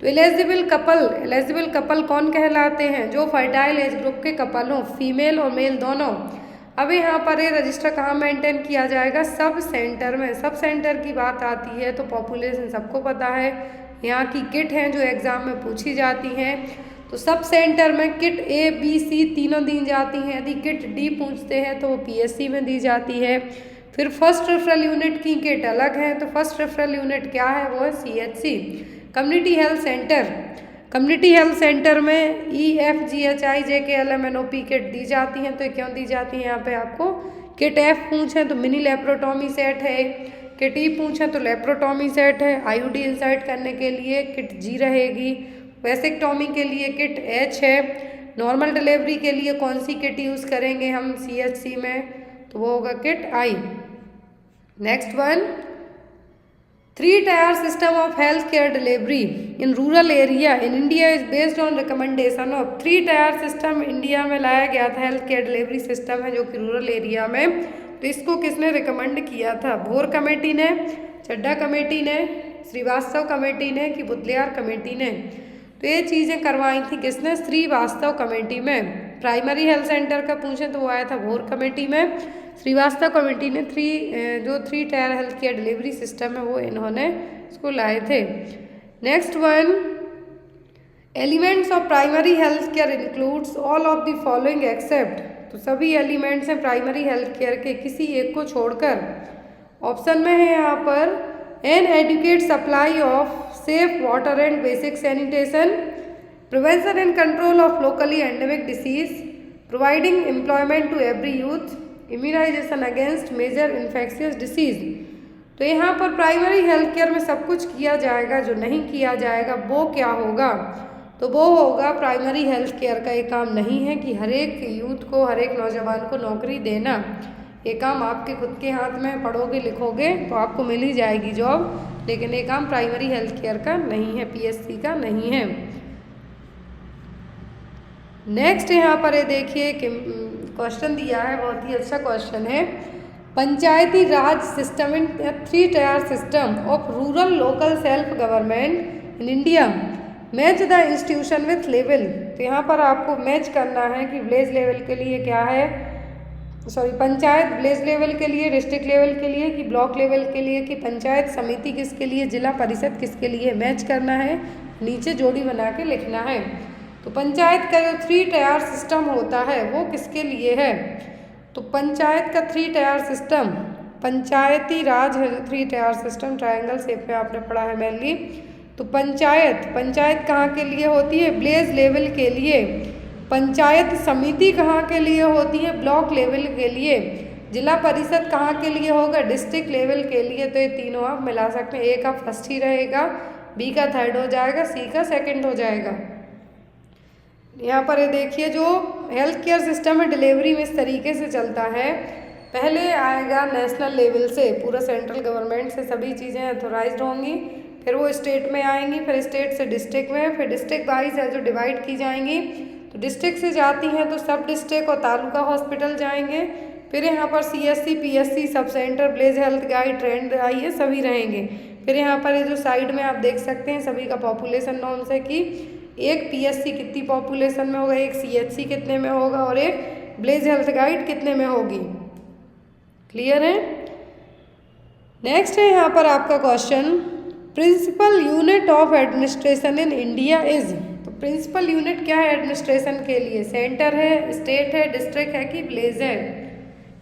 तो एलिजिबल कपल कौन कहलाते हैं, जो फर्टाइल एज ग्रुप के कपल हों, फीमेल और मेल दोनों। अब यहाँ पर ये रजिस्टर कहाँ मेंटेन किया जाएगा, सब सेंटर में। सब सेंटर की बात आती है तो पॉपुलेशन सबको पता है, यहाँ की किट हैं जो एग्ज़ाम में पूछी जाती हैं। तो सब सेंटर में किट ए बी सी तीनों दी जाती हैं। यदि किट डी पूछते हैं तो वो पीएससी में दी जाती है। फिर फर्स्ट रेफरल यूनिट की किट अलग है, तो फर्स्ट रेफरल यूनिट क्या है, वो है CHC, community health centre. Community health centre में EFGHI JK LMNOP किट दी जाती हैं। तो क्यों दी जाती हैं, यहाँ पे आपको किट F पूछें तो मिनी लेप्रोटोमी सेट है, किट E पूछें तो लेप्रोटोमी सेट है, IUD इंसर्ट करने के लिए किट G रहेगी, वेसेक्टोमी के लिए किट H है, नॉर्मल डिलीवरी के लिए कौन सी किट यूज़ करेंगे हम CHC में, तो वो होगा kit I। Next one, 3-tier system of health care delivery in rural area in India is based on recommendation of. 3-tier system India में लाया गया था, हेल्थ केयर डिलीवरी सिस्टम है जो कि रूरल एरिया में। तो इसको किसने रिकमेंड किया था, भोर कमेटी ने, चड्ढा कमेटी ने, श्रीवास्तव कमेटी ने कि बुदलियार कमेटी ने। तो ये चीज़ें करवाई थी किसने, श्रीवास्तव कमेटी में। प्राइमरी हेल्थ सेंटर का पूछें तो वो आया था भोर कमेटी में। श्रीवास्तव कमेटी ने 3-tier health care delivery system है वो इन्होंने इसको लाए थे। Next one, elements of primary health care includes all of the following except. तो सभी एलिमेंट्स हैं प्राइमरी हेल्थ केयर के किसी एक को छोड़कर। ऑप्शन में है यहाँ पर an adequate supply of safe water and basic sanitation, prevention and control of locally endemic disease, providing employment to every youth, immunization against major infectious disease। तो यहाँ पर प्राइमरी हेल्थ केयर में सब कुछ किया जाएगा, जो नहीं किया जाएगा वो क्या होगा, तो वो होगा प्राइमरी हेल्थ केयर का ये काम नहीं है कि हर एक यूथ को, हर एक नौजवान को नौकरी देना। ये काम आपके खुद के हाथ में, पढ़ोगे लिखोगे तो आपको मिल ही जाएगी जॉब, लेकिन ये काम प्राइमरी हेल्थ केयर का नहीं है, पीएससी का नहीं है। नेक्स्ट यहाँ पर ये देखिए कि क्वेश्चन दिया है, बहुत ही अच्छा क्वेश्चन है। Panchayati Raj system in 3-tier system of rural local self government in India, match the institution with level. तो यहाँ पर आपको मैच करना है कि विलेज लेवल के लिए क्या है, पंचायत विलेज लेवल के लिए, डिस्ट्रिक्ट लेवल के लिए, कि ब्लॉक लेवल के लिए, कि पंचायत समिति किसके लिए, जिला परिषद किसके लिए, मैच करना है, नीचे जोड़ी बना के लिखना है। तो पंचायत का जो 3-tier सिस्टम होता है वो किसके लिए है, तो पंचायत का 3-tier सिस्टम पंचायती राज है, 3-tier सिस्टम ट्रायंगल शेप में आपने पढ़ा है मेनली। तो पंचायत कहाँ के लिए होती है, विलेज लेवल के लिए। पंचायत समिति कहाँ के लिए होती है, ब्लॉक लेवल के लिए। जिला परिषद कहाँ के लिए होगा, डिस्ट्रिक्ट लेवल के लिए। तो ये तीनों आप मिला सकते हैं, ए का फर्स्ट ही रहेगा, बी का थर्ड हो जाएगा, सी का सेकंड हो जाएगा। यहाँ पर ये देखिए जो हेल्थ केयर सिस्टम है डिलीवरी में इस तरीके से चलता है। पहले आएगा नेशनल लेवल से, पूरा सेंट्रल गवर्नमेंट से सभी चीज़ें अथोराइज्ड होंगी। फिर वो स्टेट में आएंगी, फिर स्टेट से डिस्ट्रिक्ट में, फिर डिस्ट्रिक्ट वाइज है जो डिवाइड की जाएंगी। तो डिस्ट्रिक्ट से जाती हैं तो सब डिस्ट्रिक्ट और तालुका हॉस्पिटल जाएंगे। फिर यहाँ पर CSC, PSC, sub centre, village health guide, trend आई है, सभी रहेंगे। फिर यहाँ पर ये जो साइड में आप देख सकते हैं सभी का पॉपुलेशन नॉर्म्स है कि एक PSC कितनी पॉपुलेशन में होगा, एक CHC कितने में होगा और एक विलेज हेल्थ गाइड कितने में होगी। क्लियर है। नेक्स्ट है यहाँ पर आपका question, principal unit of administration in India is. तो प्रिंसिपल यूनिट क्या है एडमिनिस्ट्रेशन के लिए? सेंटर है, स्टेट है, डिस्ट्रिक्ट है कि विलेज है?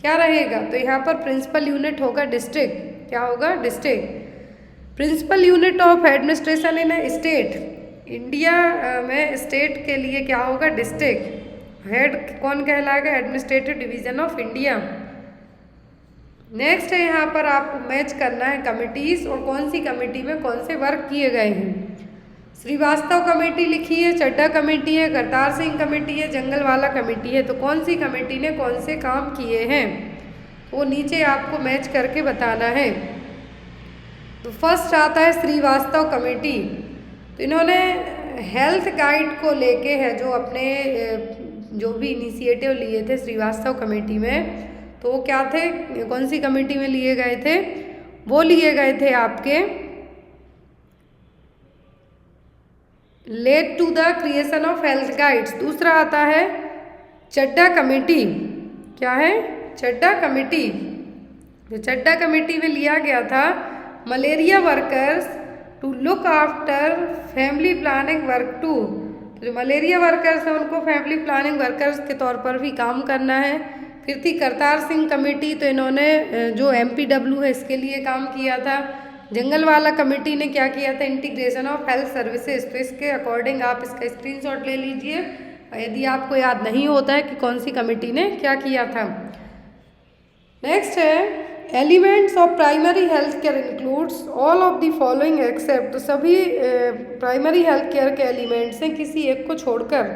क्या रहेगा? तो यहाँ पर प्रिंसिपल यूनिट होगा डिस्ट्रिक्ट। क्या होगा? District. Principal unit of administration in a state, India में स्टेट के लिए क्या होगा? डिस्ट्रिक्ट। हेड कौन कहलाएगा? Administrative division of India. Next है यहाँ पर आपको मैच करना है कमिटीज और कौन सी कमेटी में कौन से वर्क किए गए हैं। श्रीवास्तव कमेटी लिखी है, चड्ढा कमेटी है, करतार सिंह कमेटी है, जंगलवाला कमेटी है। तो कौन सी कमेटी ने कौन से काम किए हैं वो नीचे आपको मैच करके बताना है। तो फर्स्ट आता है श्रीवास्तव कमेटी। तो इन्होंने हेल्थ गाइड को लेके है जो अपने जो भी इनिशिएटिव लिए थे श्रीवास्तव कमेटी में, तो वो क्या थे, कौन सी कमेटी में लिए गए थे? वो लिए गए थे आपके led to the creation of health guides. दूसरा आता है चड्ढा कमेटी। क्या है? चड्ढा कमेटी। जो चड्ढा कमेटी में लिया गया था malaria workers to look after family planning work too. तो जो मलेरिया वर्कर्स हैं उनको फैमिली प्लानिंग वर्कर्स के तौर पर भी काम करना है। फिर थी करतार सिंह कमेटी, तो इन्होंने जो MPW है इसके लिए काम किया था। जंगलवाला कमेटी ने क्या किया था? Integration of health services. तो इसके अकॉर्डिंग आप इसका स्क्रीनशॉट ले लीजिए यदि आपको याद नहीं होता है कि कौन सी कमेटी ने क्या किया था। नेक्स्ट है elements of primary health care includes all of the following except. तो सभी प्राइमरी हेल्थ केयर के एलिमेंट्स हैं किसी एक को छोड़कर।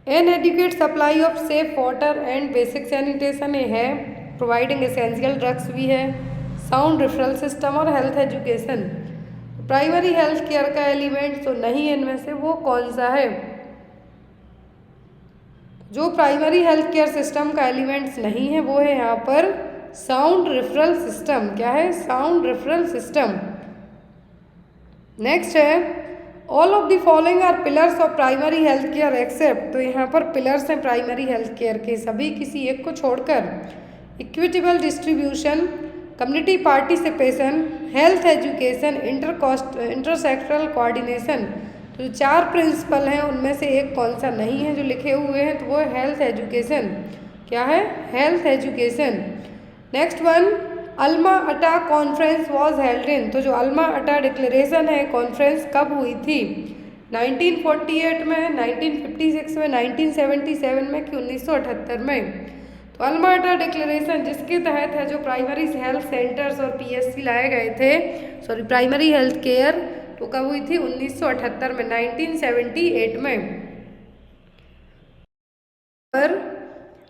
N adequate supply of safe water and basic sanitation है, प्रोवाइडिंग एसेंशियल ड्रग्स भी है, साउंड रेफरल सिस्टम और health education. Primary health care का एलिमेंट तो नहीं है इनमें से, वो कौन सा है? जो प्राइमरी हेल्थ केयर सिस्टम का एलिमेंट्स नहीं है वो है यहाँ पर साउंड रेफरल सिस्टम। क्या है? Sound referral system. नेक्स्ट है all of the following are pillars of primary health care except. तो यहाँ पर पिलर्स हैं प्राइमरी हेल्थ केयर के सभी किसी एक को छोड़कर। Equitable distribution, community participation, health education, intersectoral coordination. तो जो 4 प्रिंसिपल हैं उनमें से एक कौन सा नहीं है जो लिखे हुए हैं? तो वो है हेल्थ एजुकेशन। क्या है? Health education. Next one Alma अटा कॉन्फ्रेंस वॉज हेल्ड इन। तो जो अल्मा अटा डिक्लेरेशन है कॉन्फ्रेंस कब हुई थी? 1948 में, 1956 में, 1977 में कि 1978 में? तो अल्मा अटा डिक्लेरेशन जिसके तहत है जो प्राइमरी हेल्थ सेंटर्स और PSC लाए गए थे, सॉरी प्राइमरी हेल्थ केयर, तो कब हुई थी? 1978 में, 1978 में। पर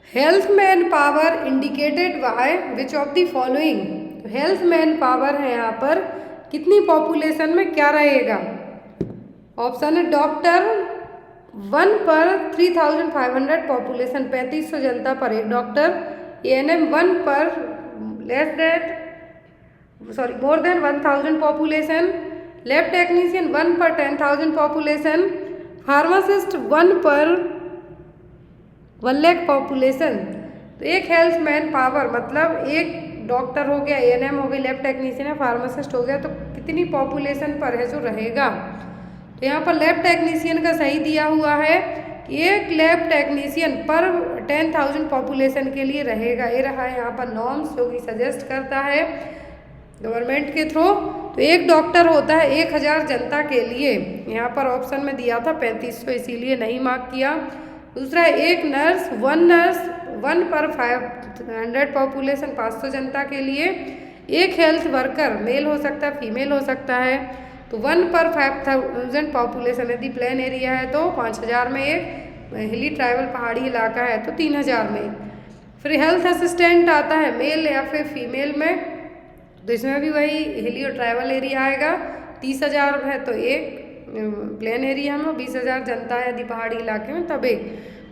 health man power indicated by which of the following. Health man power है यहाँ पर कितनी पॉपुलेशन में क्या रहेगा? ऑप्शन है डॉक्टर 1 पर 3500 पॉपुलेशन, 3500 जनता पर एक डॉक्टर। ANM 1 पर more than 1000 population. Lab technician 1 पर 10,000 पॉपुलेशन। फार्मासिस्ट 1 पर 1 लाख पॉपुलेशन। तो एक हेल्थ मैन पावर मतलब एक डॉक्टर हो गया, ANM हो गई, लैब टेक्नीशियन है, फार्मासिस्ट हो गया, तो कितनी पॉपुलेशन पर है जो रहेगा? तो यहाँ पर लैब टेक्नीशियन का सही दिया हुआ है कि एक लैब टेक्नीशियन पर 10,000 पॉपुलेशन के लिए रहेगा। ये रहा है यहाँ पर नॉर्म्स जो कि सजेस्ट करता है गवर्नमेंट के थ्रू। तो एक डॉक्टर होता है 1000 जनता के लिए। यहाँ पर ऑप्शन में दिया था 3500, इसीलिए नहीं मार्क किया। दूसरा है एक नर्स 1 पर 500 पॉपुलेशन, 500 जनता के लिए। एक हेल्थ वर्कर मेल हो सकता है, फीमेल हो सकता है, तो 1 पर 5000 पॉपुलेशन। यदि प्लेन एरिया है तो 5000 में एक, हिली ट्राइबल पहाड़ी इलाका है तो 3000 में। फिर हेल्थ असिस्टेंट आता है मेल या फिर फीमेल में, तो इसमें भी वही हिली और ट्राइबल एरिया आएगा, 30,000 है तो एक प्लेन एरिया में, 20,000 जनता है यदि पहाड़ी इलाके में तब एक।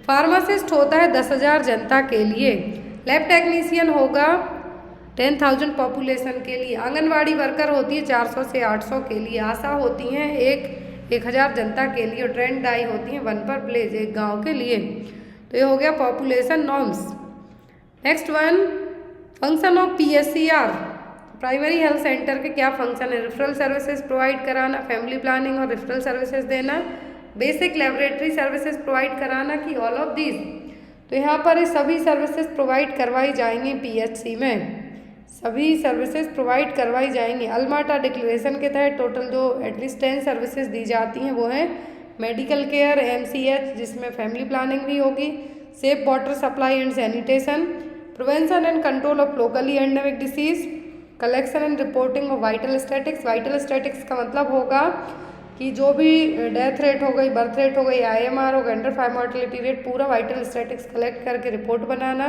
फार्मासिस्ट होता है 10,000 जनता के लिए। लैब टेक्नीशियन होगा 10,000 पॉपुलेशन के लिए। आंगनवाड़ी वर्कर होती है 400 से 800 के लिए। आशा होती हैं 1,000 जनता के लिए। और ट्रेंड डाई होती हैं 1 पर विलेज, एक गांव के लिए। तो ये हो गया population norms. Next one, function of PSCR, primary health centre के क्या फंक्शन है? रेफरल सर्विसेज प्रोवाइड कराना, फैमिली प्लानिंग और रेफरल सर्विसेज देना, बेसिक लेबोरेटरी सर्विसेज प्रोवाइड कराना कि ऑल ऑफ दिस? तो यहाँ पर सभी सर्विसेज प्रोवाइड करवाई जाएंगी PHC में, सभी सर्विसेज प्रोवाइड करवाई जाएंगी। अल्माटा डिक्लेरेशन के तहत टोटल जो एटलीस्ट 10 सर्विसेज दी जाती हैं वो हैं मेडिकल केयर, MCH जिसमें फैमिली प्लानिंग भी होगी, safe water supply and sanitation, prevention and control of locally endemic disease, collection and reporting of vital statics. Vital statics का मतलब होगा कि जो भी डेथ रेट हो गई, बर्थ रेट हो गई, IMR हो गई, अंडर 5 मोर्टेलिटी रेट, पूरा वाइटल स्टैटिक्स कलेक्ट करके रिपोर्ट बनाना।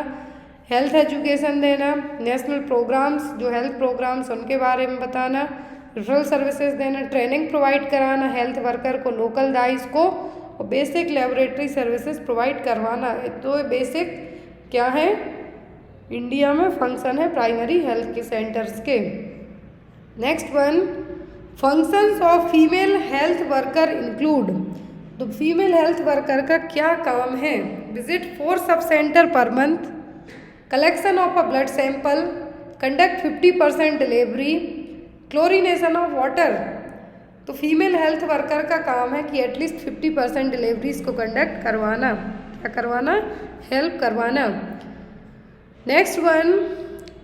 हेल्थ एजुकेशन देना, नेशनल प्रोग्राम्स जो हेल्थ प्रोग्राम्स उनके बारे में बताना, रेफरल सर्विसेज देना, ट्रेनिंग प्रोवाइड कराना हेल्थ वर्कर को, लोकल डाइस को, और बेसिक लेबोरेटरी सर्विसेज प्रोवाइड करवाना। तो बेसिक क्या है इंडिया में फंक्शन है प्राइमरी हेल्थ के सेंटर्स के। Next one, functions of female health worker include. तो फीमेल हेल्थ वर्कर का क्या काम है? Visit 4 sub centre per month, collection of a blood sample, conduct 50% delivery, chlorination of water. तो फीमेल हेल्थ वर्कर का काम है कि एटलीस्ट 50% डिलीवरीज को कंडक्ट करवाना। क्या करवाना? हेल्प करवाना। Next one,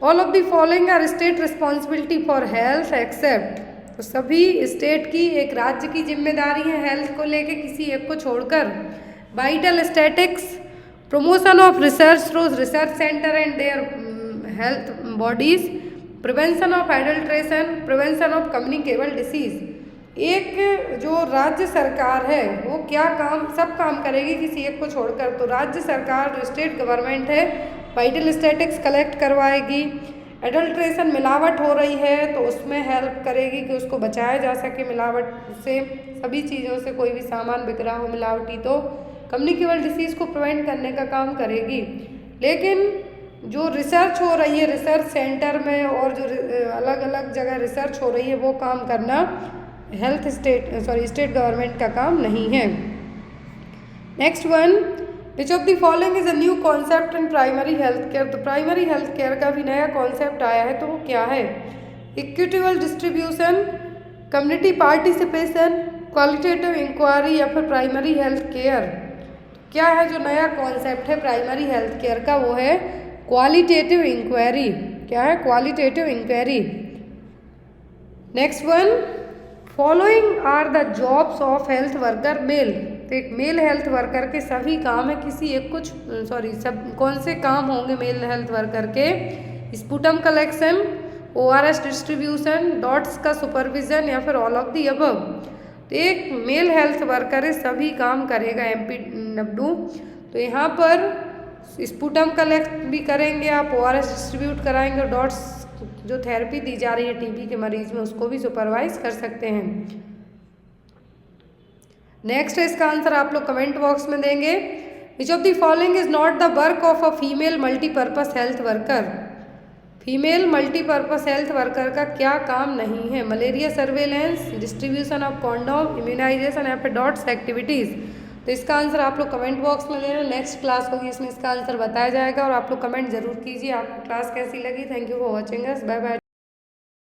all of the following are state responsibility for health except. तो सभी स्टेट की, एक राज्य की जिम्मेदारी है हेल्थ को लेके, किसी एक को छोड़कर। Vital statics, promotion of research through research centre and their health bodies, prevention of adulteration, prevention of communicable disease. एक जो राज्य सरकार है वो क्या काम, सब काम करेगी किसी एक को छोड़कर। तो राज्य सरकार जो स्टेट गवर्नमेंट है वाइटल स्टैटिक्स कलेक्ट करवाएगी। एडल्ट्रेशन, मिलावट हो रही है तो उसमें हेल्प करेगी कि उसको बचाया जा सके मिलावट से, सभी चीज़ों से कोई भी सामान बिक रहा हो मिलावटी। तो कम्युनिकेबल डिसीज़ को प्रिवेंट करने का काम करेगी। लेकिन जो रिसर्च हो रही है रिसर्च सेंटर में और जो अलग अलग जगह रिसर्च हो रही है वो काम करना स्टेट गवर्नमेंट का काम नहीं है। Next one, which of the following is a new concept in primary health care. तो प्राइमरी हेल्थ केयर का भी नया कॉन्सेप्ट आया है, तो वो क्या है? Equitable distribution, community participation, qualitative inquiry या फिर प्राइमरी हेल्थ केयर। क्या है जो नया कॉन्सेप्ट है प्राइमरी हेल्थ केयर का? वो है क्वालिटेटिव इंक्वायरी। क्या है? Qualitative inquiry. Next one, following are the jobs of health worker male. तो एक मेल हेल्थ वर्कर के सभी काम है, किसी एक कुछ सब कौन से काम होंगे मेल हेल्थ वर्कर के? Sputum collection, ORS distribution, dots का सुपरविजन या फिर ऑल ऑफ दी अबव। तो एक मेल हेल्थ वर्कर है सभी काम करेगा MPW। तो यहाँ पर स्पुटम कलेक्ट भी करेंगे आप, ORS डिस्ट्रीब्यूट कराएंगे, और डॉट्स जो थेरेपी दी जा रही है TB के मरीज में उसको भी सुपरवाइज कर सकते हैं। नेक्स्ट है इसका आंसर आप लोग कमेंट बॉक्स में देंगे। Which of the following is not the work of a female multipurpose health worker. Female multipurpose health worker का क्या काम नहीं है? Malaria surveillance, distribution of condom, immunization या फिर डॉट्स एक्टिविटीज़। तो इसका आंसर आप लोग कमेंट बॉक्स में लेना। नेक्स्ट क्लास होगी इसमें इसका आंसर बताया जाएगा, और आप लोग कमेंट जरूर कीजिए आपको क्लास कैसी लगी। Thank you for watching us, bye bye.